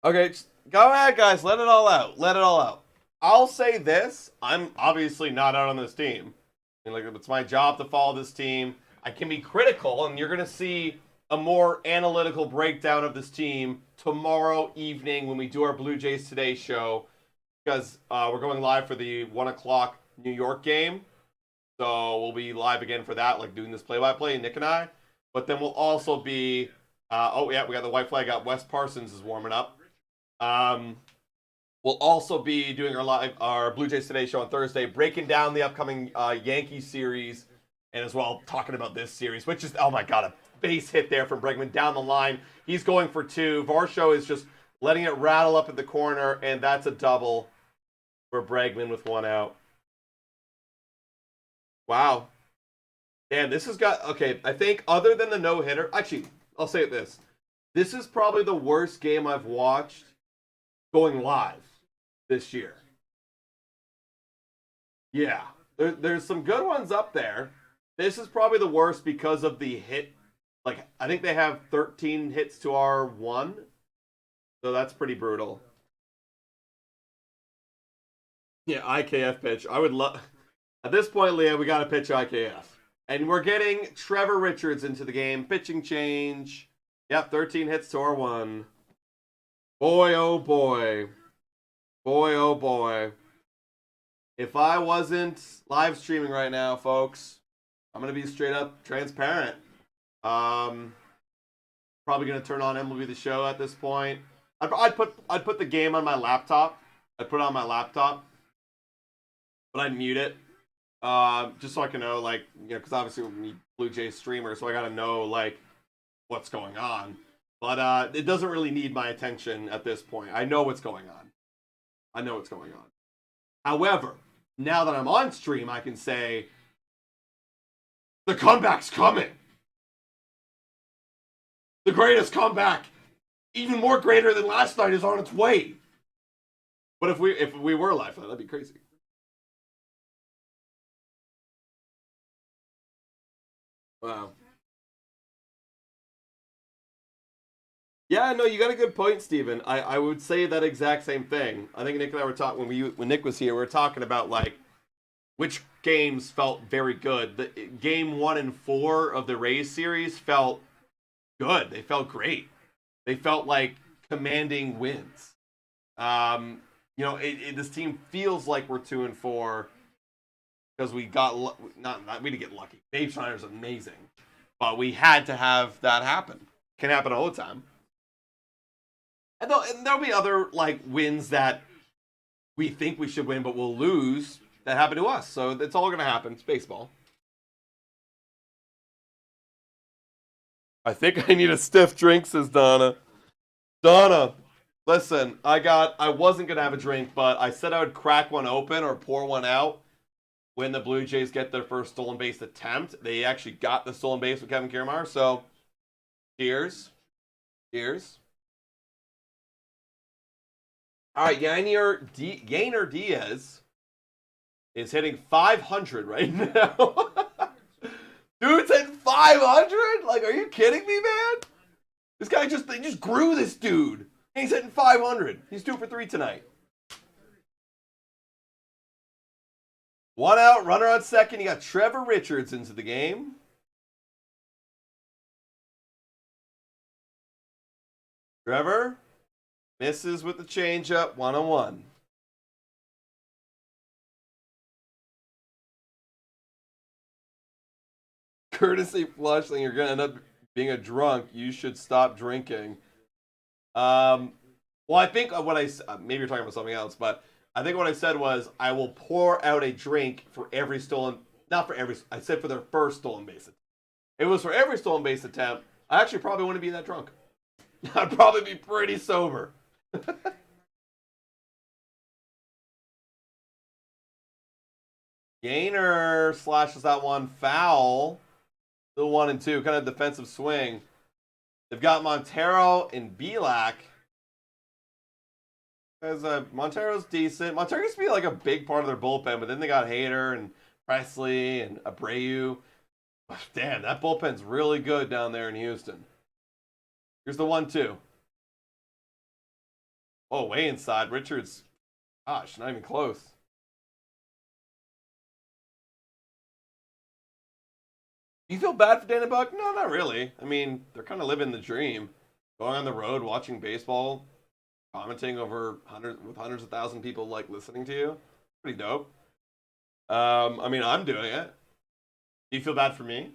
Okay, go ahead, guys. Let it all out. Let it all out. I'll say this. I'm obviously not out on this team. I mean, like, it's my job to follow this team. I can be critical, and you're going to see a more analytical breakdown of this team tomorrow evening when we do our Blue Jays Today show, because we're going live for the 1 o'clock New York game. So we'll be live again for that, like doing this play-by-play, Nick and I. But then we'll also be, oh yeah, we got the white flag out. Wes Parsons is warming up. We'll also be doing our Blue Jays Today show on Thursday, breaking down the upcoming Yankee series, and as well talking about this series, which is, oh my God, a base hit there from Bregman down the line. He's going for 2. Varsho is just letting it rattle up at the corner, and that's a double for Bregman with 1 out. Wow. Damn, this has got, okay, I think other than the no-hitter, actually, I'll say it this. This is probably the worst game I've watched going live this year. Yeah, there's some good ones up there. This is probably the worst because of the hit. Like, I think they have 13 hits to our 1. So that's pretty brutal. Yeah, IKF pitch. I would love... At this point, Leah, we got to pitch IKF. And we're getting Trevor Richards into the game. Pitching change. Yep, 13 hits to our 1. Boy, oh boy. Boy, oh boy. If I wasn't live streaming right now, folks, I'm going to be straight up transparent. Probably going to turn on MLB The Show at this point. I'd put the game on my laptop. I'd put it on my laptop. But I'd mute it. Just so I can know, like, you know, because obviously we need Blue Jays streamer, so I gotta know, like, what's going on. But it doesn't really need my attention at this point. I know what's going on. I know what's going on. However, now that I'm on stream, I can say, the comeback's coming. The greatest comeback, even more greater than last night, is on its way. But if we were live, that'd be crazy. Wow. Yeah, no, you got a good point, Steven. I would say that exact same thing. I think Nick and I were talking when Nick was here. We were talking about like which games felt very good. The game 1 and 4 of the Rays series felt good. They felt great. They felt like commanding wins. You know, this team feels like we're 2-4 because we got we didn't get lucky. Babe Schneider's amazing, but we had to have that happen. Can happen all the time. And there'll be other like wins that we think we should win, but we'll lose. That happened to us, so it's all going to happen. It's baseball. I think I need a stiff drink, says Donna. Donna, listen, I wasn't going to have a drink, but I said I would crack one open or pour one out when the Blue Jays get their first stolen base attempt. They actually got the stolen base with Kevin Kiermaier, so cheers. Cheers. All right, Yainer Diaz is hitting 500 right now. Dude's hitting 500? Like, are you kidding me, man? This guy they just grew this dude. And he's hitting 500. He's 2 for 3 tonight. 1 out, runner on second. You got Trevor Richards into the game. Trevor misses with the changeup, 1-1. Courtesy flushing, you're going to end up being a drunk. You should stop drinking. Well, I think what maybe you're talking about something else, but I think what I said was I will pour out a drink for every stolen, not for every, I said for their first stolen base attempt. It was for every stolen base attempt. I actually probably wouldn't be that drunk. I'd probably be pretty sober. Gainer slashes that one foul. Still 1-2, kind of defensive swing. They've got Montero and Belak. Montero's decent. Montero used to be like a big part of their bullpen, but then they got Hader and Presley and Abreu. Damn, that bullpen's really good down there in Houston. Here's the 1-2. Oh, way inside. Richards, gosh, not even close. Do you feel bad for Dan and Buck? No, not really. I mean, they're kind of living the dream. Going on the road, watching baseball, commenting over hundreds of thousands of people like listening to you. Pretty dope. I mean, I'm doing it. Do you feel bad for me?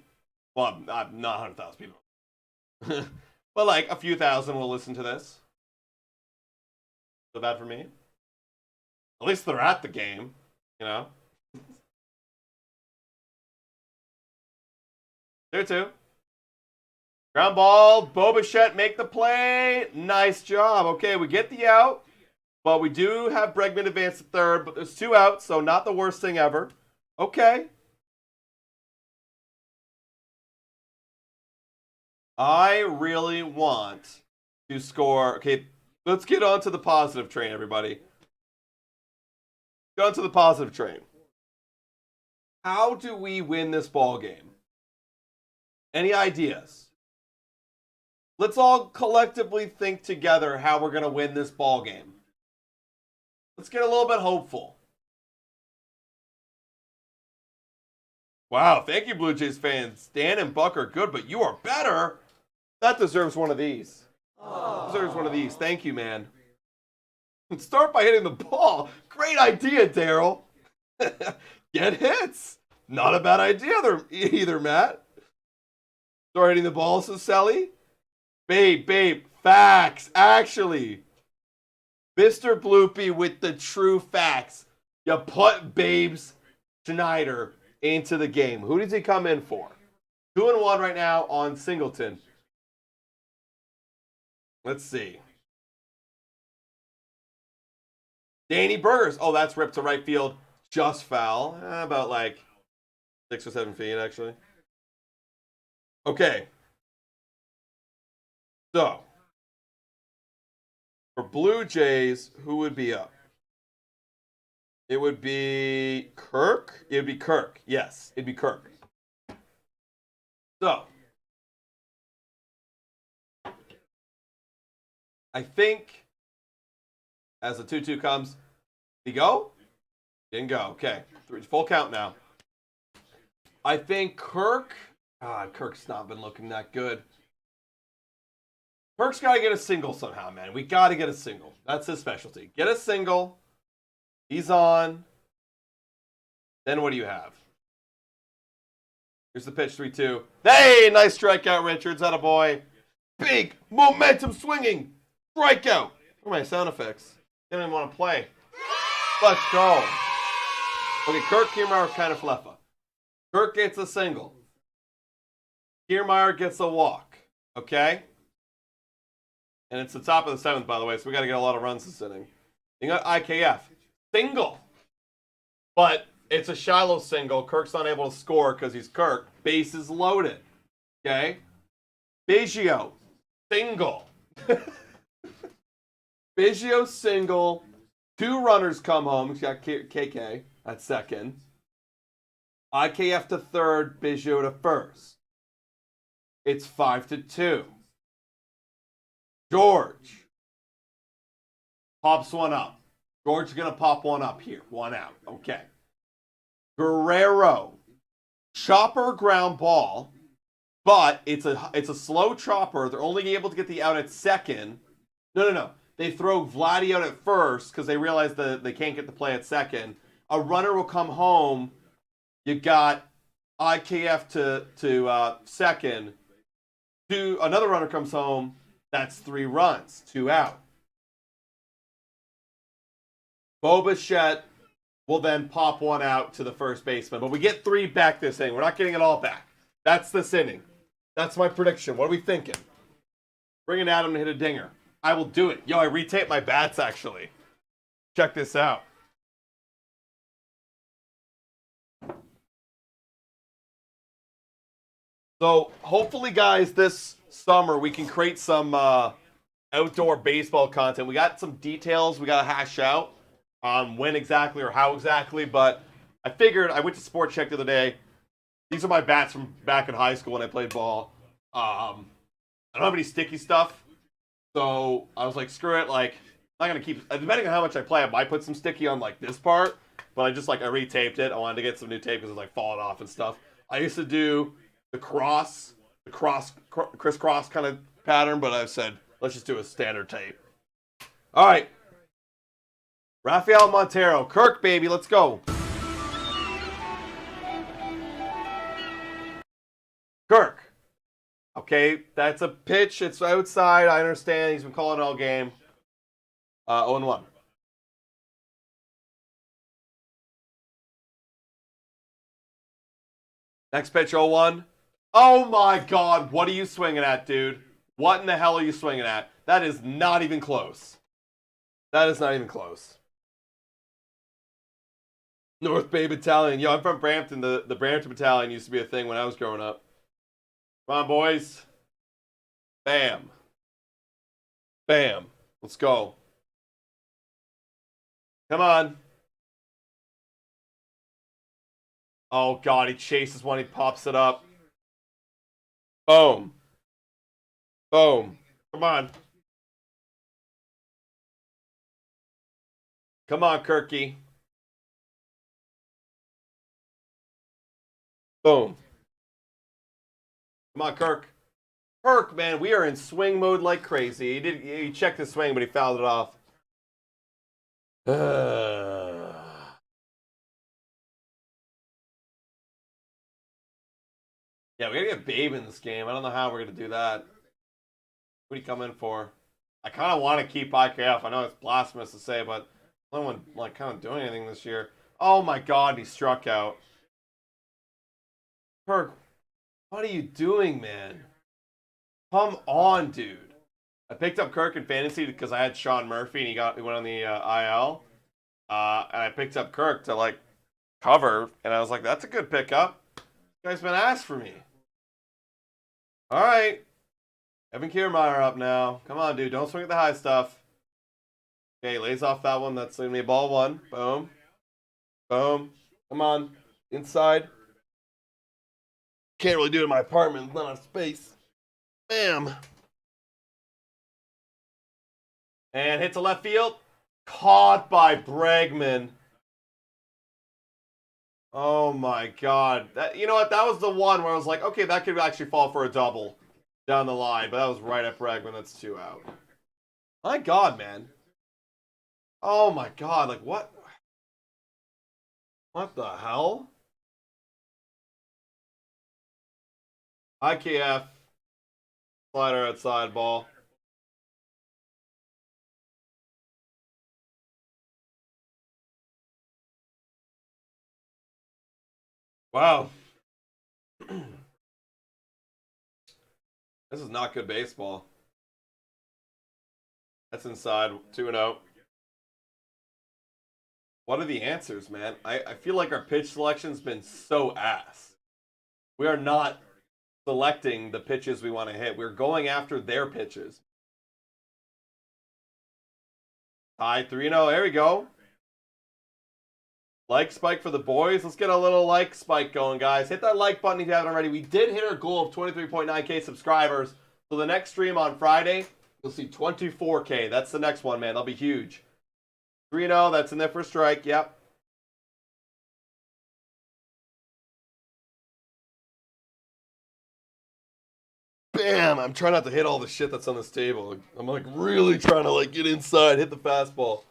Well, I'm not 100,000 people. But like a few thousand will listen to this. Feel bad for me? At least they're at the game, you know? 2-2. Ground ball. Bo Bichette make the play. Nice job. Okay, we get the out. But we do have Bregman advance to third. But there's 2 outs, so not the worst thing ever. Okay. I really want to score. Okay, let's get on to the positive train, everybody. Get on to the positive train. How do we win this ball game? Any ideas? Let's all collectively think together how we're going to win this ball game. Let's get a little bit hopeful. Wow, thank you, Blue Jays fans. Dan and Buck are good, but you are better. That deserves one of these. Deserves one of these. Thank you, man. Start by hitting the ball. Great idea, Daryl. Get hits. Not a bad idea either, Matt. Start hitting the ball, says Sally. Babe, facts, actually. Mr. Bloopy with the true facts. You put Babe's Schneider into the game. Who does he come in for? 2-1 right now on Singleton. Let's see. Danny Burgers. Oh, that's ripped to right field. Just foul. About like 6 or 7 feet, actually. Okay. So, for Blue Jays, who would be up? It would be Kirk. It would be Kirk. Yes, it'd be Kirk. So, I think as the 2-2 comes, did he go? Didn't go. Okay. Full count now. I think Kirk. Kirk's not been looking that good. Kirk's got to get a single somehow, man. We got to get a single. That's his specialty. Get a single. He's on. Then what do you have? Here's the pitch, 3-2. Hey, nice strikeout, Richards. Attaboy. Big momentum swinging. Strikeout. Look at my sound effects. Didn't even want to play. Let's go. Okay, Kirk Kiermaier kind of fluffa. Kirk gets a single. Kiermaier gets a walk. Okay? And it's the top of the 7th, by the way, so we got to get a lot of runs this inning. You got IKF. Single. But it's a shallow single. Kirk's not able to score because he's Kirk. Bases loaded. Okay? Biggio. Single. Biggio single. 2 runners come home. He's got KK at second. IKF to third. Biggio to first. It's 5-2. George pops one up. George is going to pop one up here. 1 out. Okay. Guerrero. Chopper ground ball. But it's a slow chopper. They're only able to get the out at second. No. They throw Vladdy out at first because they realize that they can't get the play at second. A runner will come home. You got IKF to second. Another runner comes home. That's 3 runs. 2 out. Bo Bichette will then pop 1 out to the first baseman. But we get 3 back this inning. We're not getting it all back. That's this inning. That's my prediction. What are we thinking? Bring Adam to hit a dinger. I will do it. Yo, I retaped my bats, actually. Check this out. So, hopefully, guys, this summer we can create some outdoor baseball content. We got some details we got to hash out on when exactly or how exactly, but I figured, I went to Sport Check the other day. These are my bats from back in high school when I played ball. I don't have any sticky stuff. So I was like, screw it, like, I'm not going to keep, depending on how much I play, I might put some sticky on, like, this part, but I retaped it. I wanted to get some new tape because it was, like, falling off and stuff. I used to do the crisscross kind of pattern, but I said, let's just do a standard tape. All right. Rafael Montero. Kirk, baby, let's go. Kirk. Okay, that's a pitch. It's outside. I understand. He's been calling all game. 0-1. Next pitch, 0-1. Oh my God. What are you swinging at, dude? What in the hell are you swinging at? That is not even close. That is not even close. North Bay Battalion. Yo, I'm from Brampton. The Brampton Battalion used to be a thing when I was growing up. Come on, boys. Bam. Bam. Let's go. Come on. Oh, God. He chases one. He pops it up. Boom. Boom. Come on. Come on, Kirky. Boom. Come on, Kirk. Kirk, man, we are in swing mode like crazy. He checked his swing, but he fouled it off. Yeah, we gotta get Babe in this game. I don't know how we're gonna do that. What do you come in for? I kind of want to keep IKF. I know it's blasphemous to say, but no one like kind of doing anything this year. Oh my God, he struck out. Kirk, what are you doing, man? Come on, dude. I picked up Kirk in fantasy because I had Sean Murphy and he went on the IL. And I picked up Kirk to like cover, and I was like, that's a good pickup. This guy's been asked for me. All right. Evan Kiermaier up now. Come on, dude. Don't swing at the high stuff. Okay, lays off that one. That's going to be ball 1. Boom. Boom. Come on. Inside. Can't really do it in my apartment. There's not enough space. Bam. And hits a left field. Caught by Bregman. Oh my God. You know what? That was the one where I was like, okay, that could actually fall for a double. down the line, but that was right at Bregman. That's 2 out. My God, man. Oh my God, like what? What the hell? IKF. Slider outside ball. Wow. This is not good baseball. That's inside 2-0. What are the answers, man? I feel like our pitch selection's been so ass. We are not selecting the pitches we want to hit. We're going after their pitches. High 3-0. There we go. Like spike for the boys. Let's get a little like spike going, guys. Hit that like button if you haven't already. We did hit our goal of 23.9K subscribers. So the next stream on Friday, you'll see 24K. That's the next one, man. That'll be huge. 3-0. That's in there for a strike. Yep. Bam! I'm trying not to hit all the shit that's on this table. I'm like really trying to like get inside, hit the fastball.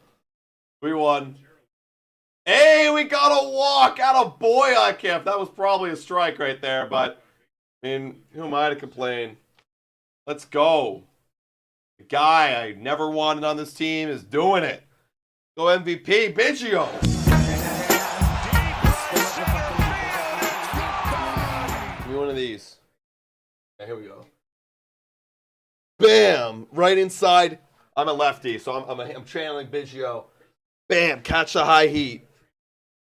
3-1. Hey, we got a walk out of boy on camp. That was probably a strike right there, but I mean, who am I to complain? Let's go. The guy I never wanted on this team is doing it. Go MVP, Biggio. Give me one of these. Okay, here we go. Bam! Right inside. I'm a lefty, so I'm channeling Biggio. Bam! Catch the high heat.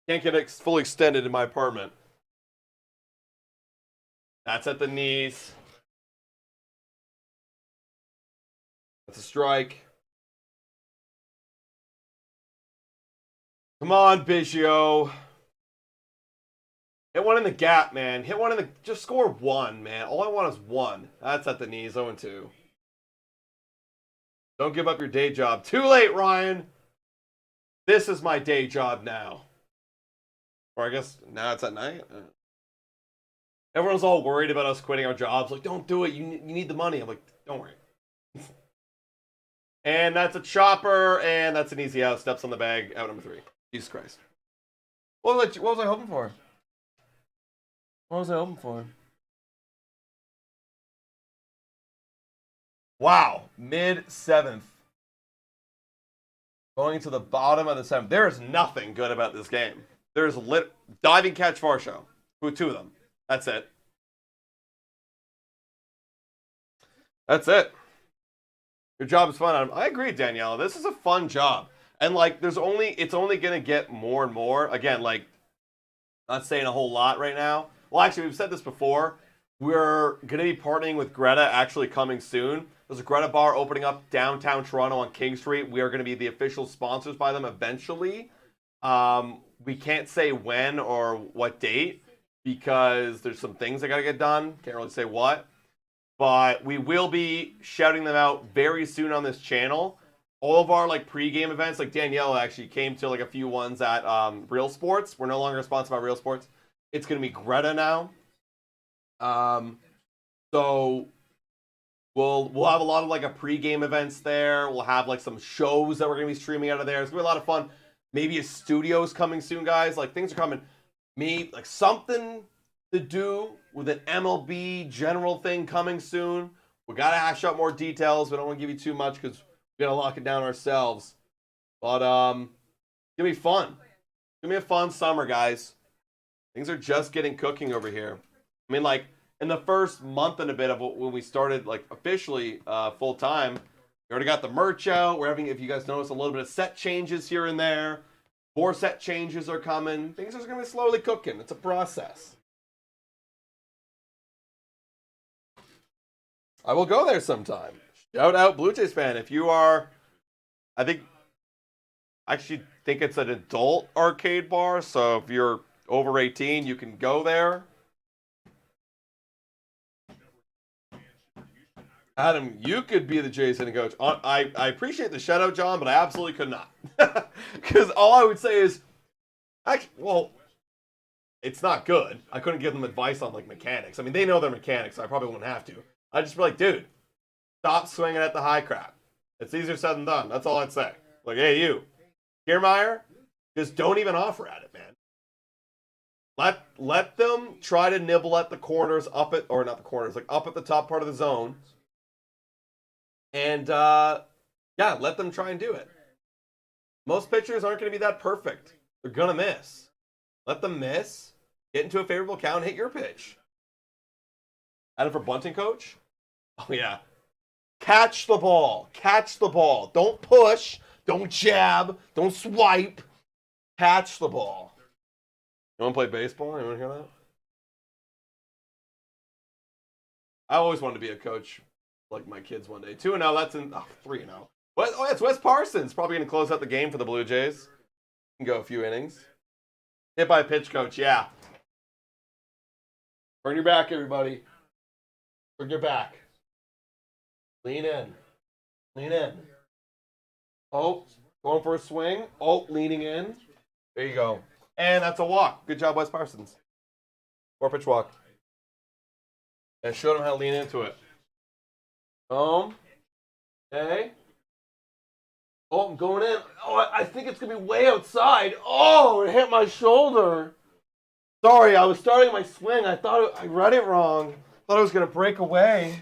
Can't get fully extended in my apartment. That's at the knees. That's a strike. Come on, Biggio. Hit one in the gap, man. Hit one in the... Just score one, man. All I want is one. That's at the knees. 0-2. Don't give up your day job. Too late, Ryan. This is my day job now. Or I guess now it's at night. Everyone's all worried about us quitting our jobs. Like, don't do it. You need the money. I'm like, don't worry. And that's a chopper, and that's an easy out. Steps on the bag. Out number 3. Jesus Christ. What was I hoping for? What was I hoping for? Wow. Mid-7th. Going to the bottom of the 7th. There is nothing good about this game. There's diving catch Varsho. With 2 of them. That's it. That's it. Your job is fun. I agree, Danielle. This is a fun job. And like it's only gonna get more and more. Again, like not saying a whole lot right now. Well, actually, we've said this before. We're gonna be partnering with Greta actually coming soon. There's a Greta bar opening up downtown Toronto on King Street. We are gonna be the official sponsors by them eventually. We can't say when or what date because there's some things that gotta get done. Can't really say what. But we will be shouting them out very soon on this channel. All of our like pre-game events, like Danielle actually came to like a few ones at Real Sports. We're no longer sponsored by Real Sports. It's gonna be Greta now. So we'll have a lot of like a pre-game events there. We'll have like some shows that we're gonna be streaming out of there. It's gonna be a lot of fun. Maybe a studio's coming soon, guys. Like things are coming. Maybe like something to do with an MLB general thing coming soon. We gotta hash out more details. We don't want to give you too much because we gotta lock it down ourselves. But it's gonna be fun. It's gonna be a fun summer, guys. Things are just getting cooking over here. I mean, like in the first month and a bit of when we started, like officially full time, we already got the merch out. We're having, if you guys notice, a little bit of set changes here and there. More set changes are coming. Things are gonna be slowly cooking. It's a process. I will go there sometime. Shout out Blue Jays fan. If you are, I actually think it's an adult arcade bar. So if you're over 18, you can go there. Adam, you could be the Jays hitting coach. I appreciate the shout out, John, but I absolutely could not. Because all I would say is, well, it's not good. I couldn't give them advice on like mechanics. I mean, they know their mechanics, so I probably wouldn't have to. I'd just be like, dude, stop swinging at the high crap. It's easier said than done. That's all I'd say. Like, hey, you, Kiermaier, just don't even offer at it, man. Let them try to nibble at the corners, up at the top part of the zone. And let them try and do it. Most pitchers aren't going to be that perfect. They're going to miss. Let them miss, get into a favorable count, hit your pitch. And for bunting coach? Oh, yeah. Catch the ball. Catch the ball. Don't push. Don't jab. Don't swipe. Catch the ball. You want to play baseball? You want to hear that? I always wanted to be a coach like my kids one day. 2-0, that's in 3-0. It's Wes Parsons. Probably going to close out the game for the Blue Jays. Can go a few innings. Hit by a pitch coach, yeah. Turn your back, everybody. Turn your back. Lean in. Lean in. Oh, going for a swing. Oh, leaning in. There you go. And that's a walk. Good job, Wes Parsons. 4-pitch walk. And showed him how to lean into it. Okay. Oh, I'm going in. Oh, I think it's going to be way outside. Oh, it hit my shoulder. Sorry, I was starting my swing. I thought I read it wrong. Thought it was going to break away.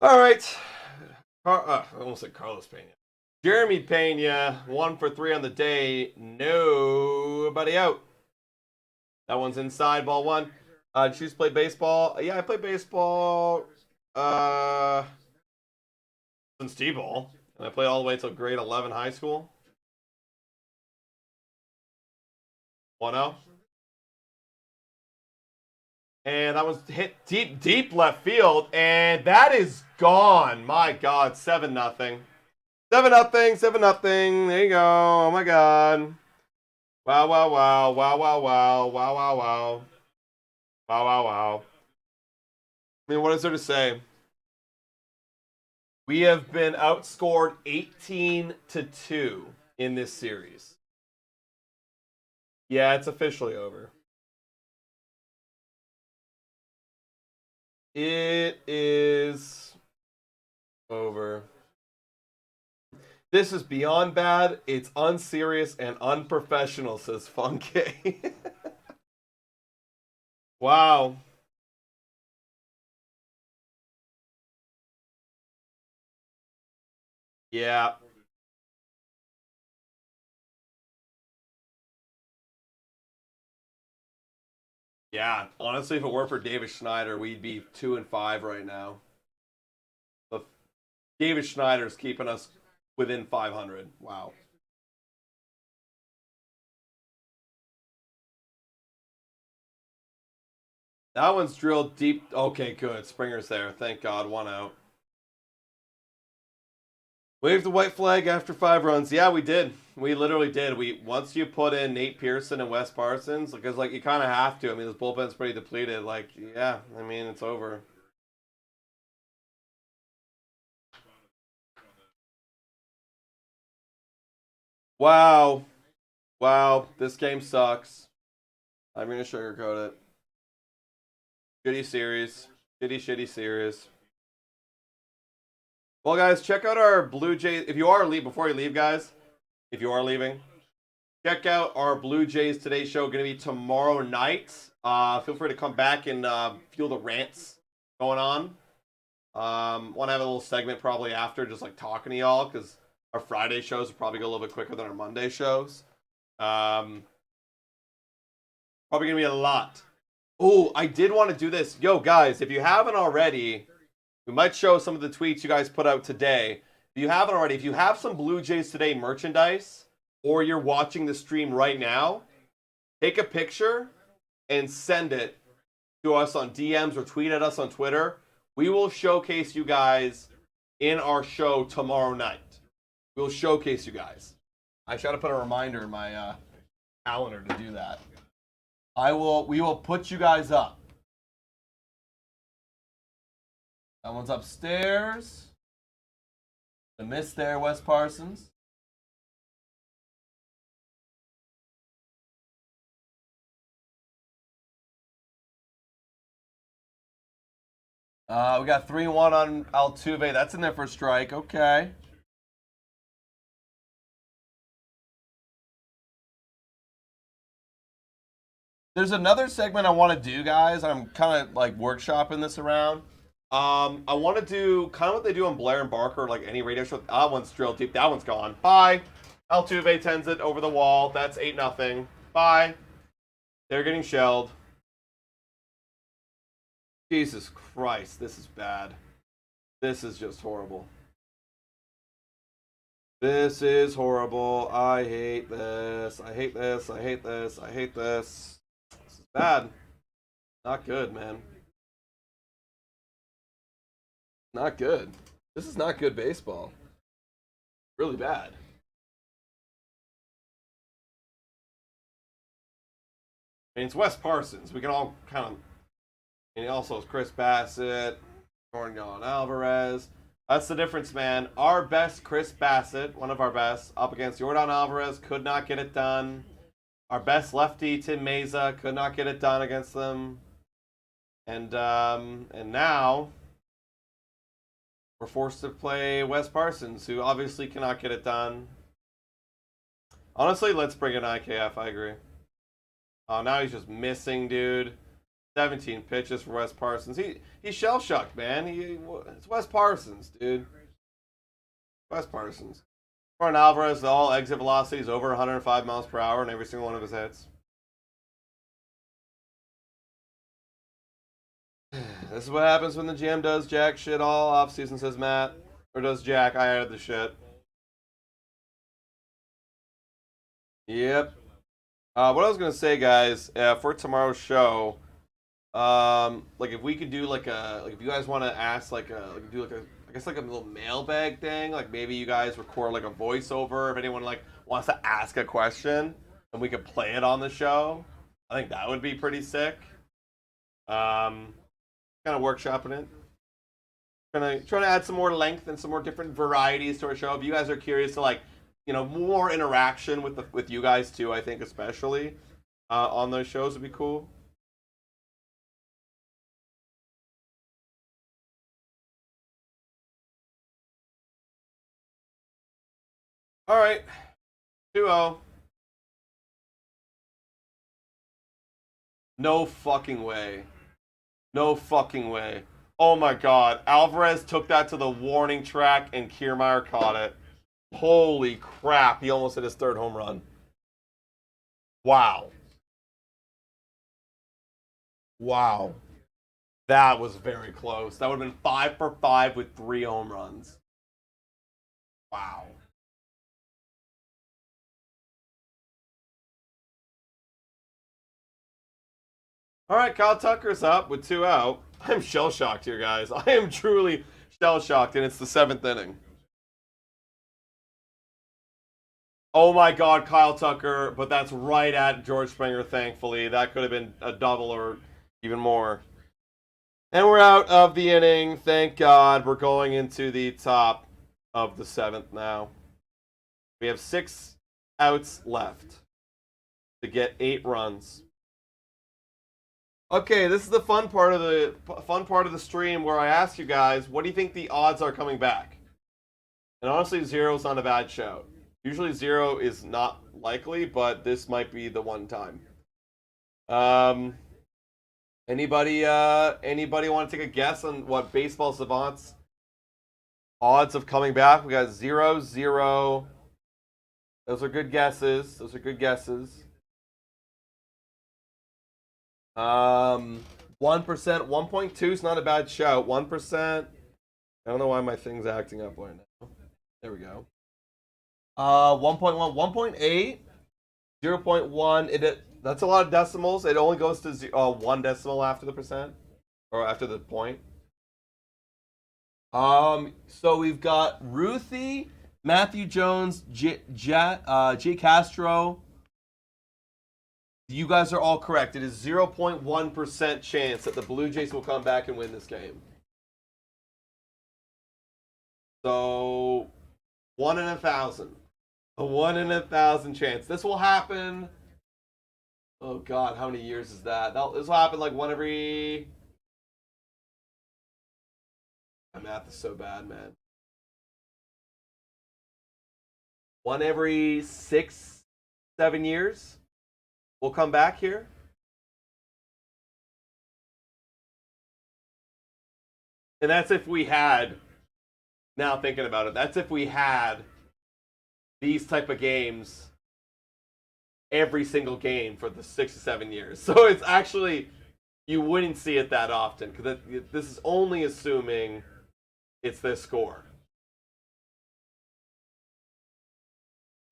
All right. I almost said Carlos Pena. Jeremy Pena, 1 for 3 on the day. Nobody out. That one's inside, ball 1. Choose play baseball. Yeah, I played baseball since T-ball. And I played all the way until grade 11 high school. 1-0. And that was hit deep left field. And that is gone. My God, 7-0. 7-0. There you go. Oh, my God. Wow, wow, wow. Wow, wow, wow. Wow, wow, wow. Wow, wow, wow. I mean, what is there to say? We have been outscored 18-2 in this series. Yeah, it's officially over. It is over. This is beyond bad. It's unserious and unprofessional, says Funke. Wow. Yeah. Yeah, honestly, if it weren't for David Schneider, we'd be 2-5 right now. But David Schneider's keeping us within 500. Wow. That one's drilled deep. Okay, good. Springer's there. Thank God. 1 out. Wave the white flag after 5 runs. Yeah, we did. We literally did. Once you put in Nate Pearson and Wes Parsons, because you kind of have to. I mean, this bullpen's pretty depleted. Yeah, I mean, it's over. Wow. Wow, this game sucks. I'm going to sugarcoat it. Shitty series. Shitty series. Well, guys, check out our Blue Jays. If you are before you leave, guys, if you are leaving, check out our Blue Jays Today show. Going to be tomorrow night. Feel free to come back and feel the rants going on. Want to have a little segment probably after, just talking to y'all, because our Friday shows will probably go a little bit quicker than our Monday shows. Probably going to be a lot. Oh, I did want to do this. Yo, guys, if you haven't already, we might show some of the tweets you guys put out today. If you haven't already, if you have some Blue Jays Today merchandise, or you're watching the stream right now, take a picture and send it to us on DMs or tweet at us on Twitter. We will showcase you guys in our show tomorrow night. We'll showcase you guys. I try to put a reminder in my calendar to do that. We will put you guys up. That one's upstairs. The miss there, Wes Parsons. We got 3-1 on Altuve. That's in there for a strike. Okay. There's another segment I want to do, guys. I'm kind of like workshopping this around. I want to do kind of what they do on Blair and Barker, like any radio show. That one's drilled deep. That one's gone. Bye. Altuve tends it over the wall. That's 8-0. Bye. They're getting shelled. Jesus Christ, this is bad. This is just horrible. This is horrible. I hate this. I hate this. I hate this. I hate this. This is bad. Not good, man. Not good. This is not good baseball. Really bad. I mean, it's Wes Parsons. We can all kind of... And he also has Chris Bassitt, Jordan Alvarez. That's the difference, man. Our best Chris Bassitt, one of our best, up against Jordan Alvarez, could not get it done. Our best lefty, Tim Meza, could not get it done against them. And now we're forced to play Wes Parsons, who obviously cannot get it done. Honestly, let's bring in IKF. I agree. Oh, now he's just missing, dude. 17 pitches for Wes Parsons. He's shell-shocked, man. It's Wes Parsons, dude. Wes Parsons. Jordan Alvarez, all exit velocities over 105 miles per hour in every single one of his hits. This is what happens when the GM does jack shit all offseason, says Matt. Or does Jack? I added the shit. Yep. What I was going to say, guys, for tomorrow's show... like if we could do like if you guys want to ask I guess like a little mailbag thing, like maybe you guys record like a voiceover if anyone like wants to ask a question and we could play it on the show. I think that would be pretty sick. Kind of workshopping it. Trying to add some more length and some more different varieties to our show. If you guys are curious to like, more interaction with you guys too, I think especially on those shows would be cool. All right, 2-0. No fucking way. No fucking way. Oh my God. Alvarez took that to the warning track and Kiermaier caught it. Holy crap. He almost hit his third home run. Wow. Wow. That was very close. That would have been 5 for 5 with 3 home runs. Wow. All right, Kyle Tucker's up with 2 out. I'm shell-shocked here, guys. I am truly shell-shocked, and it's the 7th inning. Oh my God, Kyle Tucker, but that's right at George Springer, thankfully. That could have been a double or even more. And we're out of the inning. Thank God. We're going into the top of the 7th now. We have 6 outs left to get 8 runs. Okay, this is the fun part of the stream where I ask you guys, what do you think the odds are coming back? And honestly, 0 is not a bad shout. Usually 0 is not likely, but this might be the one time. Anybody want to take a guess on what Baseball Savant's odds of coming back? We got 0, 0. Those are good guesses. 1%, 1.2 is not a bad shout. 1%. I don't know why my thing's acting up right now. There we go. 1.1, 1.8, 0.1. That's a lot of decimals. It only goes to 1 decimal after the percent, or after the point. So we've got Ruthie, Matthew Jones, J Castro. You guys are all correct. It is 0.1% chance that the Blue Jays will come back and win this game. So, 1 in 1,000. A 1 in 1,000 chance. This will happen. Oh God, how many years is that? This will happen like one every My math is so bad, man. 1 every 6, 7 years. We'll come back here. And that's if we had, now thinking about it, that's if we had these type of games every single game for the 6 to 7 years. So it's actually, you wouldn't see it that often because this is only assuming it's this score.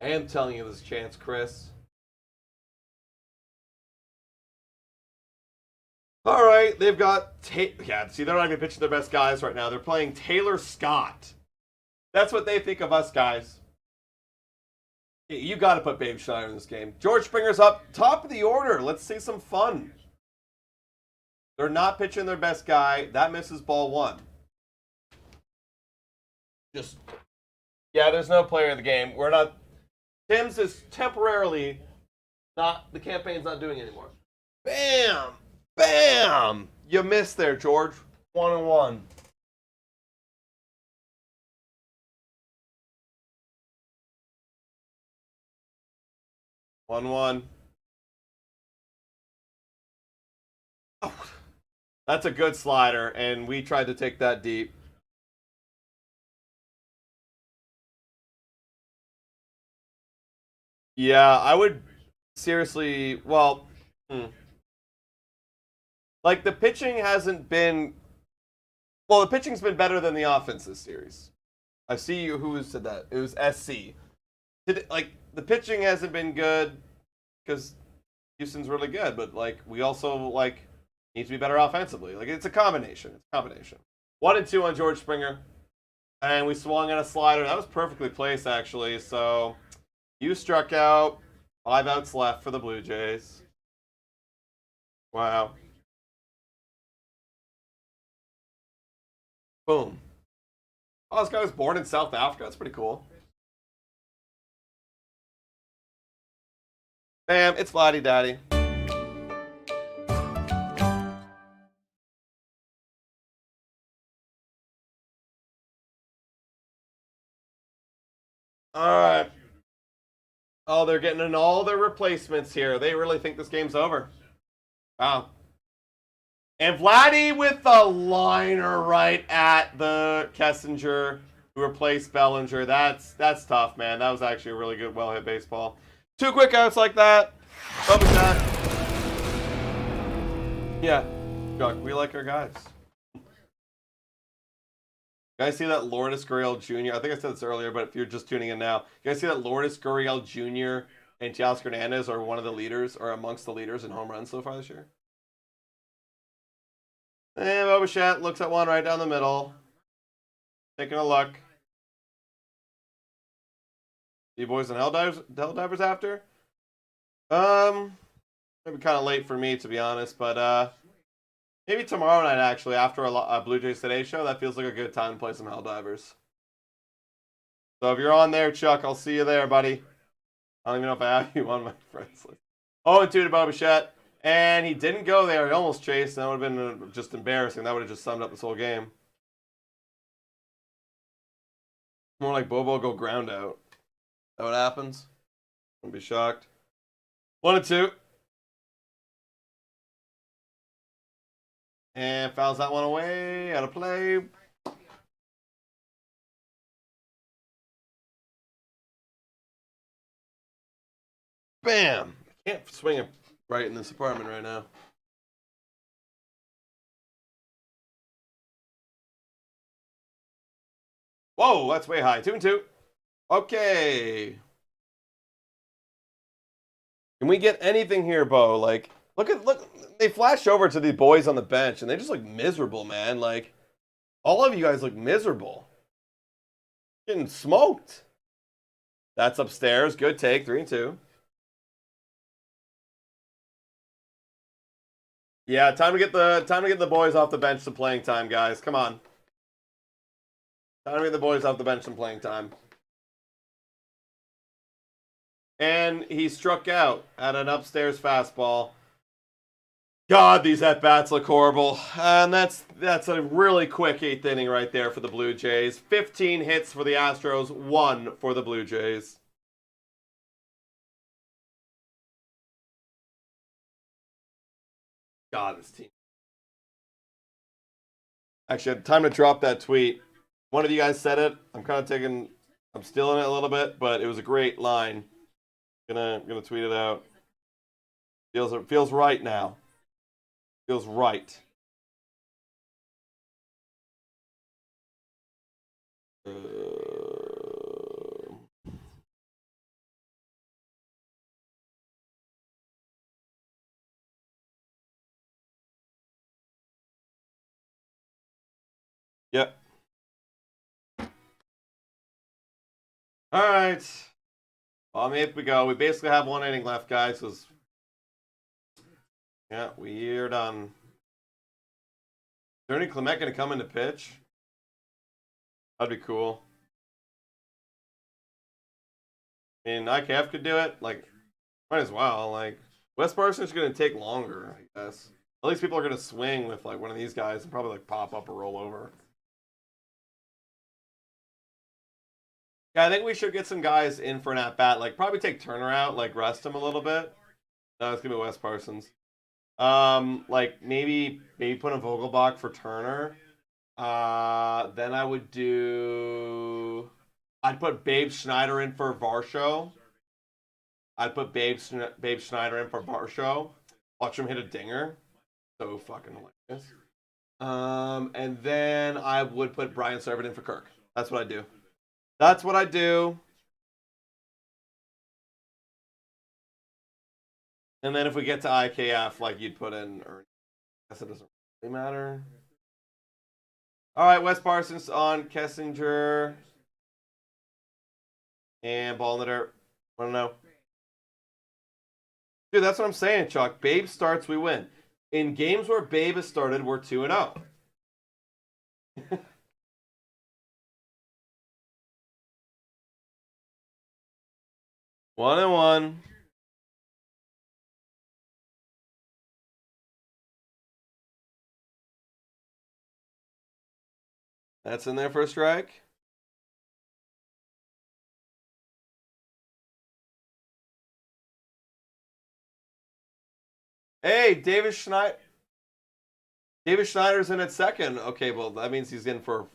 I am telling you this chance, Chris. All right, they've got yeah. See, they're not even pitching their best guys right now. They're playing Taylor Scott. That's what they think of us guys. You got to put Babe Schneider in this game. George Springer's up top of the order. Let's see some fun. They're not pitching their best guy. That misses ball 1. Just yeah. There's no player in the game. We're not. Tim's is temporarily not. The campaign's not doing it anymore. Bam. Bam! You missed there, George. 1-1. Oh, that's a good slider, and we tried to take that deep. Yeah, I would seriously. Well. Like, the pitching hasn't been... Well, the pitching's been better than the offense this series. I see you. Who said that? It was SC. Like, the pitching hasn't been good because Houston's really good, but, like, we also, like, need to be better offensively. Like, it's a combination. 1-2 on George Springer. And we swung on a slider. That was perfectly placed, actually. So, you struck out. 5 outs left for the Blue Jays. Wow. Boom. Oh, this guy was born in South Africa. That's pretty cool. Bam, it's Vladdy Daddy. Alright. Oh, they're getting in all their replacements here. They really think this game's over. Wow. And Vladdy with the liner right at the Kessinger who replaced Bellinger. That's tough, man. That was actually a really good, well-hit baseball. 2 quick outs like that. Double shot. Yeah, Chuck, we like our guys. You guys see that Lourdes Gurriel Jr.? I think I said this earlier, but if you're just tuning in now, you guys see that Lourdes Gurriel Jr. and Teoscar Hernandez are one of the leaders, or amongst the leaders in home runs so far this year? And Bobichet looks at one right down the middle. Taking a look. You boys and hell divers after? Maybe kind of late for me, to be honest, but maybe tomorrow night, actually, after a Blue Jays Today show. That feels like a good time to play some hell divers. So if you're on there, Chuck, I'll see you there, buddy. I don't even know if I have you on my friends list. 0-2 to Bobichet. And he didn't go there. He almost chased. That would have been just embarrassing. That would have just summed up this whole game. More like Bobo go ground out. Is that what happens? Don't be shocked. 1-2. And fouls that one away. Out of play. Bam! I can't swing it right in this apartment right now. Whoa, that's way high. 2-2. Okay. Can we get anything here, Bo? Like, look. They flash over to the boys on the bench, and they just look miserable, man. Like, all of you guys look miserable. Getting smoked. That's upstairs. Good take. 3-2. Yeah, time to get the boys off the bench some playing time, guys. Come on. Time to get the boys off the bench some playing time. And he struck out at an upstairs fastball. God, these at-bats look horrible. And that's a really quick 8th inning right there for the Blue Jays. 15 hits for the Astros, 1 for the Blue Jays. God, this team. Actually, I had time to drop that tweet. One of you guys said it. I'm stealing it a little bit, but it was a great line. Gonna tweet it out. Feels right now. Feels right. Yep. All right. Well, maybe we go. We basically have 1 inning left, guys. Yeah, we're done. Is there any Clement going to come into pitch? That'd be cool. I mean, IKF could do it. Like, might as well. Like, Wes Parsons is going to take longer, I guess. At least people are going to swing with, like, one of these guys and probably, like, pop up or roll over. Yeah, I think we should get some guys in for an at-bat. Like, probably take Turner out, like, rest him a little bit. No, it's going to be Wes Parsons. Like, maybe put a Vogelbach for Turner. Then I'd put Babe Schneider in for Varsho. Watch him hit a dinger. So fucking hilarious. And then I would put Brian Servant in for Kirk. That's what I do. And then if we get to IKF, like you'd put in, or I guess it doesn't really matter. All right, Wes Parsons on Kessinger. And ball in the dirt. I don't know. Dude, that's what I'm saying, Chuck. Babe starts, we win. In games where Babe has started, we're 2-0. 1-1. That's in there for a strike. Hey, David Schneider's in at second. Okay, well, that means he's in for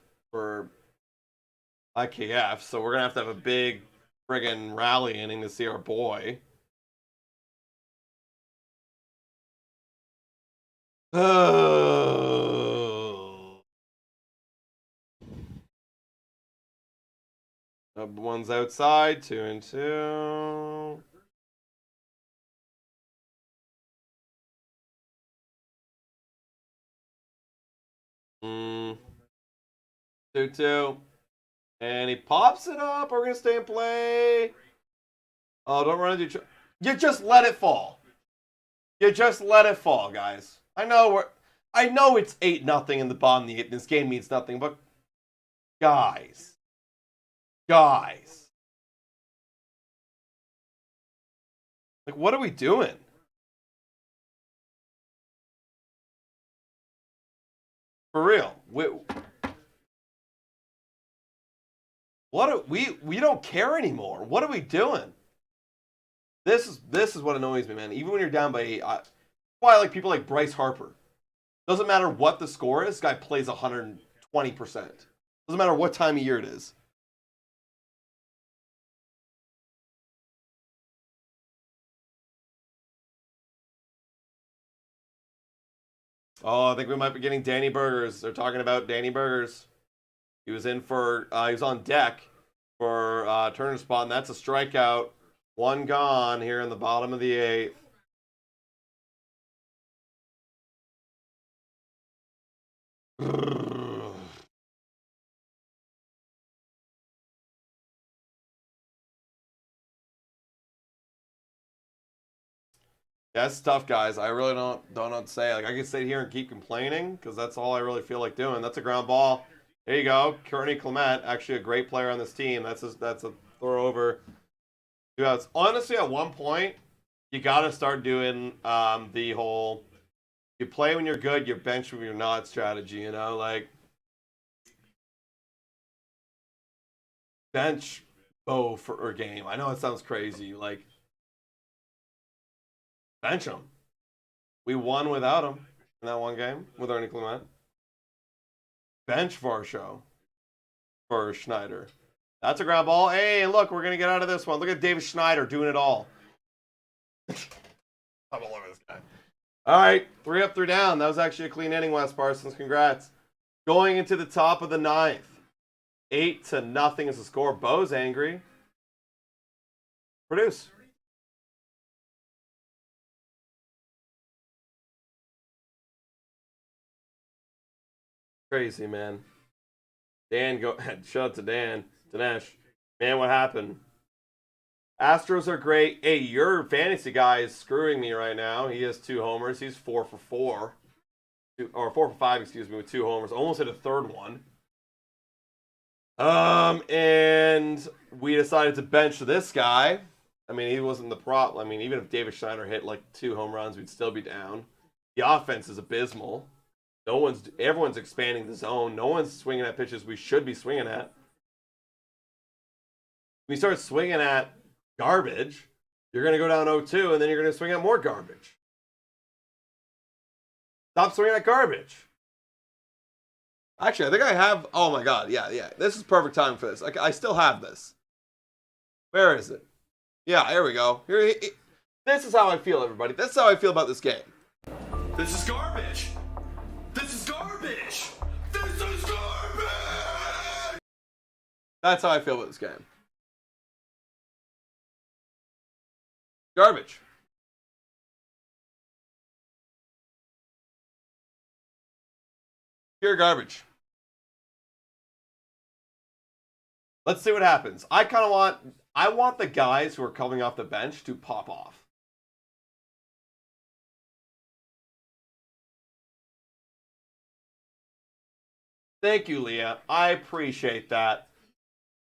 IKF, so we're going to have a big friggin' rally inning to see our boy. One's outside, 2-2. Mm. 2-2. And he pops it up. We're going to stay in play. Oh, don't run into... You just let it fall. Guys. I know it's 8-0 in the bottom of the 8th. This game means nothing, but... Guys. Like, what are we doing? For real. We don't care anymore. What are we doing? This is what annoys me, man. Even when you're down by 8, why I like people like Bryce Harper. Doesn't matter what the score is, this guy plays 120%. Doesn't matter what time of year it is. Oh, I think we might be getting Danny Burgers. They're talking about Danny Burgers. He was in for, he was on deck for Turner's spot, and that's a strikeout. 1 gone here in the bottom of the 8th. Yeah, it's tough, guys. I really don't know what to say. Like, I could sit here and keep complaining because that's all I really feel like doing. That's a ground ball. There you go. Kearney Clement, actually a great player on this team. That's a throw over. 2 outs. Honestly, at one point, you got to start doing the whole You play when you're good, you bench when you're not strategy, you know? Like, bench Bo for a game. I know it sounds crazy. Like, bench him. We won without him in that one game with Ernie Clement. Bench Varsho for Schneider. That's a ground ball. Hey, look, we're going to get out of this one. Look at David Schneider doing it all. I'm all over this guy. All right, 3 up, 3 down. That was actually a clean inning, Wes Parsons. Congrats. Going into the top of the 9th. 8-0 is the score. Bo's angry. Produce. Crazy, man. Dan, go ahead. Shout out to Dan. Dinesh. Man, what happened? Astros are great. Hey, your fantasy guy is screwing me right now. He has 2 homers. He's 4 for 4. Or 4 for 5, excuse me, with 2 homers. Almost hit a third one. And we decided to bench this guy. I mean, he wasn't the prop. I mean, even if David Schneider hit like 2 home runs, we'd still be down. The offense is abysmal. Everyone's expanding the zone. No one's swinging at pitches we should be swinging at. When you start swinging at garbage, you're going to go down 0-2, and then you're going to swing at more garbage. Stop swinging at garbage. Actually, I think I have... Oh, my God. Yeah. This is perfect time for this. I still have this. Where is it? Yeah, here we go. This is how I feel, everybody. This is how I feel about this game. This is garbage. This is garbage. This is garbage. That's how I feel about this game. Garbage. Pure garbage. Let's see what happens. I want the guys who are coming off the bench to pop off. Thank you, Leah. I appreciate that.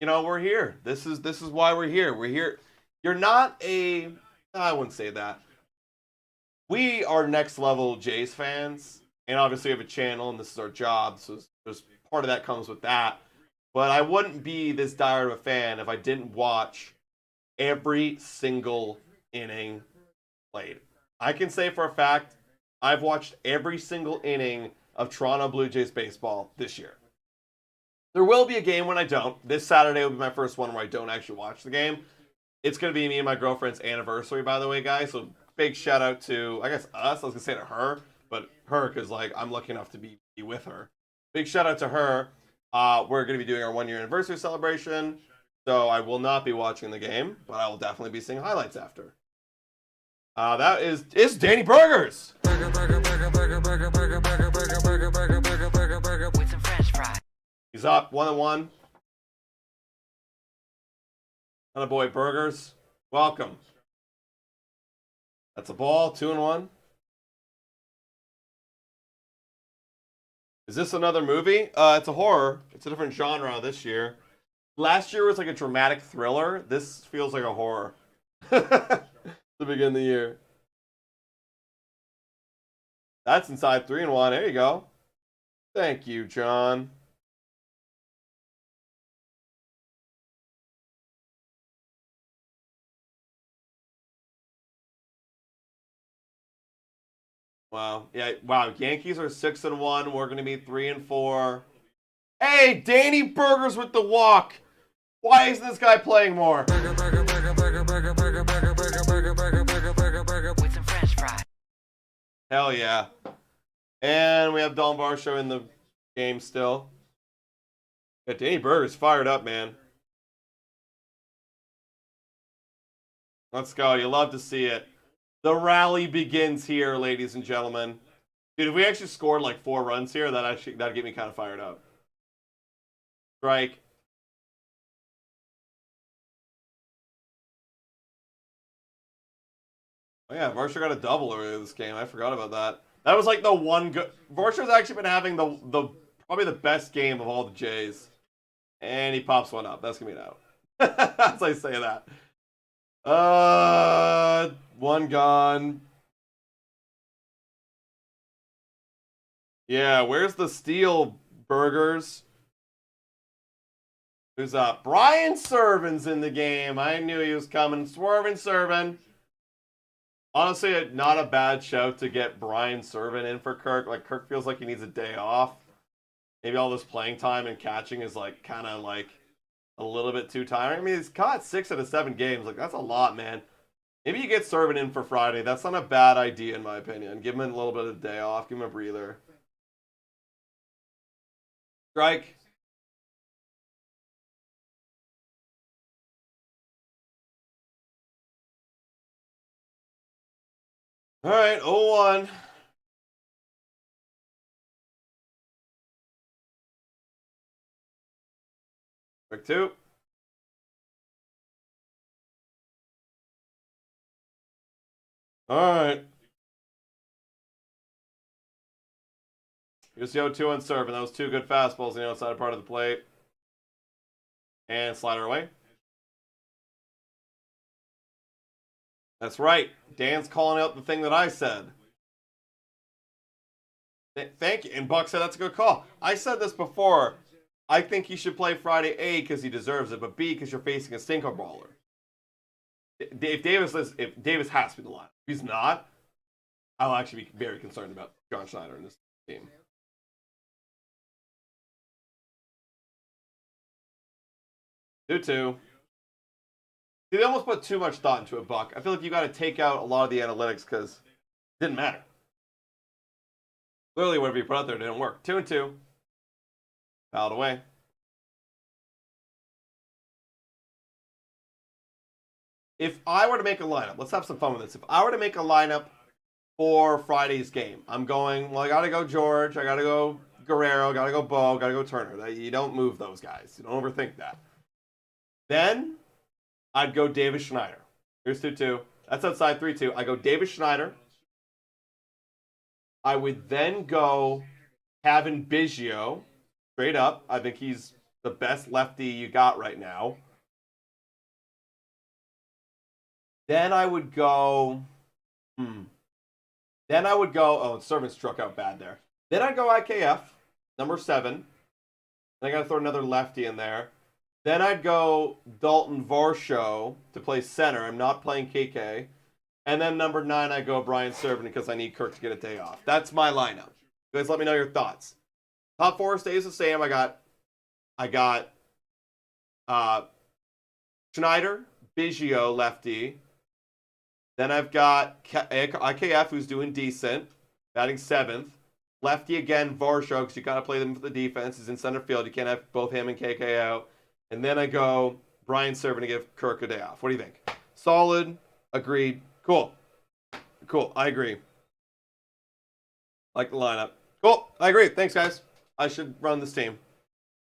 You know, we're here. This is why we're here. We're here. You're not a... I wouldn't say that. We are next level JAYS fans, and obviously we have a channel, and this is our job, so there's part of that comes with that. But I wouldn't be this dire of a fan if I didn't watch every single inning played. I can say for a fact, I've watched every single inning of Toronto Blue Jays baseball this year. There will be a game when I don't. This Saturday will be my first one where I don't actually watch the game. It's going to be me and my girlfriend's anniversary, by the way, guys. So big shout out to, I guess, us. I was going to say to her, but her, because like I'm lucky enough to be with her. Big shout out to her. We're going to be doing our 1-year anniversary celebration. So I will not be watching the game, but I will definitely be seeing highlights after. That is Danny Burgers. With some French fries. He's up 1-1. Atta boy, Burgers. Welcome. That's a ball. 2-1. Is this another movie? It's a horror. It's a different genre this year. Last year was like a dramatic thriller. This feels like a horror. To begin the year. That's inside 3-1. There you go. Thank you, John. Wow. Yeah, wow. Yankees are 6-1. We're going to be 3-4. Hey, Danny Burgers with the walk. Why isn't this guy playing more? With some French fries. Hell yeah. And we have Don Varsho in the game still. Yeah, Danny Burgers fired up, man. Let's go. You love to see it. The rally begins here, ladies and gentlemen. Dude, if we actually scored like 4 runs here, that'd get me kind of fired up. Strike. Oh yeah, Varsho got a double earlier this game. I forgot about that. That was like the one good... Varsho's actually been having the probably the best game of all the Jays. And he pops one up. That's going to be an out. As I say that. One gone. Yeah, where's the steel burgers? Who's up? Brian Servin's in the game. I knew he was coming. Swervin' Servin. Honestly, not a bad shout to get Brian Servin in for Kirk. Like, Kirk feels like he needs a day off. Maybe all this playing time and catching is like kind of like a little bit too tiring. I mean, he's caught 6 out of 7 games. Like, that's a lot, man. Maybe you get Servin in for Friday. That's not a bad idea, in my opinion. Give him a little bit of a day off. Give him a breather. Strike. All right, 0-1. Strike 2. All right. Here's the 0-2 on serve, and that was 2 good fastballs on the outside part of the plate. And slider away. That's right. Dan's calling out the thing that I said. Thank you. And Buck said that's a good call. I said this before. I think he should play Friday A because he deserves it, but B because you're facing a stinker baller. If Davis has to be the line. If he's not, I'll actually be very concerned about John Schneider in this team. Two. They almost put too much thought into it, Buck. I feel like you got to take out a lot of the analytics because it didn't matter. Clearly, whatever you put out there didn't work. 2-2. Fouled away. If I were to make a lineup, let's have some fun with this. If I were to make a lineup for Friday's game, I'm going, well, I got to go George, I got to go Guerrero, got to go Bo, got to go Turner. You don't move those guys. You don't overthink that. Then I'd go Davis Schneider. Here's 2-2. That's outside 3-2. I go Davis Schneider. I would then go Kevin Biggio. Straight up. I think he's the best lefty you got right now. Then I would go... Then I would go... Oh, Servant struck out bad there. Then I'd go IKF, number 7. Then I got to throw another lefty in there. Then I'd go Dalton Varsho to play center. I'm not playing KK. And then number 9, I go Brian Servin because I need Kirk to get a day off. That's my lineup. You guys let me know your thoughts. Top 4 stays the same. I got Schneider, Biggio, lefty. Then I've got IKF, who's doing decent, batting 7th. Lefty again, Varsho, because you got to play them for the defense. He's in center field. You can't have both him and KK out. And then I go Brian Servin to give Kirk a day off. What do you think? Solid. Agreed. Cool. I agree. Like the lineup. Cool. I agree. Thanks, guys. I should run this team.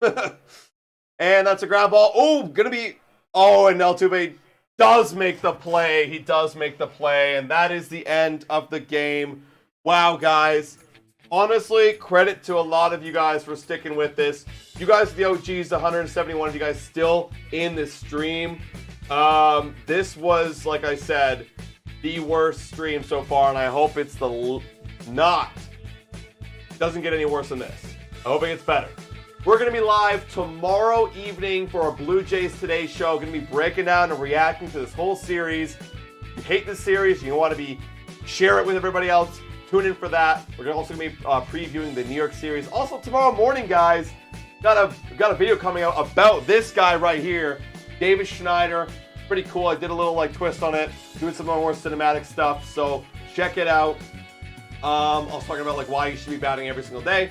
And that's a ground ball. Oh, gonna be... Oh, and Altuve does make the play. He does make the play. And that is the end of the game. Wow, guys. Honestly, credit to a lot of you guys for sticking with this. You guys are the OGs, the 171 of you guys still in this stream. This was, like I said, the worst stream so far, and I hope it's doesn't get any worse than this. I hope it gets better. We're going to be live tomorrow evening for our Blue Jays Today show. Going to be breaking down and reacting to this whole series. If you hate this series, you want to share it with everybody else. Tune in for that. We're also going to be previewing the New York series. Also, tomorrow morning, guys, got a video coming out about this guy right here, Davis Schneider. Pretty cool. I did a little twist on it, doing some more cinematic stuff. So check it out. I was talking about why you should be batting every single day.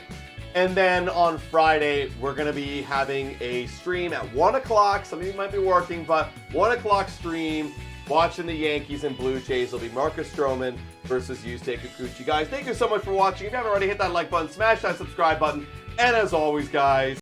And then on Friday, we're going to be having a stream at 1 o'clock. Some of you might be working, but 1 o'clock stream. Watching the Yankees and Blue Jays. It'll be Marcus Stroman versus Yusei Kikuchi. Guys, thank you so much for watching. If you haven't already, hit that like button, smash that subscribe button. And as always, guys,